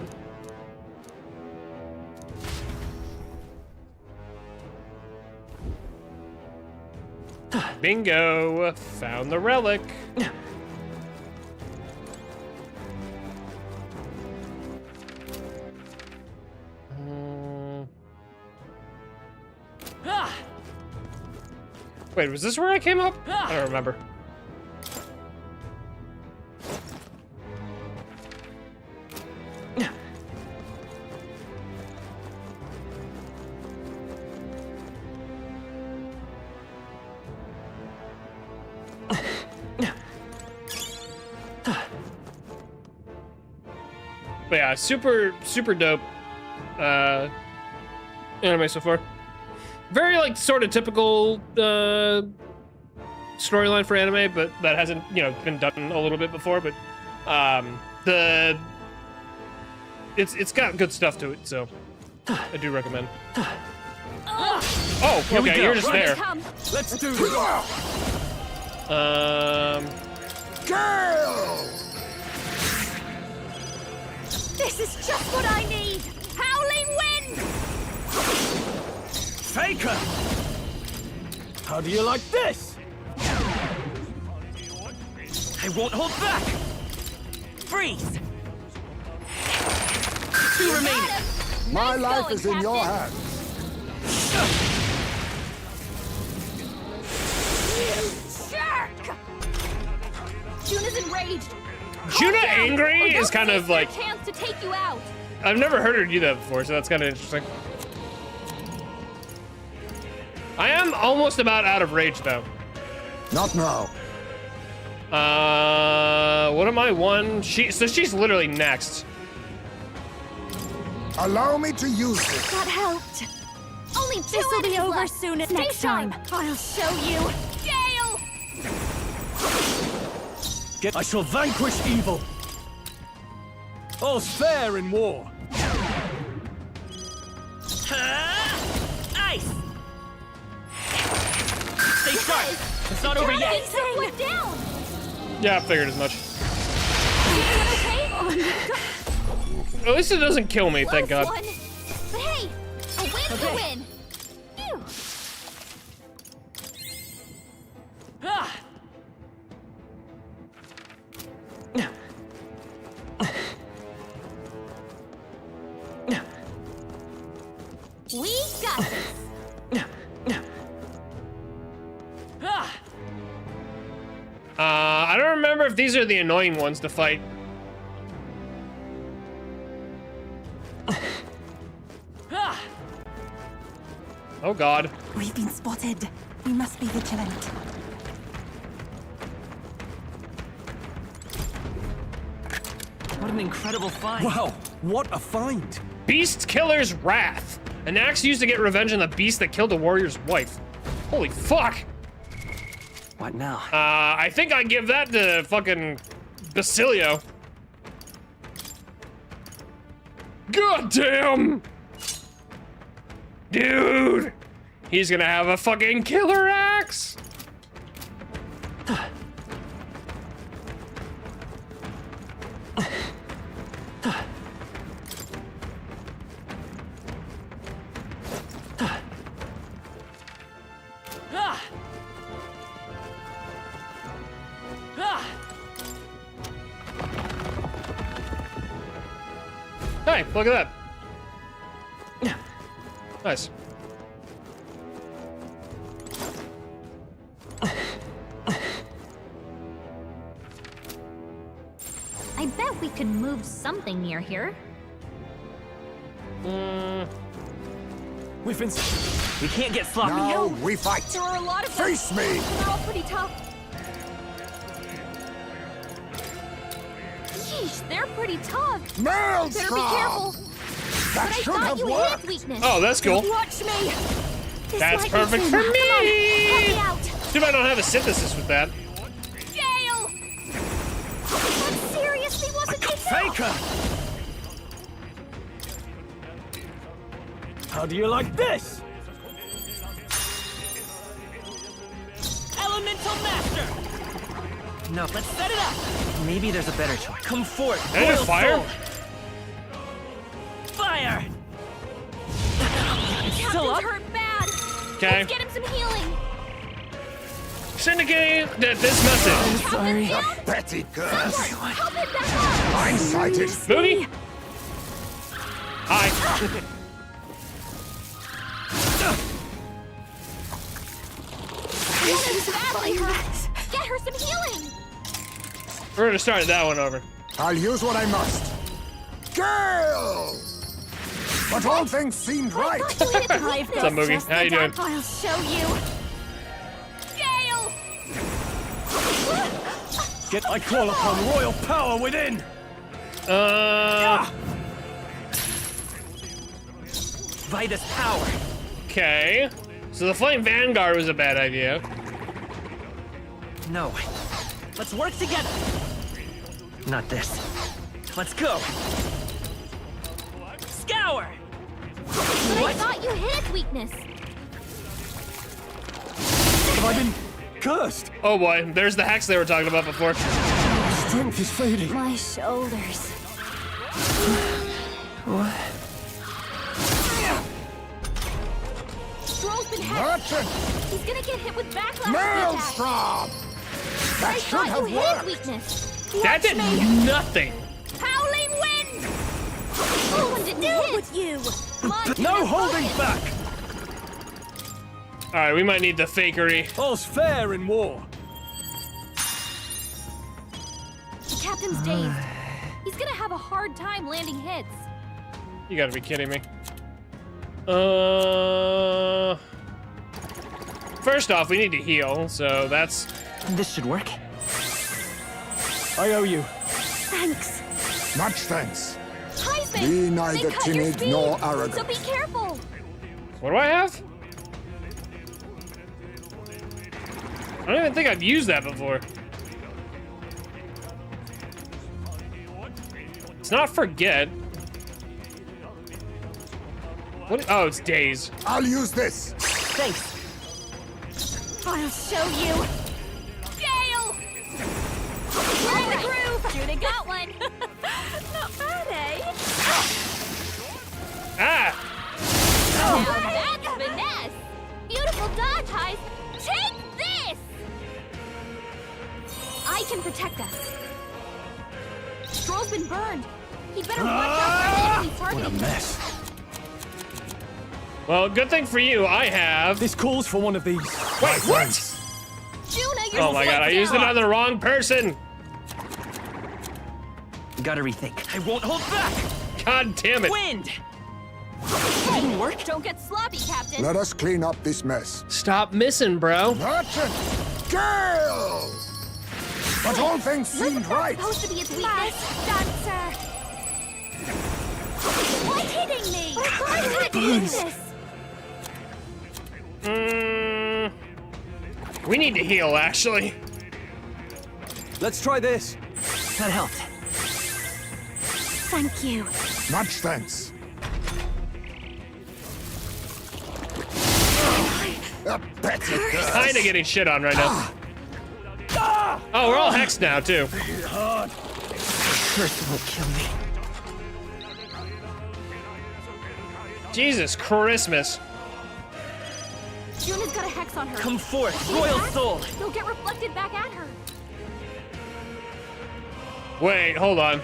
Bingo! Found the relic. Wait, was this where I came up? I don't remember. But yeah, super dope anime so far. Very like sort of typical storyline for anime, but that hasn't, you know, been done a little bit before. But it's got good stuff to it, so I do recommend. Oh, okay, you're just there. Let's do this. Girl! This is just what I need! Howling wind! Faker! How do you like this? I won't hold back! Freeze! 2 remaining! My life is in your hands. Jerk! Juna's enraged. Juna angry is kind of like... Chance to take you out. I've never heard her do that before, so that's kind of interesting. I am almost about out of rage, though. Not now. What am I? So she's literally next. Allow me to use this. That helped. Only 2 This will be over soon as next time. I'll show you. Gale! I shall vanquish evil. All's fair in war. Ice! Stay sharp! It's not over yet! Down. Yeah, I figured as much. At least it doesn't kill me, thank God. But hey, a win's a win. Ew. We got this. I don't remember if these are the annoying ones to fight. Oh God. We've been spotted. We must be vigilant. What an incredible find. Wow, what a find. Beast Killer's Wrath. An axe used to get revenge on the beast that killed a warrior's wife. Holy fuck. What now? I think I give that to fucking Basilio. God damn! Dude! He's gonna have a fucking killer axe! Hey, look at that. Nice. I bet we could move something near here. We've been... We can't get sloppy. Now we fight. There are a lot of Face them. me. They're all pretty tough. Sheesh, they're pretty tough. Maelstrom! Better be careful. That But I should thought have you worked. hid weakness. Oh, that's cool. Watch me. This That's might be perfect soon. for Come me. on, help me out. Too bad I don't have a synthesis with that. Gale! That seriously wasn't enough. Faker! How do you like this? Elemental Master! No, let's set it up. Maybe there's a better choice. Come forth. Hey, Royal fire? Soul. Fire! Captain's Still up? hurt bad. Okay. Let's get him some healing. Syndicate this message. Sorry. The petty curse. Help him back up. I'm sighted. Boogie. Hi. She's badly hurt. Get her some healing. We're gonna start that one over. I'll use what I must. Girl! But all things seemed right. What's up, Moogie? How you doing? I'll show you. Gale! I call upon royal power within. Vitus power. Okay. So the Flame Vanguard was a bad idea. No. Let's work together. Not this. Let's go. Scour. But I thought you hid its weakness. Have I been cursed? Oh boy, there's the hacks they were talking about before. Strength is fading. My shoulders. What? Stroll's been hit. Merchant! He's gonna get hit with backlash. Maelstrom! That I should thought have you hid its worked! weakness. That Watch did me. nothing. Howling wind! Oh, didn't hit with you. No holding back! Alright, we might need the fakery. All's fair in war. The captain's dazed. He's gonna have a hard time landing hits. You gotta be kidding me. First off, we need to heal, so that's... This should work. I owe you. Thanks. Much thanks. Heisman, Be they neither cut your timid speed, nor so arrogant. be careful. What do I have? I don't even think I've used that before. It's not forget. What? Oh, it's days. I'll use this. Thanks. I'll show you. Gale! Learn the groove! Judah got one. Not bad, eh? Ah! Now that's finesse! Beautiful dodge, Heis! Take this! I can protect us. Stroll's been burned. He'd better watch out for the enemies targeting him. Mess. Well, good thing for you, I have... This calls for one of these. Wait, what? Juna, you're Oh my god, I used it on the wrong person! Gotta rethink. I won't hold back! God damn it! Wind! Didn't work. Don't get sloppy, Captain. Let us clean up this mess. Stop missing, bro. Merchant! Gale! But all things seemed right. Supposed to be its weakness. Dancer! What's hitting me? I couldn't hit this. We need to heal, actually. Let's try this. That helped. Thank you. Much thanks. A better curse. Kinda getting shit on right now. Oh, we're all hexed now, too. Hard. Curse won't kill me. Jesus Christmas. Juna's got a hex on her. Come forth, If she royal attacks, soul. They'll get reflected back at her. Wait, hold on.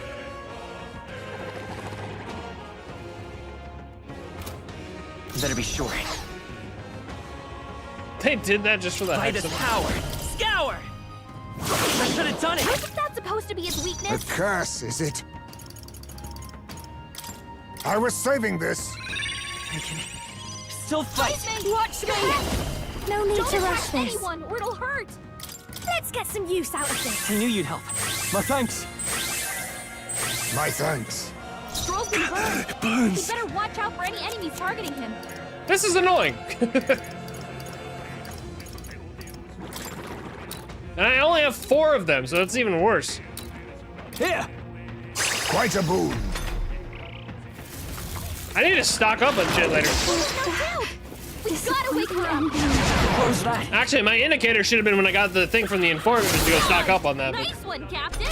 Better be sure. They did that just for the hex. Vitus power. Scour! I should have done it. Isn't that supposed to be its A weakness? curse, is it? I was saving this. I can still fight. Watch me! No need to rush this. Anyone, or it'll hurt. Let's get some use out of this. I knew you'd help. My thanks. My thanks. Stroll's been burned. It burns. He'd better watch out for any enemies targeting him. This is annoying. And I only have 4 of them, so that's even worse. Here. Quite a boon. I need to stock up on shit later. We gotta wake her up. What was that? Actually, my indicator should have been when I got the thing from the informant to go stock up on that. But Nice one, Captain.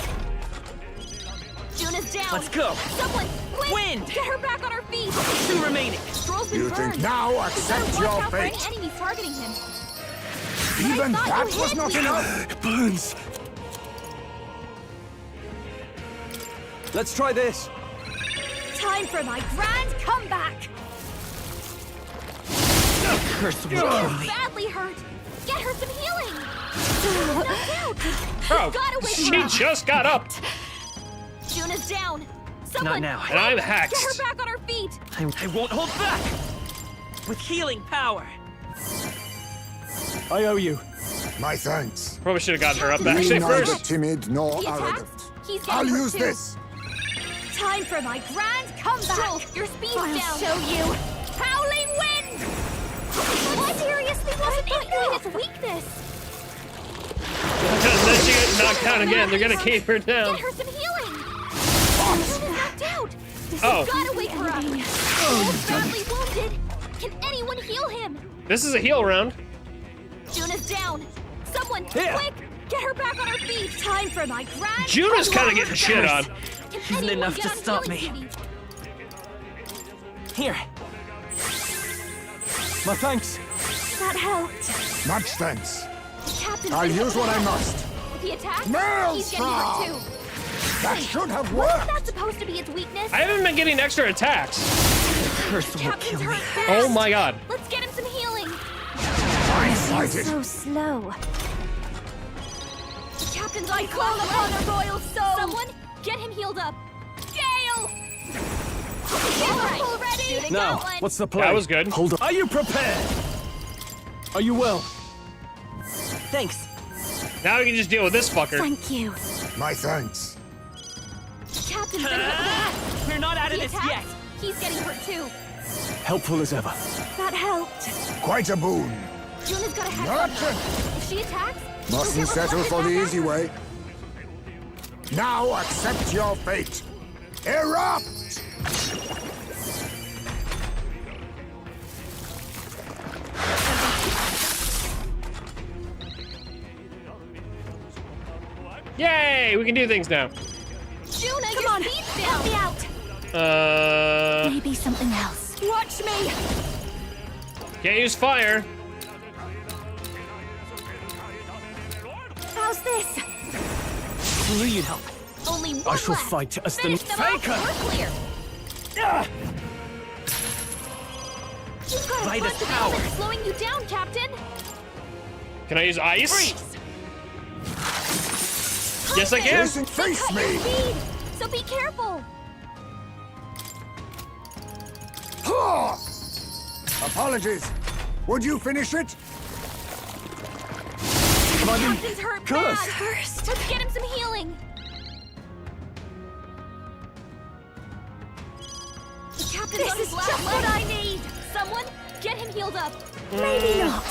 Juna's down. Let's go. Someone, quick! Wind! Get her back on her feet. 2 remaining. Stroll's been You burned. think now We better accept watch your out for any fate? enemies targeting him. Even thought that you was hid not me. enough. It burns. Let's try this. Time for my grand comeback. Curse will Juna's kill me. badly hurt. Get her some healing. Knocked out. bro, Gotta wake she her up. just got up, Juna's down. Someone, now. and I'm get her hexed. back on her feet. I won't hold back. With healing power. I owe you. My thanks. Probably should have gotten her up Be actually neither first. timid nor He arrogant. attacked. He's getting I'll hurt use too. this. Time for my grand comeback. Your speed's I'll down. show you. Howling exactly his weakness. Because then she gets knocked down again. They're gonna keep her down. Get her some healing. Juna's knocked out. Oh. You've gotta wake her up. He's badly wounded. Can anyone heal him? This is a heal round. Juna's down. Someone, quick! Get her back on her feet. Time for my grand. Juna's kind of getting shit on. Isn't enough to stop me. Here. My thanks. That helped. Much thanks. Captain, I'll use what I must. If he attacks, Maelstrom! he's getting hurt too. That should have Wasn't worked. that supposed to be its weakness? I haven't been getting extra attacks. Curse will Captain's kill me. hurt fast. Oh my god. Let's get him some healing. Fight it. So slow. Captain's I call upon a royal soul. Someone, get him healed up. Gale! Already. Now, what's the plan? That was good. Hold on. Are you prepared? Are you well? Thanks. Now we can just deal with this fucker. Thank you. My thanks. Captain's been hit bad. We're not out of this yet. He's getting hurt too. Helpful as ever. That helped. Quite a boon. Juna's got a hex on Gotcha. her. If she attacks, Mustn't settle for the easy way. Now accept your fate. Erupt! Yay! We can do things now. Juna, your speed's down. Help me out. Maybe something else. Watch me. Can't use fire. How's this? Who will you help? Only one I shall left. fight as the Finish them faker. off. We're clear. You've got By a the bunch of power. elements slowing you down, Captain. Can I use ice? Freeze. Yes, I can. Jason, face Cut your me! speed, so be careful. Ha! Apologies. Would you finish it? Captain's hurt Good. bad. First, let's get him some healing. The captain's on his last just what I need. Someone, get him healed up. Maybe not.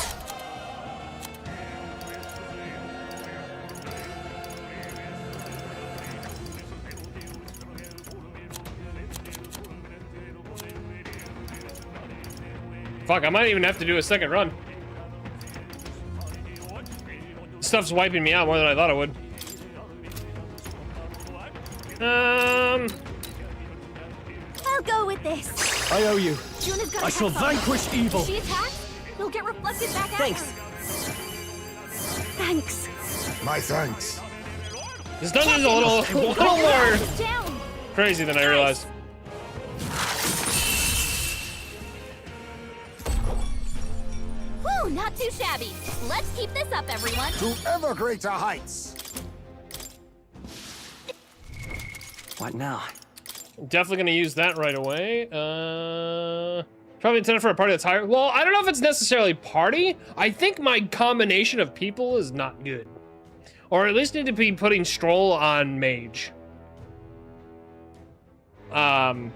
Fuck, I might even have to do a second run. Stuff's wiping me out more than I thought it would. I'll go with this. I owe you. Juna's got a I shall hex on her. vanquish evil. If she attacks, it'll get reflected back at Thanks. her. Thanks. My thanks. This dungeon's a little more Down. crazy than I realized. Whew, not too shabby. Let's keep this up, everyone. To ever greater heights. What now? Definitely gonna use that right away. Probably intended for a party that's higher. Well, I don't know if it's necessarily party. I think my combination of people is not good. Or at least need to be putting Stroll on Mage. I'm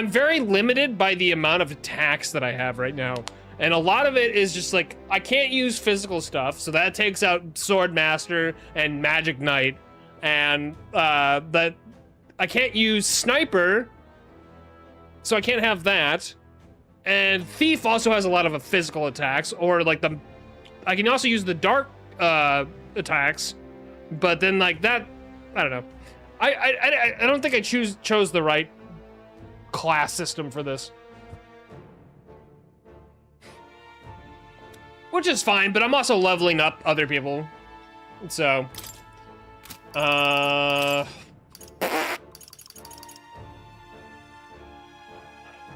very limited by the amount of attacks that I have right now. And a lot of it is just like, I can't use physical stuff, so that takes out Sword Master and Magic Knight. And that I can't use Sniper, so I can't have that. And Thief also has a lot of physical attacks, or like I can also use the dark attacks, but then like that, I don't know. I don't think I chose the right class system for this. Which is fine, but I'm also leveling up other people. So,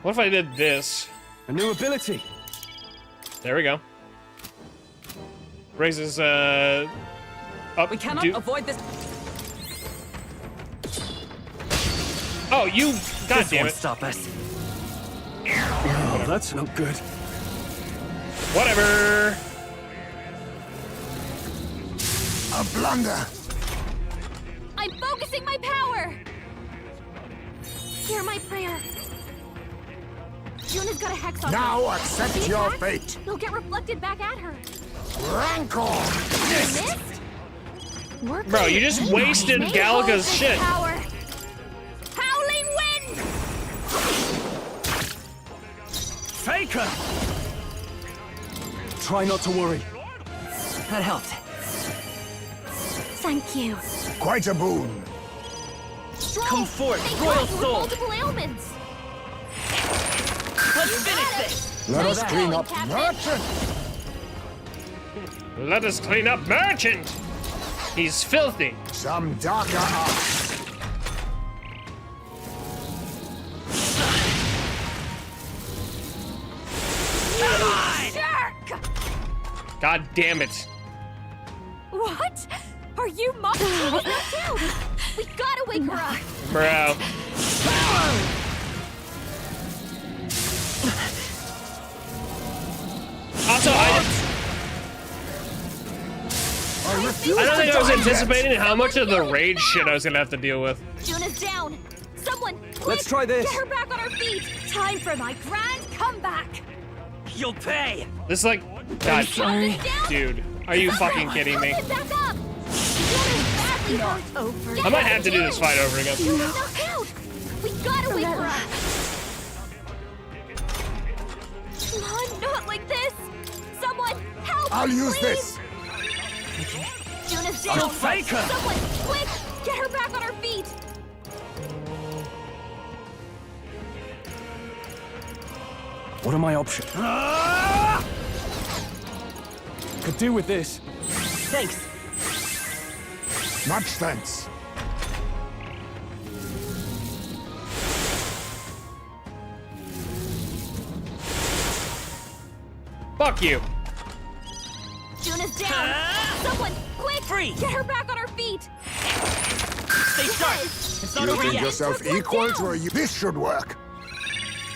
what if I did this? A new ability. There we go. Raises, up. We cannot avoid this. Oh, you, god damn it. Stop us. Oh, that's not good. Whatever. A blunder. I'm focusing my power. Hear my prayer. Juna's got a hex on her. Now accept If she your attacks, fate. It'll get reflected back at her. Rancor! Missed? We're Bro, you just clear. wasted May Galaga's hold this shit. Power. Howling wind! Faker! Try not to worry. That helped. Thank you. Quite a boon. Come forth, They royal got you with soul! multiple ailments. Let's finish this! Let us clean up Captain. Merchant! Let us clean up Merchant! He's filthy. Some darker arts. Jerk! God damn it. What? Are you mom? She's knocked out. We gotta wake her up. Bro. Also, I don't think I was anticipating how much of the rage shit I was gonna have to deal with. Juna's down. Someone, Let's try this. Get her back on her feet. Time for my grand comeback. You'll pay! This is like, God, sorry. dude, are you fucking kidding me? Get back up. Juna's badly hurt. Over. I might have to do this fight over again. Juna's knocked out. We gotta wake her up. Come on, not like this. Someone, help! I'll use please. this. Juna's down. I'll fake her. Someone, quick! Get her back on her feet. What are my options? Could do with this. Thanks. Much thanks. Fuck you. Juna's down. Someone, quick! Free. Get her back on her feet. Stay sharp! It's not You over think yet! yourself equal to a... This should work.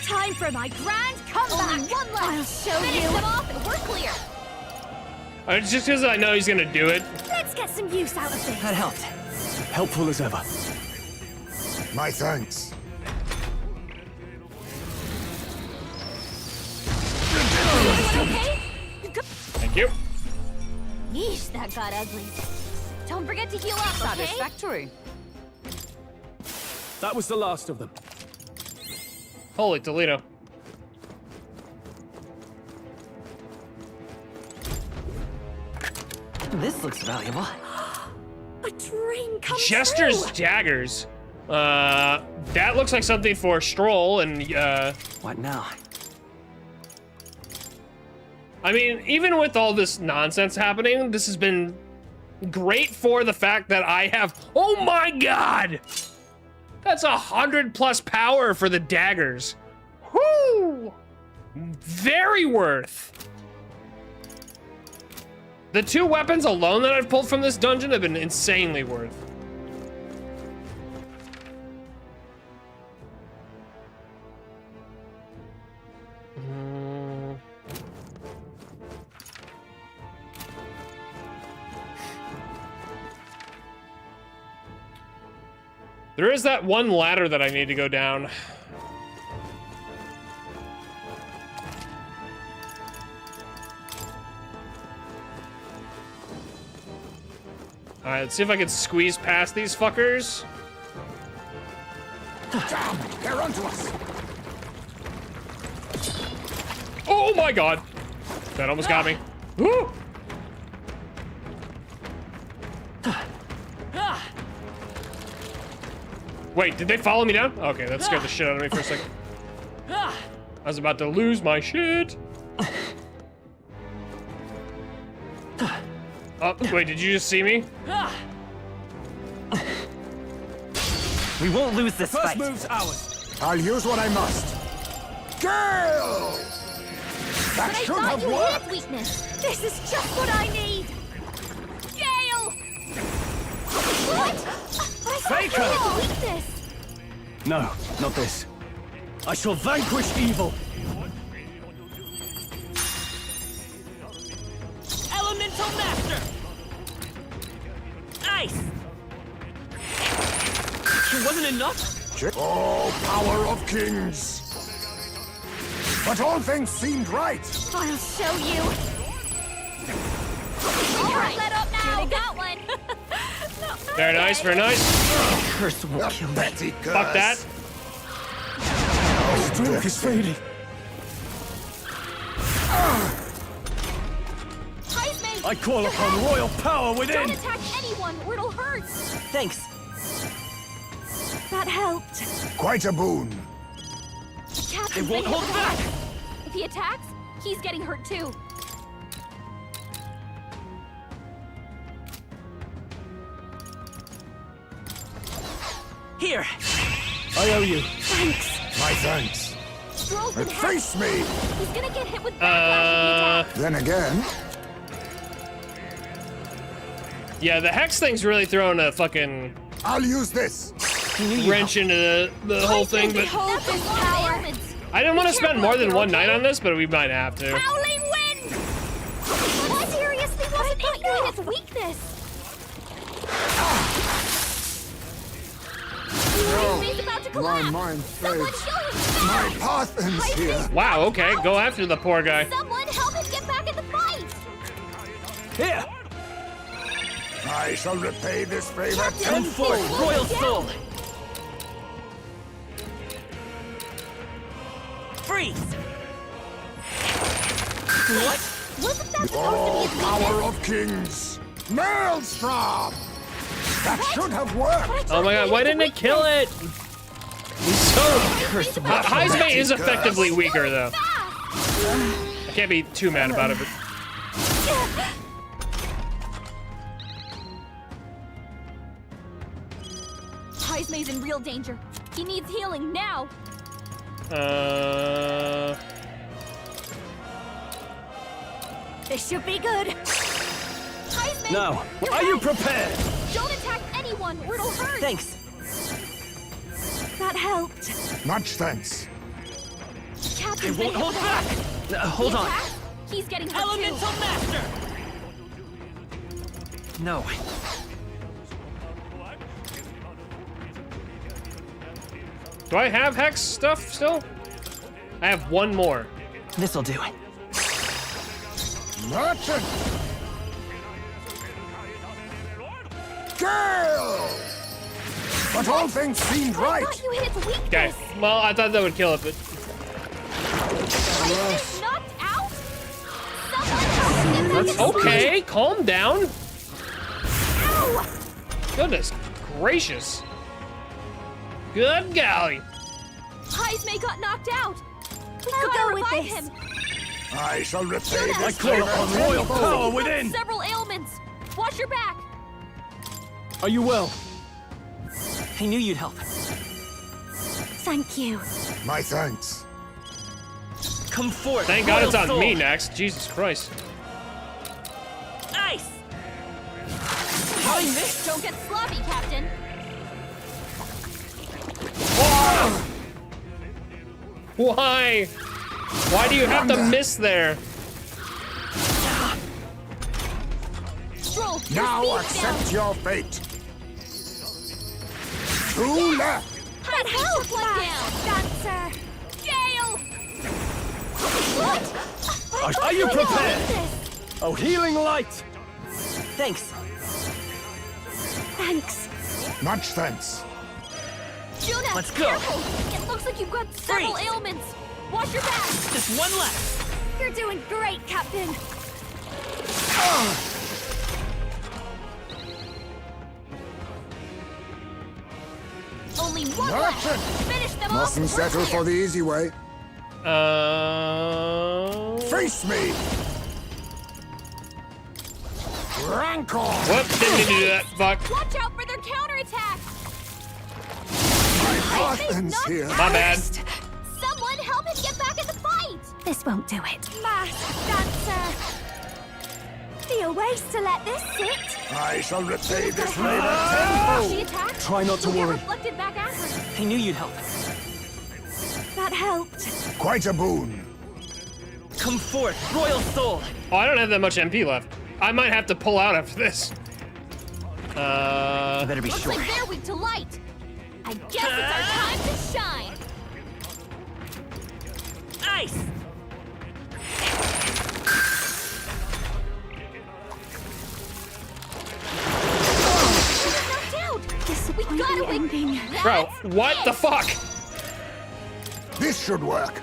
Time for my grand comeback. Only one left. I'll show you. Finish them off and we're clear. It's just because I know he's gonna do it. Let's get some use out of this. That helped. Helpful as ever. My thanks. Everyone okay? Thank you. Yeesh, that got ugly. Don't forget to heal up, okay? Satisfactory. That was the last of them. Holy Toledo. This looks valuable. A dream come Jester's true. daggers. That looks like something for Stroll and, What now? I mean, even with all this nonsense happening, this has been great for the fact that I have, oh my God! That's 100+ power for the daggers. Whoo! Very worth. The 2 weapons alone that I've pulled from this dungeon have been insanely worth. There is that one ladder that I need to go down. Alright, let's see if I can squeeze past these fuckers. Damn, they're onto us. Oh my God! That almost got me. Woo! Wait, did they follow me down? Okay, that scared the shit out of me for a second. I was about to lose my shit. Oh, wait, did you just see me? We won't lose this First fight. move's ours. I'll use what I must. Girl! That But I should thought have you worked. had weakness. This is just what I need. Gale! What? I thought you had weakness. No, not this. I shall vanquish evil. Elemental Master! Ice! It wasn't enough? Oh, power of kings! But all things seemed right. I'll show you. Alright, let up now. Julie got one. Very nice, very nice. Curse will kill me. Fuck that. Strength is fading. I call upon royal power within! Don't attack anyone or it'll hurt! Thanks. That helped. Quite a boon. They won't hold back! If he attacks, he's getting hurt too. Here! I owe you. Thanks. My thanks. Stroll's been Face me! He's gonna get hit with backlash if he attacks. Then again, Yeah, the hex thing's really throwing a fucking I'll use this. wrench into the whole thing, but That's a lot of ailments. I didn't want to spend more than one night on this, but we might have to. Howling wind! What? Seriously, wasn't ignorant its weakness. He's about to collapse. My mind Someone fades. show him. My path ends here. Wow, okay, go after the poor guy. Someone help him get back in the fight. Here! I shall repay this favor Come forth, royal soul! Freeze! What? Wasn't that Oh, supposed to be power of kings! Maelstrom! That should have worked! Oh my god, why didn't it kill it? He's so... Heismay is effectively weaker, though. I can't be too mad about it, but... Heismay's in real danger. He needs healing now. This should be good. Heismay! Now, are you prepared? Don't attack anyone or it'll hurt. Thanks. That helped. Much thanks. They Captain's won't been hold hit back! with a Hold He on. attacks, He's getting hurt Elemental too. Master! No. Do I have hex stuff still? I have one more. This'll do. Merchant! Gale! But all things seemed right. I thought you hit its weakness. Okay, well, I thought that would kill it, but... Heismay's knocked out? Someone help him get back in the Okay, calm down. Ow! Goodness gracious. Good golly. Heismay got knocked out. We I'll gotta go with revive this. him. I shall repay Judas, this call favor upon royal tenfold. power He's got within! several ailments. Watch your back. Are you well? I knew you'd help. Thank you. My thanks. Come forth, Thank God royal it's on soul. me next. Jesus Christ. Ice! Don't get sloppy, Captain. Why? Why do you have to miss there? Stroll, your Now speed's accept down. your fate. Two left. That help down. Dancer. Gale. What? Are you I know prepared? this. Oh, healing light! Thanks. Thanks. Much thanks. Juna, Let's go. careful. It looks like you've got several Freeze. ailments. Watch your back. Just one left. You're doing great, Captain. Only one left. Merchant! Finish them Mustn't off. settle for the easy way. Face me! Rancor! Whoops, didn't mean to do that. Fuck. Watch out for their counterattack. My path Heismay's ends knocked here. My bad. Someone help him get back in the fight. This won't do it. Masked dancer. Be a waste to let this sit. I shall repay this She favor tenfold. attacked. Try not to She'll get worry. reflected back at her. I knew you'd help. That helped. Quite a boon. Come forth, royal soul! Oh, I don't have that much MP left. I might have to pull out after this. You better be Looks sure. like they're weak to light. I guess it's our time to shine. Ice! Bro, what the fuck? This should work.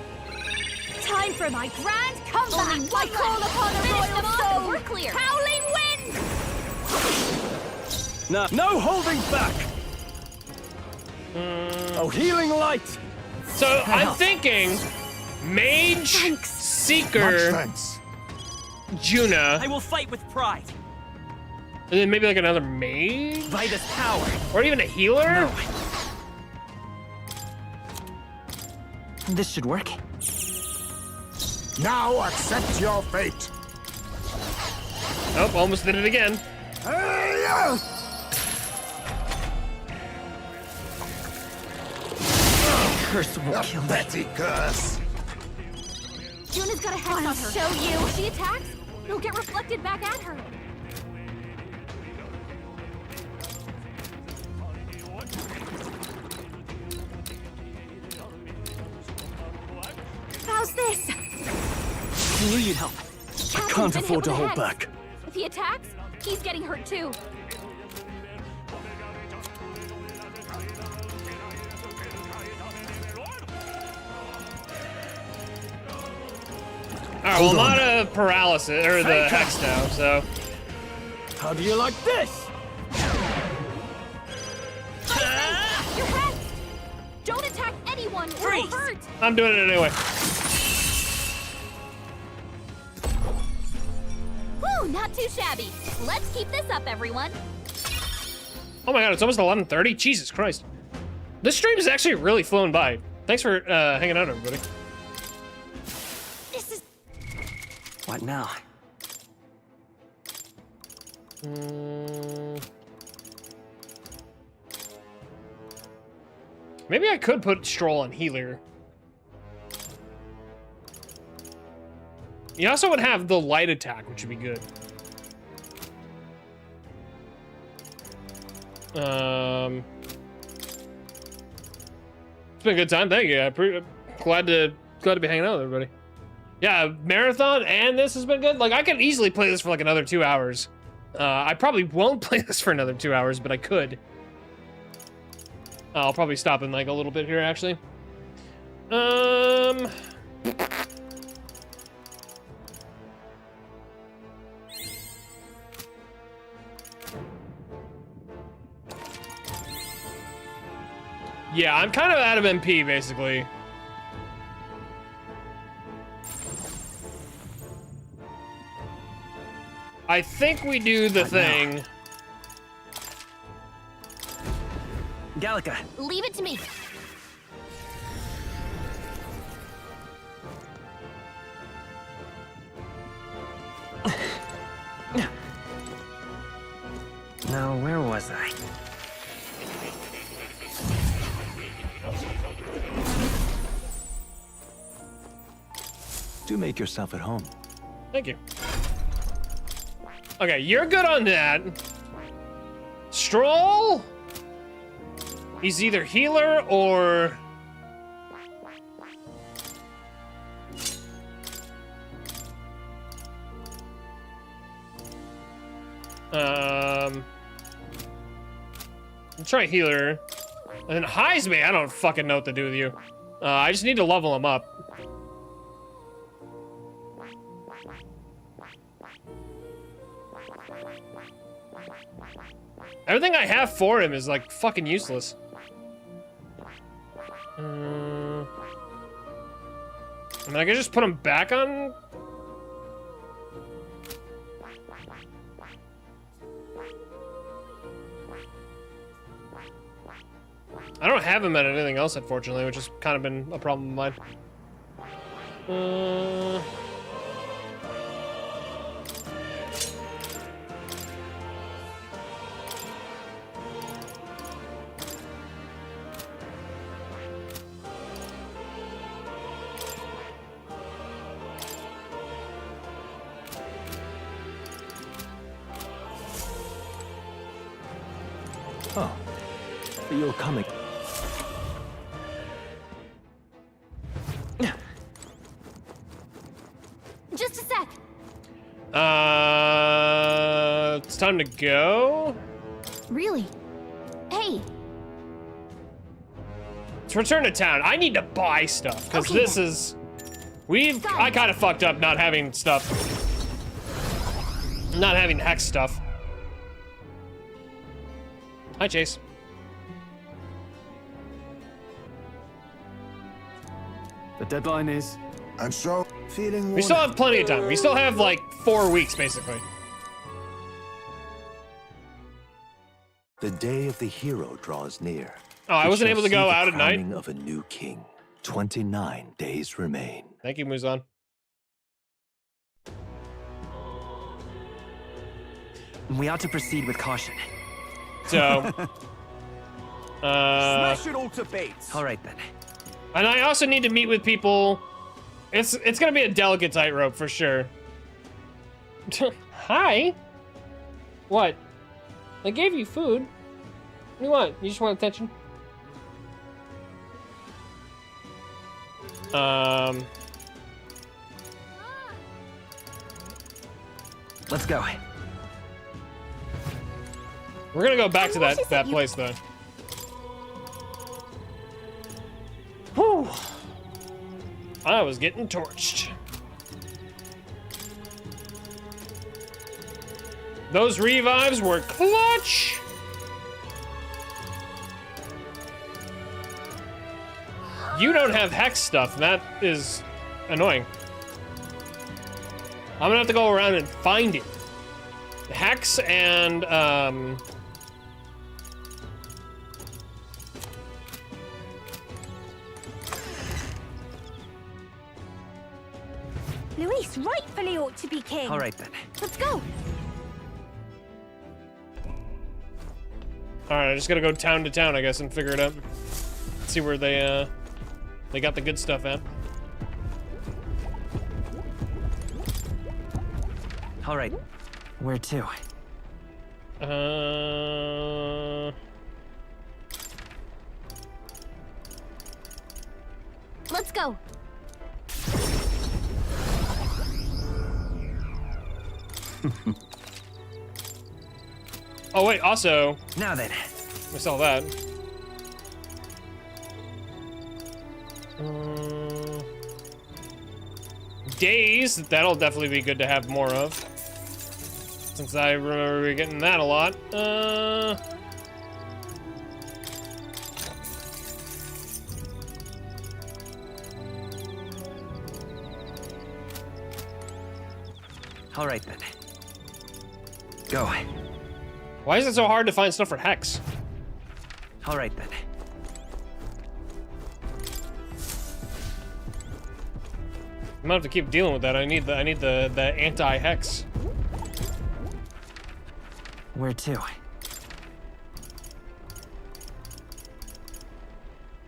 Time for my grand comeback! I call upon a royal soul! We're clear. Howling wind! No holding back! Oh, healing light! So I'm thinking Mage, Seeker, Juna, I will fight with pride. and then maybe like another Mage? By this power. Or even a healer? No. This should work. Now accept your fate. Oh, almost did it again. Curse will kill me. Betty curse. Juna's got a hex on her. show you. If she attacks, it'll get reflected back at her. How's this? I knew you'd help. I can't afford to hold back. If he attacks, he's getting hurt too. Alright, well, I'm out of paralysis, or the hex now, so. How do you like this? Your hex! Don't attack anyone or you'll hurt! I'm doing it anyway. Whew, not too shabby. Let's keep this up, everyone. Oh my god, it's almost 11:30? Jesus Christ. This stream is actually really flown by. Thanks for hanging out, everybody. This is... What now? Maybe I could put Stroll on healer. You also would have the light attack, which would be good. It's been a good time. Thank you. I'm glad to be hanging out with everybody. Yeah, marathon and this has been good. Like, I could easily play this for like another 2 hours. I probably won't play this for another 2 hours, but I could. I'll probably stop in like a little bit here, actually. Yeah, I'm kind of out of MP, basically. I think we do the thing. Gallica. Leave it to me. Now, where was I? Do make yourself at home. Thank you. Okay, you're good on that. Stroll? He's either healer or... Let's try healer. And then Heisme, I don't fucking know what to do with you. I just need to level him up. Everything I have for him is like fucking useless. I mean, I could just put him back on. I don't have him at anything else, unfortunately, which has kind of been a problem of mine. Oh, you're coming. Just a sec. It's time to go. Really? Hey. Let's return to town. I need to buy stuff, because this is... I kind of fucked up not having stuff. Not having hex stuff. Hi, Chase. The deadline is... And so, feeling... We still have plenty of time. We still have, like, 4 weeks, basically. The day of the hero draws near. Oh, I wasn't able to go out at night? The crowning of a new king. 29 days remain. Thank you, Muzan. We ought to proceed with caution. So... Smash it all to bits. All right, then. And I also need to meet with people. It's gonna be a delicate tightrope for sure. Hi. What? I gave you food. What do you want? You just want attention? Let's go. We're gonna go back to that place though. Whew. I was getting torched. Those revives were clutch. You don't have hex stuff, and that is annoying. I'm gonna have to go around and find it. Hex and Luis rightfully ought to be king. All right, then. Let's go. Alright, I just gotta go town to town, I guess, and figure it out. See where they got the good stuff at. All right. Where to? Let's go. Oh wait, also... Now then. We saw that. Days, that'll definitely be good to have more of. Since I remember getting that a lot. All right, then. Go. Why is it so hard to find stuff for Hex? All right, then. I'm gonna have to keep dealing with that. I need the anti-Hex. Where to?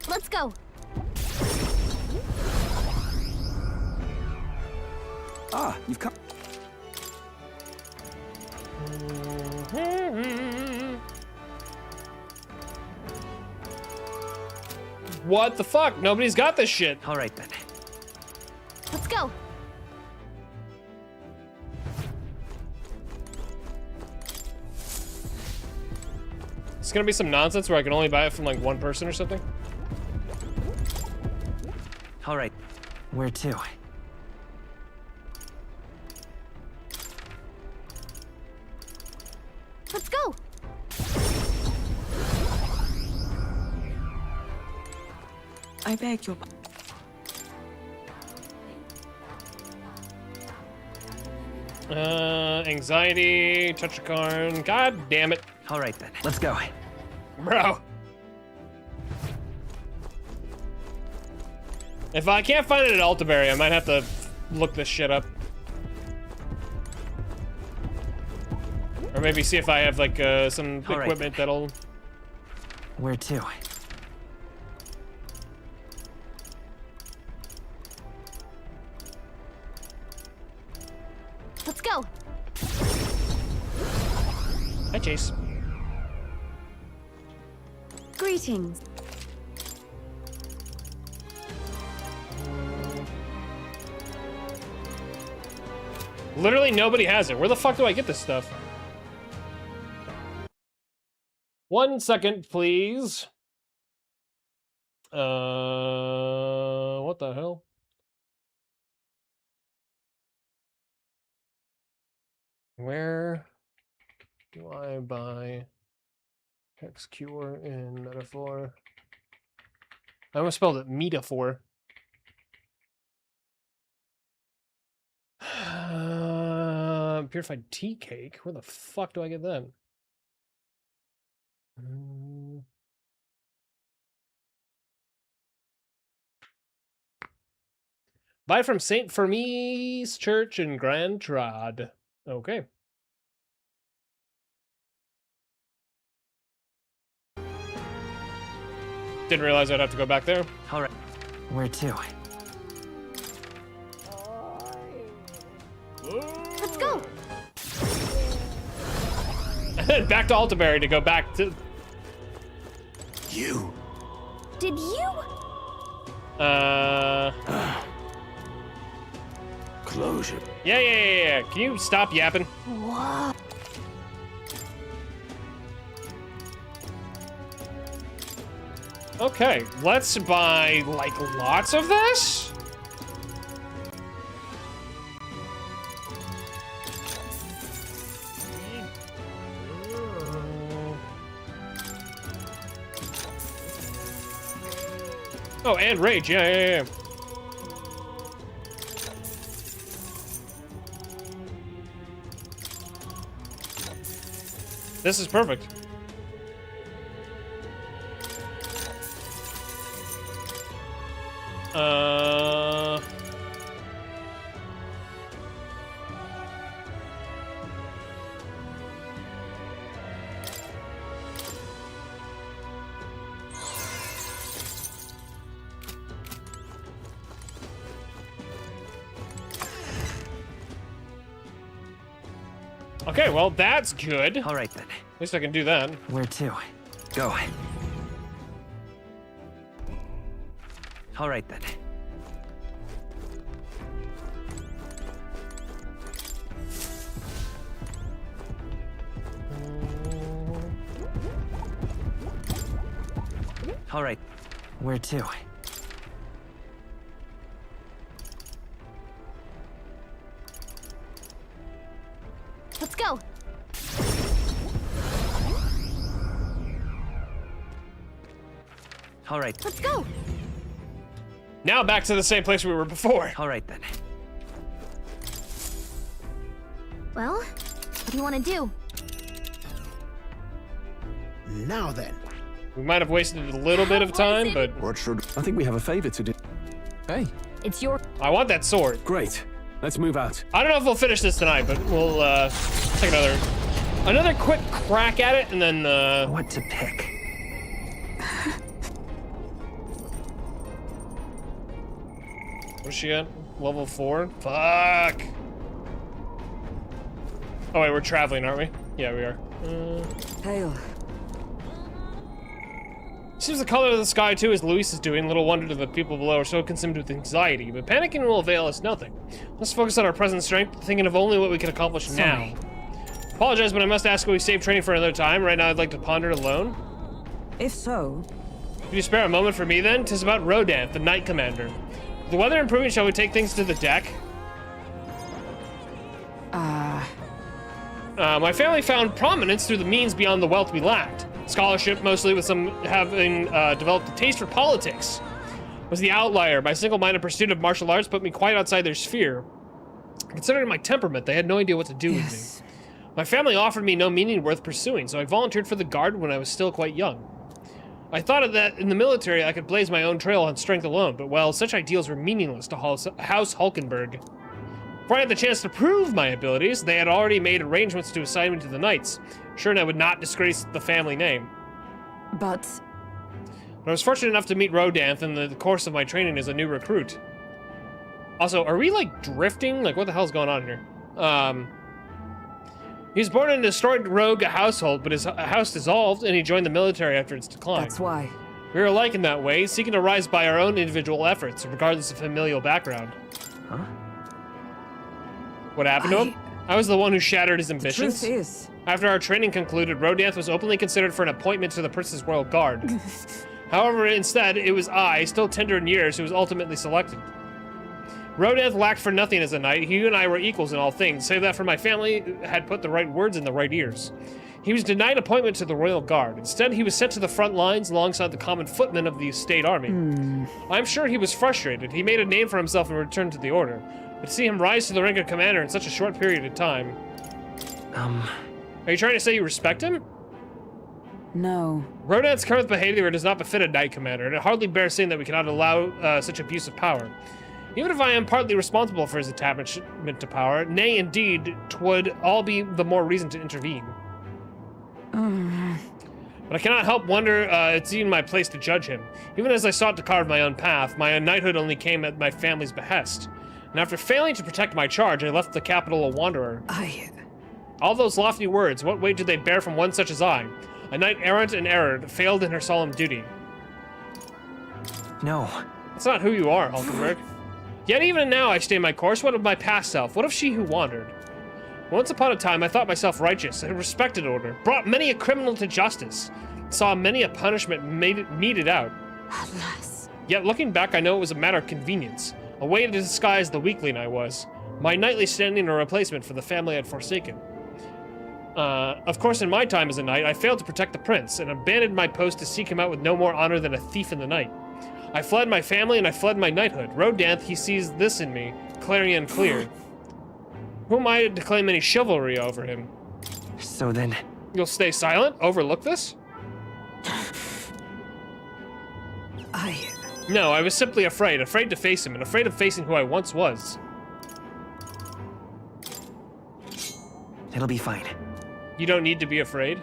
Let's go. Ah, you've come. What the fuck? Nobody's got this shit. All right, then. Let's go. It's gonna be some nonsense where I can only buy it from like one person or something. All right. Where to? Let's go. I beg your Anxiety, touch a card. God damn it. All right, then. Let's go. Bro. If I can't find it at Altaberry, I might have to look this shit up. Or maybe see if I have like some All right, equipment that'll... Where to? Let's go. Hi, Chase. Greetings. Literally nobody has it. Where the fuck do I get this stuff? 1 second, please. What the hell? Where do I buy Hex Cure in Metaphor? I almost spelled it Metaphor. Purified tea cake? Where the fuck do I get that? Buy from St. Fermie's Church in Grand Trad. Okay. Didn't realize I'd have to go back there. All right. Where to? Let's go. Back to Altaberry to go back to... You. Did you? Closure. Yeah. Can you stop yapping? Whoa. Okay, let's buy, like, lots of this? Oh, and rage, yeah. This is perfect. Okay, well, that's good. All right, then. At least I can do that. Where to? Go. All right, then. All right. Where to? Let's go. All right. Let's go. Now back to the same place we were before. All right, then. Well, what do you want to do? Now then. We might have wasted a little bit of time, but... What should... I think we have a favor to do. Hey. It's your... I want that sword. Great. Let's move out. I don't know if we'll finish this tonight, but we'll take another quick crack at it, and then what to pick? What's she at? Level 4? Fuck. Oh wait, we're traveling, aren't we? Yeah, we are. Hail. Seems the color of the sky too, as Luis is doing. Little wonder that the people below are so consumed with anxiety, but panicking will avail us nothing. Let's focus on our present strength, thinking of only what we can accomplish now. Apologize, but I must ask, will we save training for another time? Right now I'd like to ponder it alone. If so... Could you spare a moment for me then? 'Tis about Rodan, the Knight Commander. With the weather improving, shall we take things to the deck? My family found prominence through the means beyond the wealth we lacked. Scholarship, mostly, with some having developed a taste for politics. Was the outlier. My single-minded pursuit of martial arts put me quite outside their sphere. Considering my temperament, they had no idea what to do with me. My family offered me no meaning worth pursuing, so I volunteered for the Guard when I was still quite young. I thought that in the military I could blaze my own trail on strength alone, but well, such ideals were meaningless to House Hulkenberg. Before I had the chance to prove my abilities, they had already made arrangements to assign me to the Knights, sure I would not disgrace the family name. But I was fortunate enough to meet Rodanth in the course of my training as a new recruit. Also, are we, like, drifting? Like, what the hell's going on here? He was born in a destroyed rogue household, but his house dissolved, and he joined the military after its decline. That's why. We were alike in that way, seeking to rise by our own individual efforts, regardless of familial background. Huh? What happened to him? I was the one who shattered his ambitions. The truth is... After our training concluded, Rodanth was openly considered for an appointment to the Prince's Royal Guard. However, instead, it was I, still tender in years, who was ultimately selected. Rodanth lacked for nothing as a knight. He and I were equals in all things, save that for my family had put the right words in the right ears. He was denied appointment to the Royal Guard. Instead, he was sent to the front lines alongside the common footmen of the state army. I'm sure he was frustrated. He made a name for himself and returned to the order. But to see him rise to the rank of commander in such a short period of time... Are you trying to say you respect him? No. Rodanth's current behavior does not befit a knight commander, and it hardly bears saying that we cannot allow such abuse of power. Even if I am partly responsible for his attachment to power, nay, indeed, 'twould all be the more reason to intervene. But I cannot help wonder it's even my place to judge him. Even as I sought to carve my own path, my knighthood only came at my family's behest. And after failing to protect my charge, I left the capital a wanderer. All those lofty words, what weight did they bear from one such as I? A knight errant and erred, failed in her solemn duty. No. That's not who you are, Hulkenberg. Yet even now I stay my course. What of my past self? What of she who wandered? Once upon a time I thought myself righteous, and respected order, brought many a criminal to justice, saw many a punishment meted out. Alas. Yet looking back I know it was a matter of convenience, a way to disguise the weakling I was, my knightly standing a replacement for the family I had forsaken. Of course in my time as a knight I failed to protect the prince, and abandoned my post to seek him out with no more honor than a thief in the night. I fled my family and I fled my knighthood. Rodanth, he sees this in me, clarion clear. Who am I to claim any chivalry over him? So then... You'll stay silent? Overlook this? No, I was simply afraid. Afraid to face him, and afraid of facing who I once was. It'll be fine. You don't need to be afraid.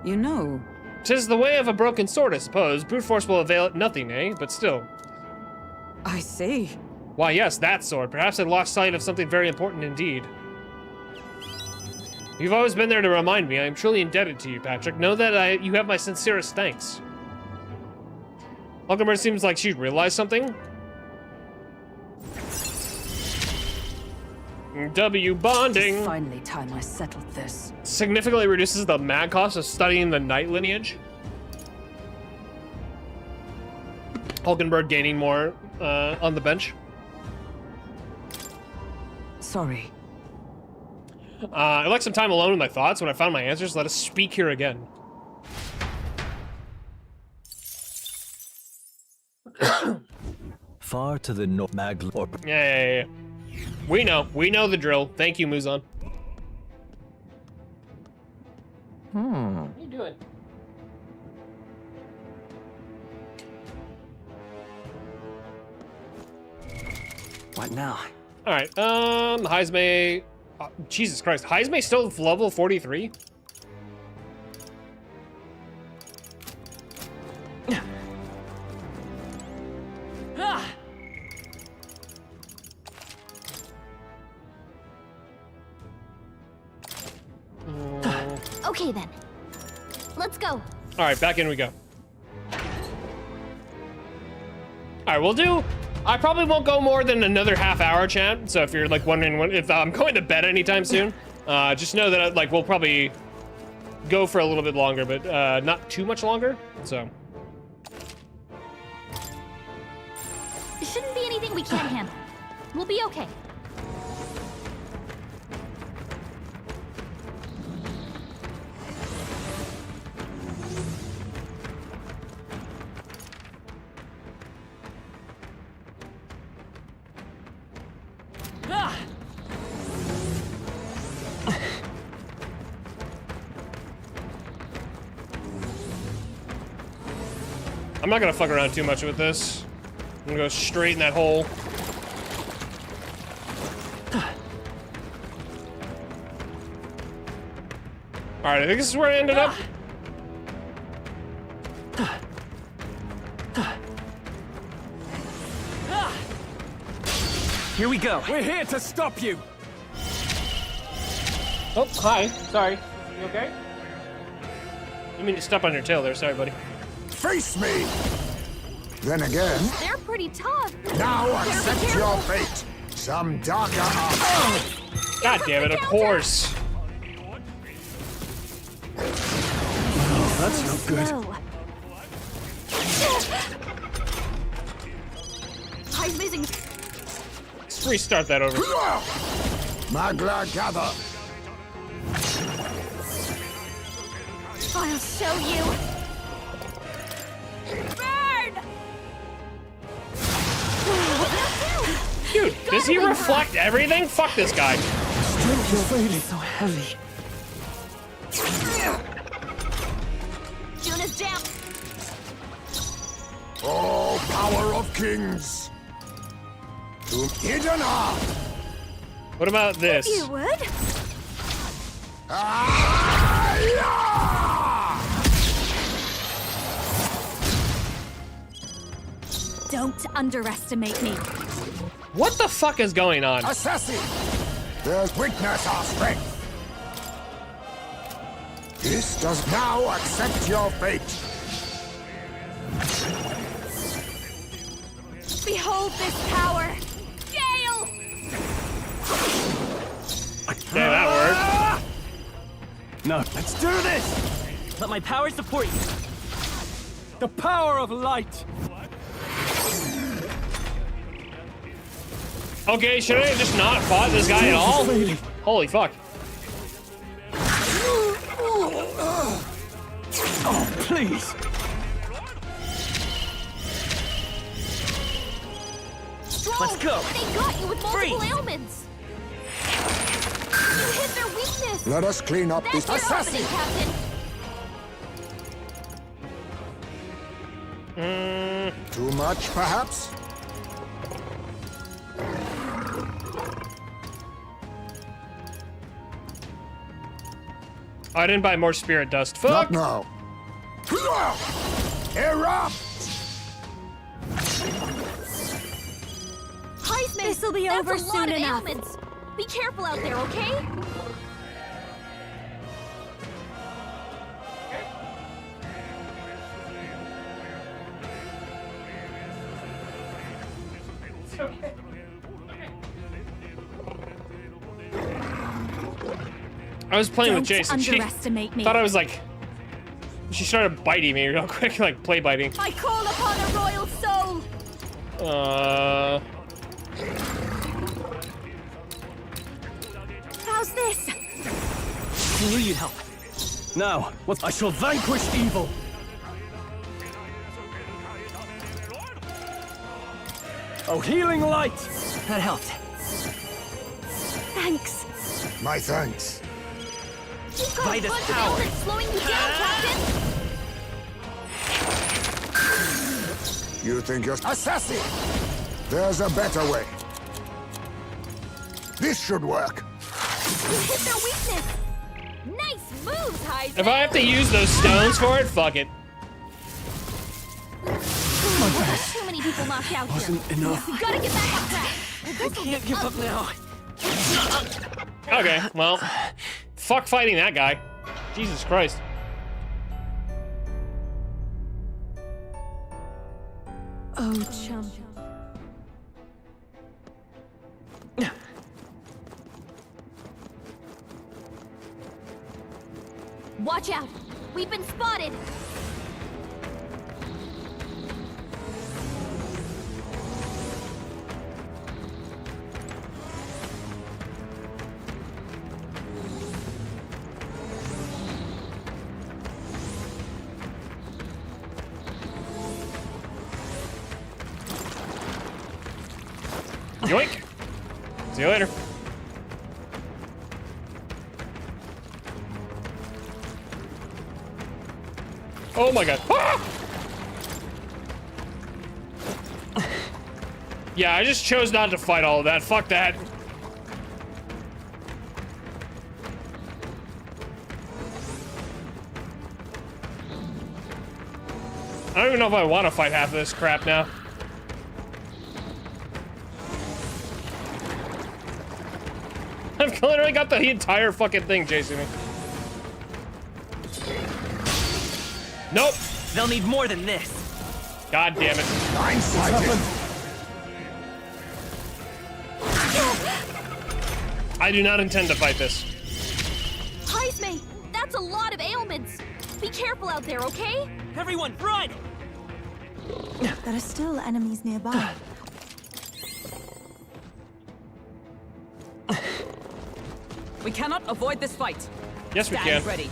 You know... 'Tis the way of a broken sword, I suppose. Brute force will avail it nothing, eh? But still. I see. Why, yes, that sword. Perhaps I lost sight of something very important indeed. You've always been there to remind me. I am truly indebted to you, Patrick. Know that you have my sincerest thanks. Hulkenberg seems like she realized something. W bonding. It's finally time I settled this. Significantly reduces the mag cost of studying the knight lineage. Hulkenberg gaining more on the bench. Sorry. I like some time alone with my thoughts. When I found my answers, let us speak here again. Far to the north, or Yeah. We know the drill. Thank you, Muzan. What are you doing? What now? All right. Heisme. Jesus Christ, Heisme still level 43. Okay then. Let's go. All right, back in we go. All right, we'll do. I probably won't go more than another half hour, chat. So if you're like wondering if I'm going to bed anytime soon, just know that we'll probably go for a little bit longer, but not too much longer. So. It shouldn't be anything we can't handle. We'll be okay. I'm not gonna fuck around too much with this. I'm gonna go straight in that hole. Alright, I think this is where I ended up. Here we go. We're here to stop you. Oh, hi. Sorry. You okay? You mean to step on your tail there. Sorry, buddy. Face me! Then again... They're pretty tough. Now accept your fate. Some darker hour. God damn it, of course. That's no good. restart that over. Magla, gather. I'll show you. Burn! Dude, does he reflect everything? Fuck this guy. You're so heavy. Juna's down. Oh, power of kings. To hidden art. What about this? You would? Don't underestimate me. What the fuck is going on? Assassin! There's witness our strength. This does now accept your fate. Behold this power. Gale! Yeah, that worked. No. Let's do this! Let my power support you. The power of light! Okay, should I have just not fought this guy at all? Holy fuck. Oh, please! Let's go! They got you with multiple Freeze. ailments! You hit their weakness! Let us clean up this That's your assassin. opening, Captain! Too much, perhaps? Oh, I didn't buy more spirit dust. Fuck! Not now. Erupt! Heisman, this'll be That's over a lot soon of enough. ailments. Be careful out there, okay? I was playing with Don't Jason. She underestimate me. thought I was like... She started biting me real quick, like play biting. I call upon a royal soul. How's this? I knew you'd help. Now, what? I shall vanquish evil. Oh, healing light! That helped. Thanks. My thanks. You've got a Vitus bunch of power. ailments slowing you down, Captain! You think you're... Assassin! There's a better way. This should work. You hit their weakness! Nice moves, Heisman! If I have to use those stones for it, fuck it. There's too many people knocked out Wasn't here. enough. We gotta get back on track. I can't give up now. Okay, well, fuck fighting that guy. Jesus Christ. Oh, chum. Watch out! We've been spotted! Yoink. See you later. Oh my god. Ah! Yeah, I just chose not to fight all of that. Fuck that. I don't even know if I want to fight half of this crap now. I've literally got the entire fucking thing chasing me. Nope. They'll need more than this. God damn it. I'm sighted. I do not intend to fight this. Heisman, that's a lot of ailments. Be careful out there, okay? Everyone, run! There are still enemies nearby. We cannot avoid this fight. Yes, we Stand can. ready.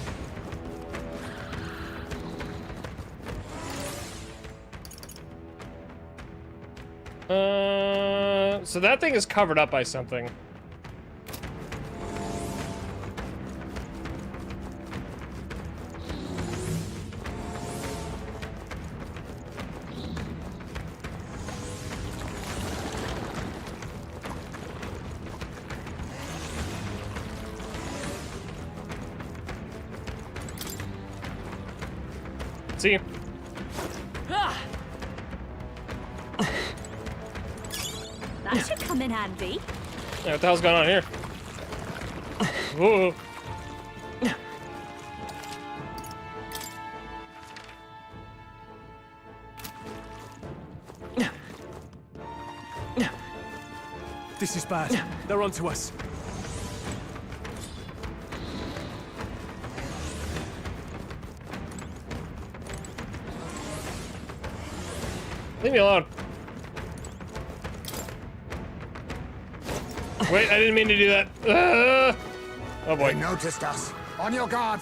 So that thing is covered up by something. See? That should come in handy. Yeah, what the hell's going on here? Whoa. This is bad. They're onto us. Leave me alone. Wait, I didn't mean to do that. Oh boy. They noticed us. On your guard.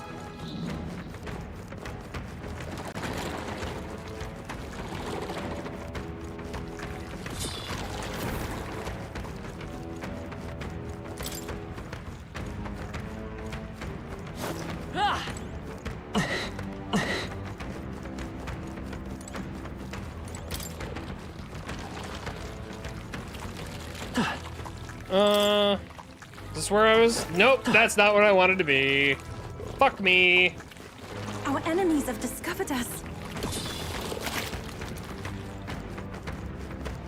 Is this where I was? Nope, that's not what I wanted to be. Fuck me. Our enemies have discovered us.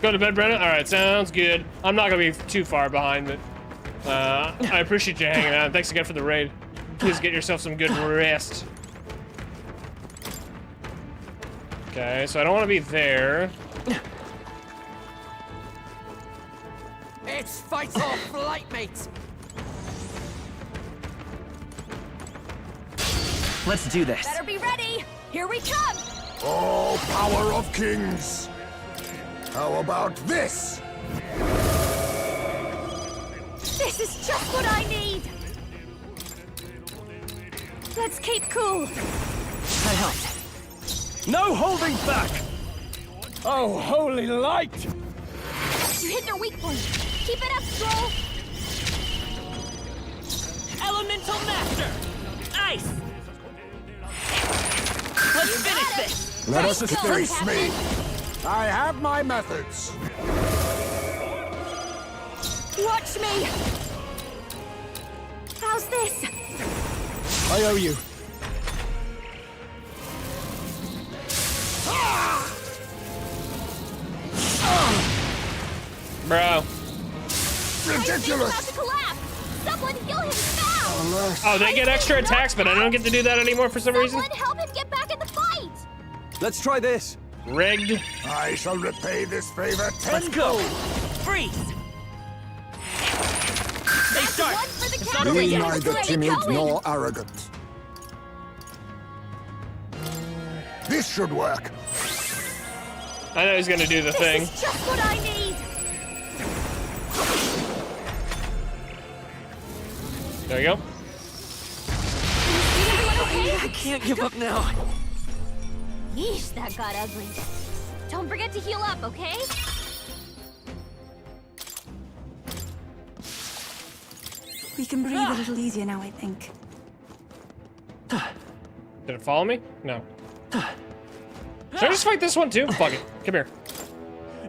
Go to bed, Brenna? Alright, sounds good. I'm not gonna be too far behind, but I appreciate you hanging out. Thanks again for the raid. Please get yourself some good rest. Okay, so I don't want to be there. It's fight or flight, mates! Let's do this. Better be ready. Here we come. Oh, power of kings! How about this? This is just what I need. Let's keep cool. I helped. No holding back! Oh, holy light! You hit their weak point. Keep it up, Stroll. Elemental Master! Ice! Let's finish this! Let us face me! I have my methods. Watch me. How's this? I owe you. Bro. Ridiculous! About to collapse. Someone heal him fast. Oh, they get extra attacks, but I don't get to do that anymore for some reason? Someone help him get back in the fight. Let's try this. Rigged. I shall repay this favor Let's go! Freeze! Stay sharp! One for the It's captain. not over Be yet. neither timid nor arrogant. This should work. I know he's gonna do the thing. This is just what I need. There you go. Is everyone okay? I can't give up now. Yeesh, that got ugly. Don't forget to heal up, okay? We can breathe a little easier now, I think. Did it follow me? No. Should I just fight this one too? Fuck it. Come here.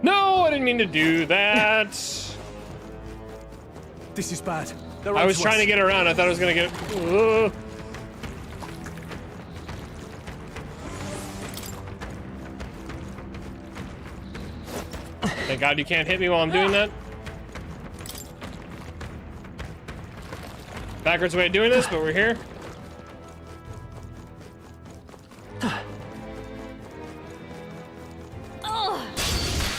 No, I didn't mean to do that. This is bad. They're I was onto trying us. to get around. I thought I was gonna get. Thank God you can't hit me while I'm doing that. Backwards way of doing this, but we're here.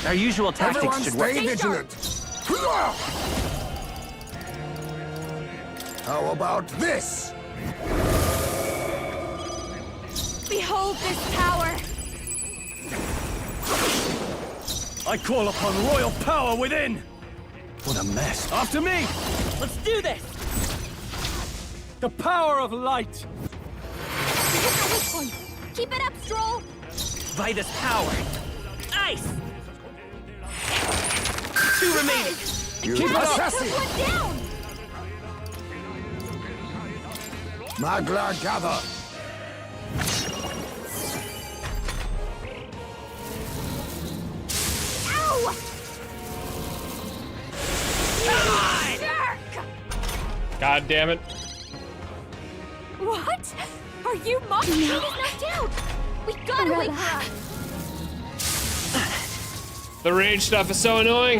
Our usual tactics Everyone should work. stay vigilant. How about this? Behold this power. I call upon royal power within! What a mess. After me! Let's do this! The power of light! Keep it up, Stroll! By this power. Ice! 2 remaining! Keep it up! One down! Magla, gather! Ow! God damn it. What? Are you mocking me? He's knocked out! We gotta wait for us! The rage stuff is so annoying.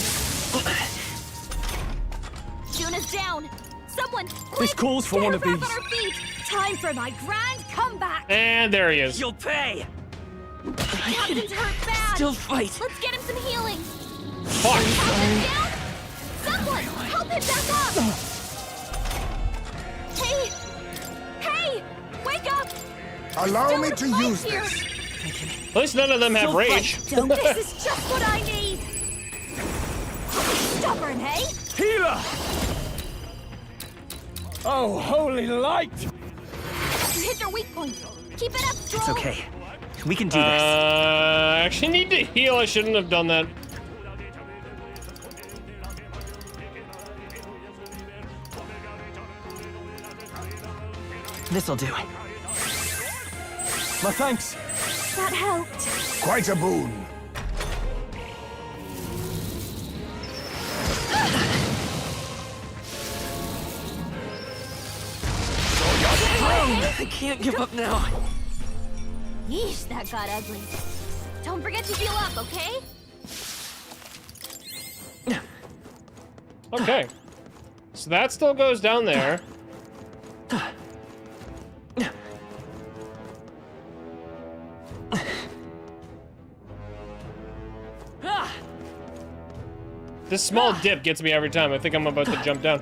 Juna's down! Someone, quick! This calls for Get one her of back these. on her feet! Time for my grand comeback! And there he is. You'll pay! Captain's hurt bad! Still fight! Let's get him some healing! Fuck! Captain's down! Someone, help him back up! Hey! Hey! Wake up! Allow me to use here. this. At least none of them have rage. Don't. This is just what I need! Stubborn, hey? Healer! Oh, holy light! You hit their weak point. Keep it up, Stroll! It's okay. We can do this. I actually need to heal. I shouldn't have done that. This'll do. My thanks. That helped. Quite a boon. I can't give up now. Yeesh, that got ugly. Don't forget to heal up, okay? Okay. So that still goes down there. This small dip gets me every time. I think I'm about to jump down.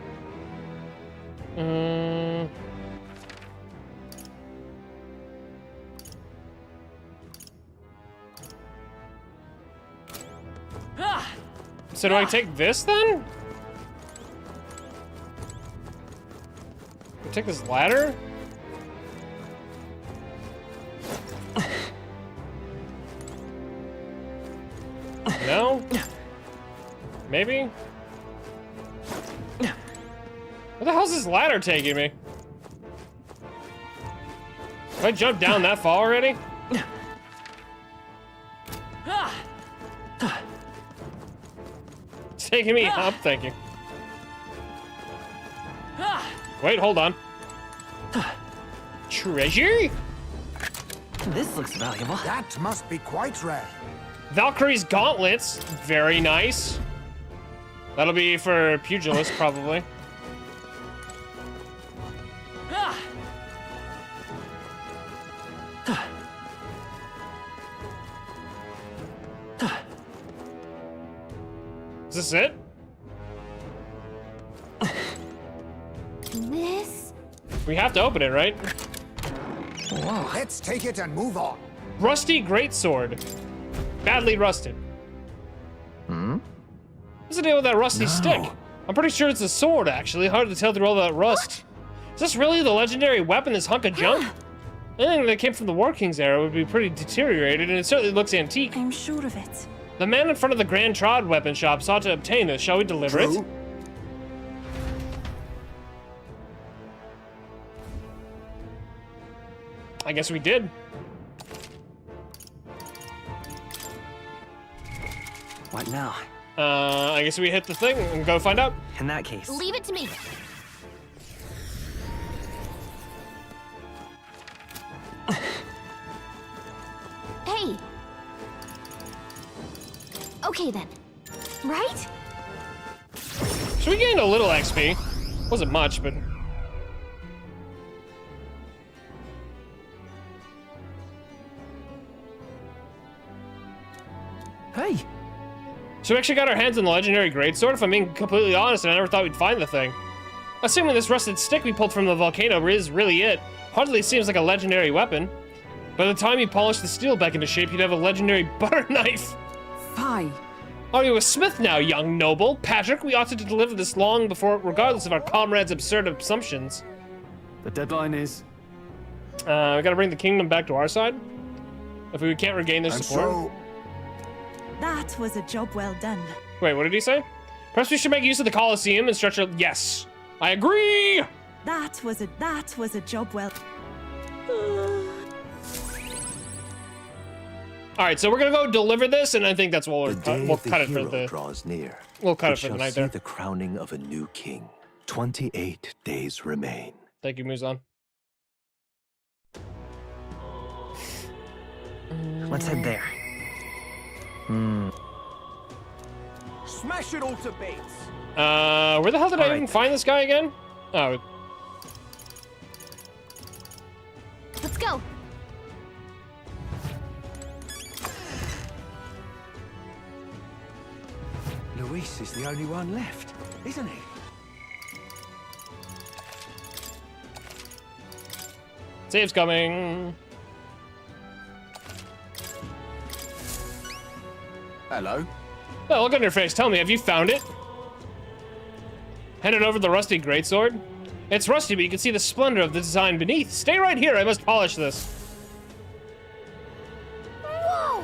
So do I take this then? Take this ladder? No? Maybe? Where the hell's this ladder taking me? Did I jump down that far already? It's taking me up, thank you. Wait, hold on. Treasure? This looks valuable. That must be quite rare. Valkyrie's gauntlets. Very nice. That'll be for pugilist, probably. Is this it? This? We have to open it, right? Whoa. Let's take it and move on. Rusty greatsword. Badly rusted. What's the deal with that rusty stick? I'm pretty sure it's a sword, actually. Hard to tell through all that rust. Is this really the legendary weapon, this hunk of junk? Anything that came from the War King's era would be pretty deteriorated, and it certainly looks antique. I'm sure of it. The man in front of the Grand Trod weapon shop sought to obtain this. Shall we deliver it? I guess we did. What now? I guess we hit the thing and go find out. In that case. Leave it to me. Hey. Okay then. Right? So we gained a little XP. Wasn't much, but... Hey! So we actually got our hands on the legendary greatsword. If I'm being completely honest, I never thought we'd find the thing. Assuming this rusted stick we pulled from the volcano is really it. Hardly seems like a legendary weapon. By the time you polish the steel back into shape, you'd have a legendary butter knife. Fie. Are you a smith now, young noble? Patrick, we ought to deliver this long before, regardless of our comrades' absurd assumptions. The deadline is... We gotta bring the kingdom back to our side. If we can't regain their support. That was a job well done. Wait, what did he say? Perhaps we should make use of the Colosseum and stretch it. Yes, I agree. That was a job well. All right, so we're gonna go deliver this, and I think that's what we'll cut it for the. Draws near. We'll cut We it for the shall night see there. the crowning of a new king. 28 days remain. Thank you, Muzan. Let's head there. Smash it all to bits. Where the hell did I even find this guy again? Oh. Let's go. Luis is the only one left, isn't he? Save's coming. Hello. Oh, look on your face. Tell me, have you found it? Handed over the rusty greatsword. It's rusty, but you can see the splendor of the design beneath. Stay right here. I must polish this. Whoa!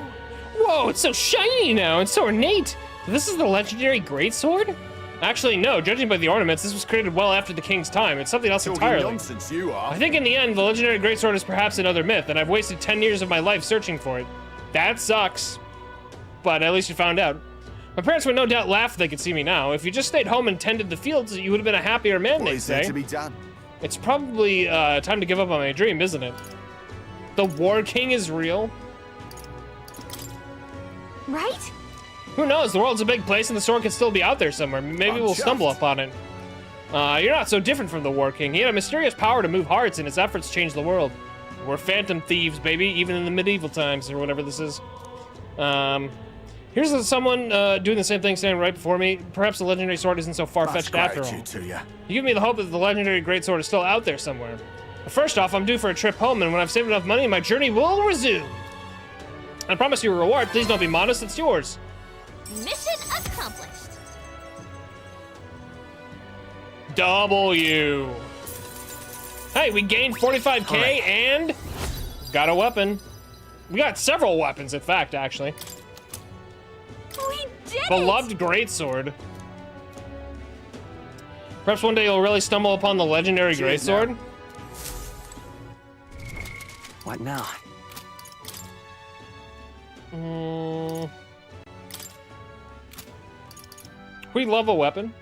Whoa! It's so shiny now. It's so ornate. This is the legendary greatsword? Actually, no. Judging by the ornaments, this was created well after the king's time. It's something else entirely. Nonsense, you are. I think in the end, the legendary greatsword is perhaps another myth, and I've wasted 10 years of my life searching for it. That sucks. But at least you found out. My parents would no doubt laugh if they could see me now. If you just stayed home and tended the fields, you would have been a happier man, What they'd is there say. to be done? It's probably time to give up on my dream, isn't it? The War King is real. Right? Who knows? The world's a big place and the sword could still be out there somewhere. Maybe we'll stumble upon it. You're not so different from the War King. He had a mysterious power to move hearts, and his efforts changed the world. We're phantom thieves, baby, even in the medieval times, or whatever this is. Here's someone doing the same thing standing right before me. Perhaps the legendary sword isn't so far-fetched after all. You give me the hope that the legendary greatsword is still out there somewhere. But first off, I'm due for a trip home, and when I've saved enough money, my journey will resume. I promise you a reward. Please don't be modest. It's yours. Mission accomplished. W. Hey, we gained 45k and got a weapon. We got several weapons, in fact, actually. We did Beloved greatsword. Perhaps one day you'll really stumble upon the legendary greatsword. What now? We love a weapon.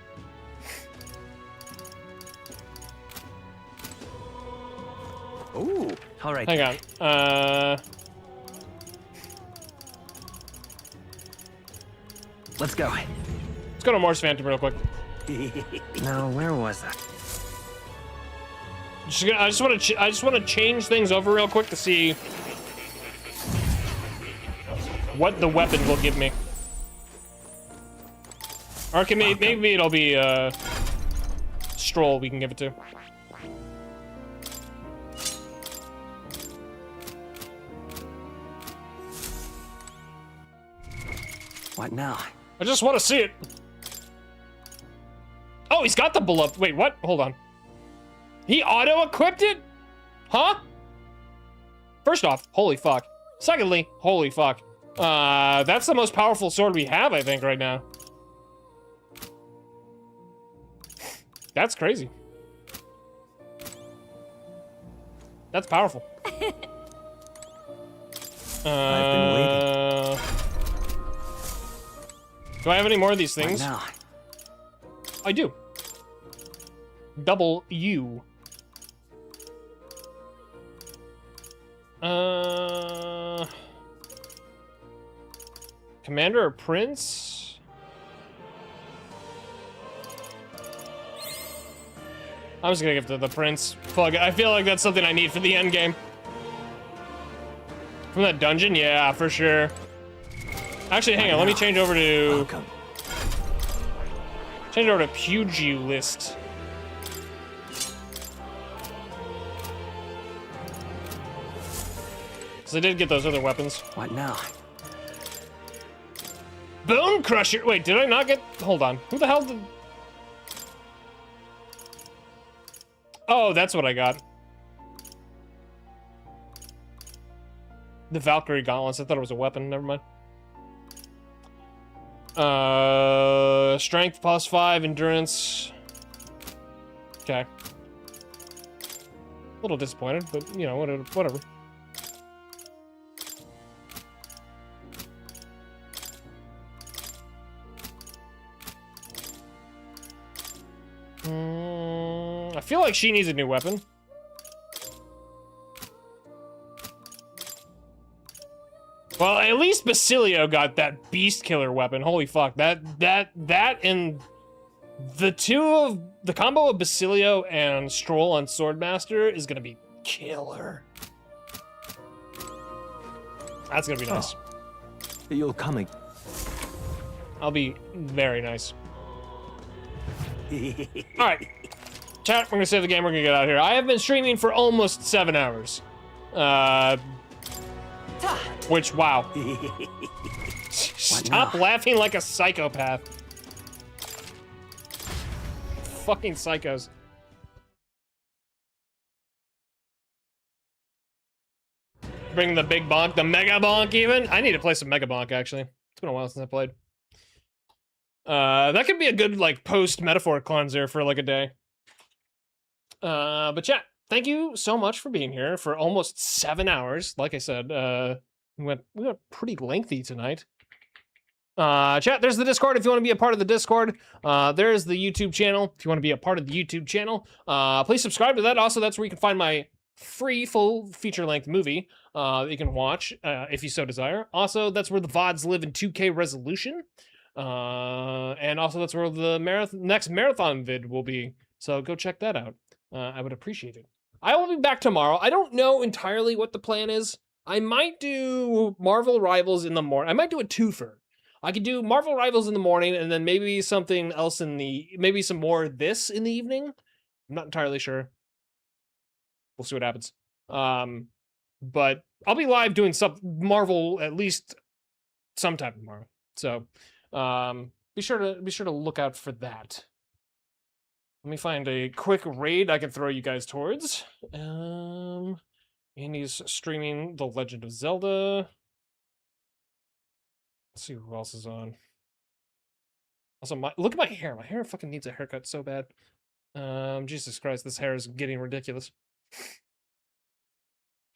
Ooh. All right. Hang on. Let's go. Let's go to Morse Phantom real quick. Now, where was that? I just want to change things over real quick to see what the weapon will give me. Or maybe it'll be Stroll we can give it to. What now? I just want to see it. Oh, he's got the beloved. Wait, what? Hold on. He auto-equipped it? Huh? First off, holy fuck. Secondly, holy fuck. That's the most powerful sword we have, I think, right now. That's crazy. That's powerful. I've been waiting. Do I have any more of these things? Right now. I do. Double U. Commander or Prince? I'm just gonna give it to the Prince. Fuck it. I feel like that's something I need for the end game. From that dungeon? Yeah, for sure. Actually, hang on. Let me change over to... Welcome. Change over to Pugilist. Because I did get those other weapons. What now? Bone Crusher! Wait, did I not get... Hold on. Who the hell did... Oh, that's what I got. The Valkyrie gauntlets. I thought it was a weapon. Never mind. Strength +5, endurance. Okay. A little disappointed, but you know, whatever. I feel like she needs a new weapon. Well, at least Basilio got that beast killer weapon. Holy fuck. That and the combo of Basilio and Stroll on Swordmaster is gonna be killer. That's gonna be nice. You're coming. I'll be very nice. Alright. Chat, we're gonna save the game, we're gonna get out of here. I have been streaming for almost 7 hours. Which, wow. Stop laughing like a psychopath. Fucking psychos. Bring the big bonk, the mega bonk even. I need to play some mega bonk actually. It's been a while since I played. That could be a good like post metaphor cleanser for like a day. But chat, thank you so much for being here for almost 7 hours. Like I said, we went pretty lengthy tonight. Chat, there's the Discord if you want to be a part of the Discord. There's the YouTube channel if you want to be a part of the YouTube channel. Please subscribe to that. Also, that's where you can find my free full feature-length movie that you can watch if you so desire. Also, that's where the VODs live in 2K resolution. And also that's where the next marathon vid will be. So go check that out. I would appreciate it. I will be back tomorrow. I don't know entirely what the plan is. I might do Marvel Rivals in the morning. I might do a twofer. I could do Marvel Rivals in the morning and then maybe something else maybe some more of this in the evening. I'm not entirely sure. We'll see what happens. But I'll be live doing some Marvel at least sometime tomorrow. So be sure to look out for that. Let me find a quick raid I can throw you guys towards. Andy's streaming The Legend of Zelda. Let's see who else is on. Also, look at my hair. My hair fucking needs a haircut so bad. Jesus Christ, this hair is getting ridiculous.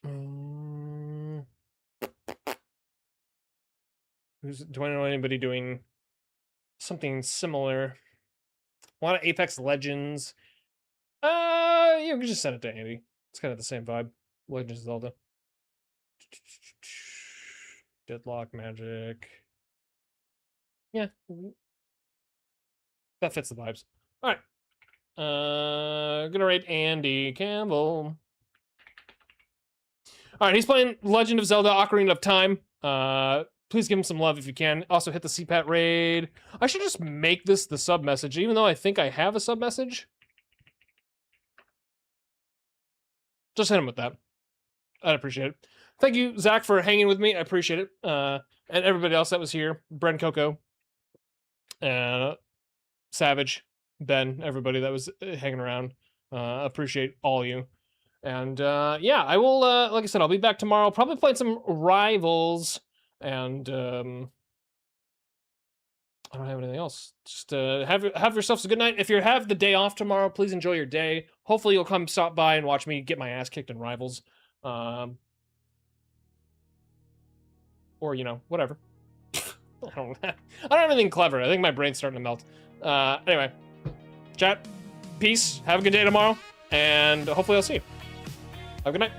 Do I know anybody doing something similar? A lot of Apex Legends. You can just send it to Andy. It's kind of the same vibe. Legends of Zelda. Deadlock Magic. Yeah. That fits the vibes. Alright. Gonna rate Andy Campbell. Alright, he's playing Legend of Zelda Ocarina of Time. Please give him some love if you can. Also hit the CPAT raid. I should just make this the sub message, even though I think I have a sub message. Just hit him with that. I'd appreciate it. Thank you, Zach, for hanging with me. I appreciate it. And everybody else that was here. Bren Coco. Savage. Ben. Everybody that was hanging around. Appreciate all of you. And yeah, I will, like I said, I'll be back tomorrow. Probably playing some Rivals. And I don't have anything else. Just have yourselves a good night. If you have the day off tomorrow, please enjoy your day. Hopefully you'll come stop by and watch me get my ass kicked in Rivals. Or, you know, whatever. I don't have anything clever. I think my brain's starting to melt. Anyway, chat, peace. Have a good day tomorrow. And hopefully I'll see you. Have a good night.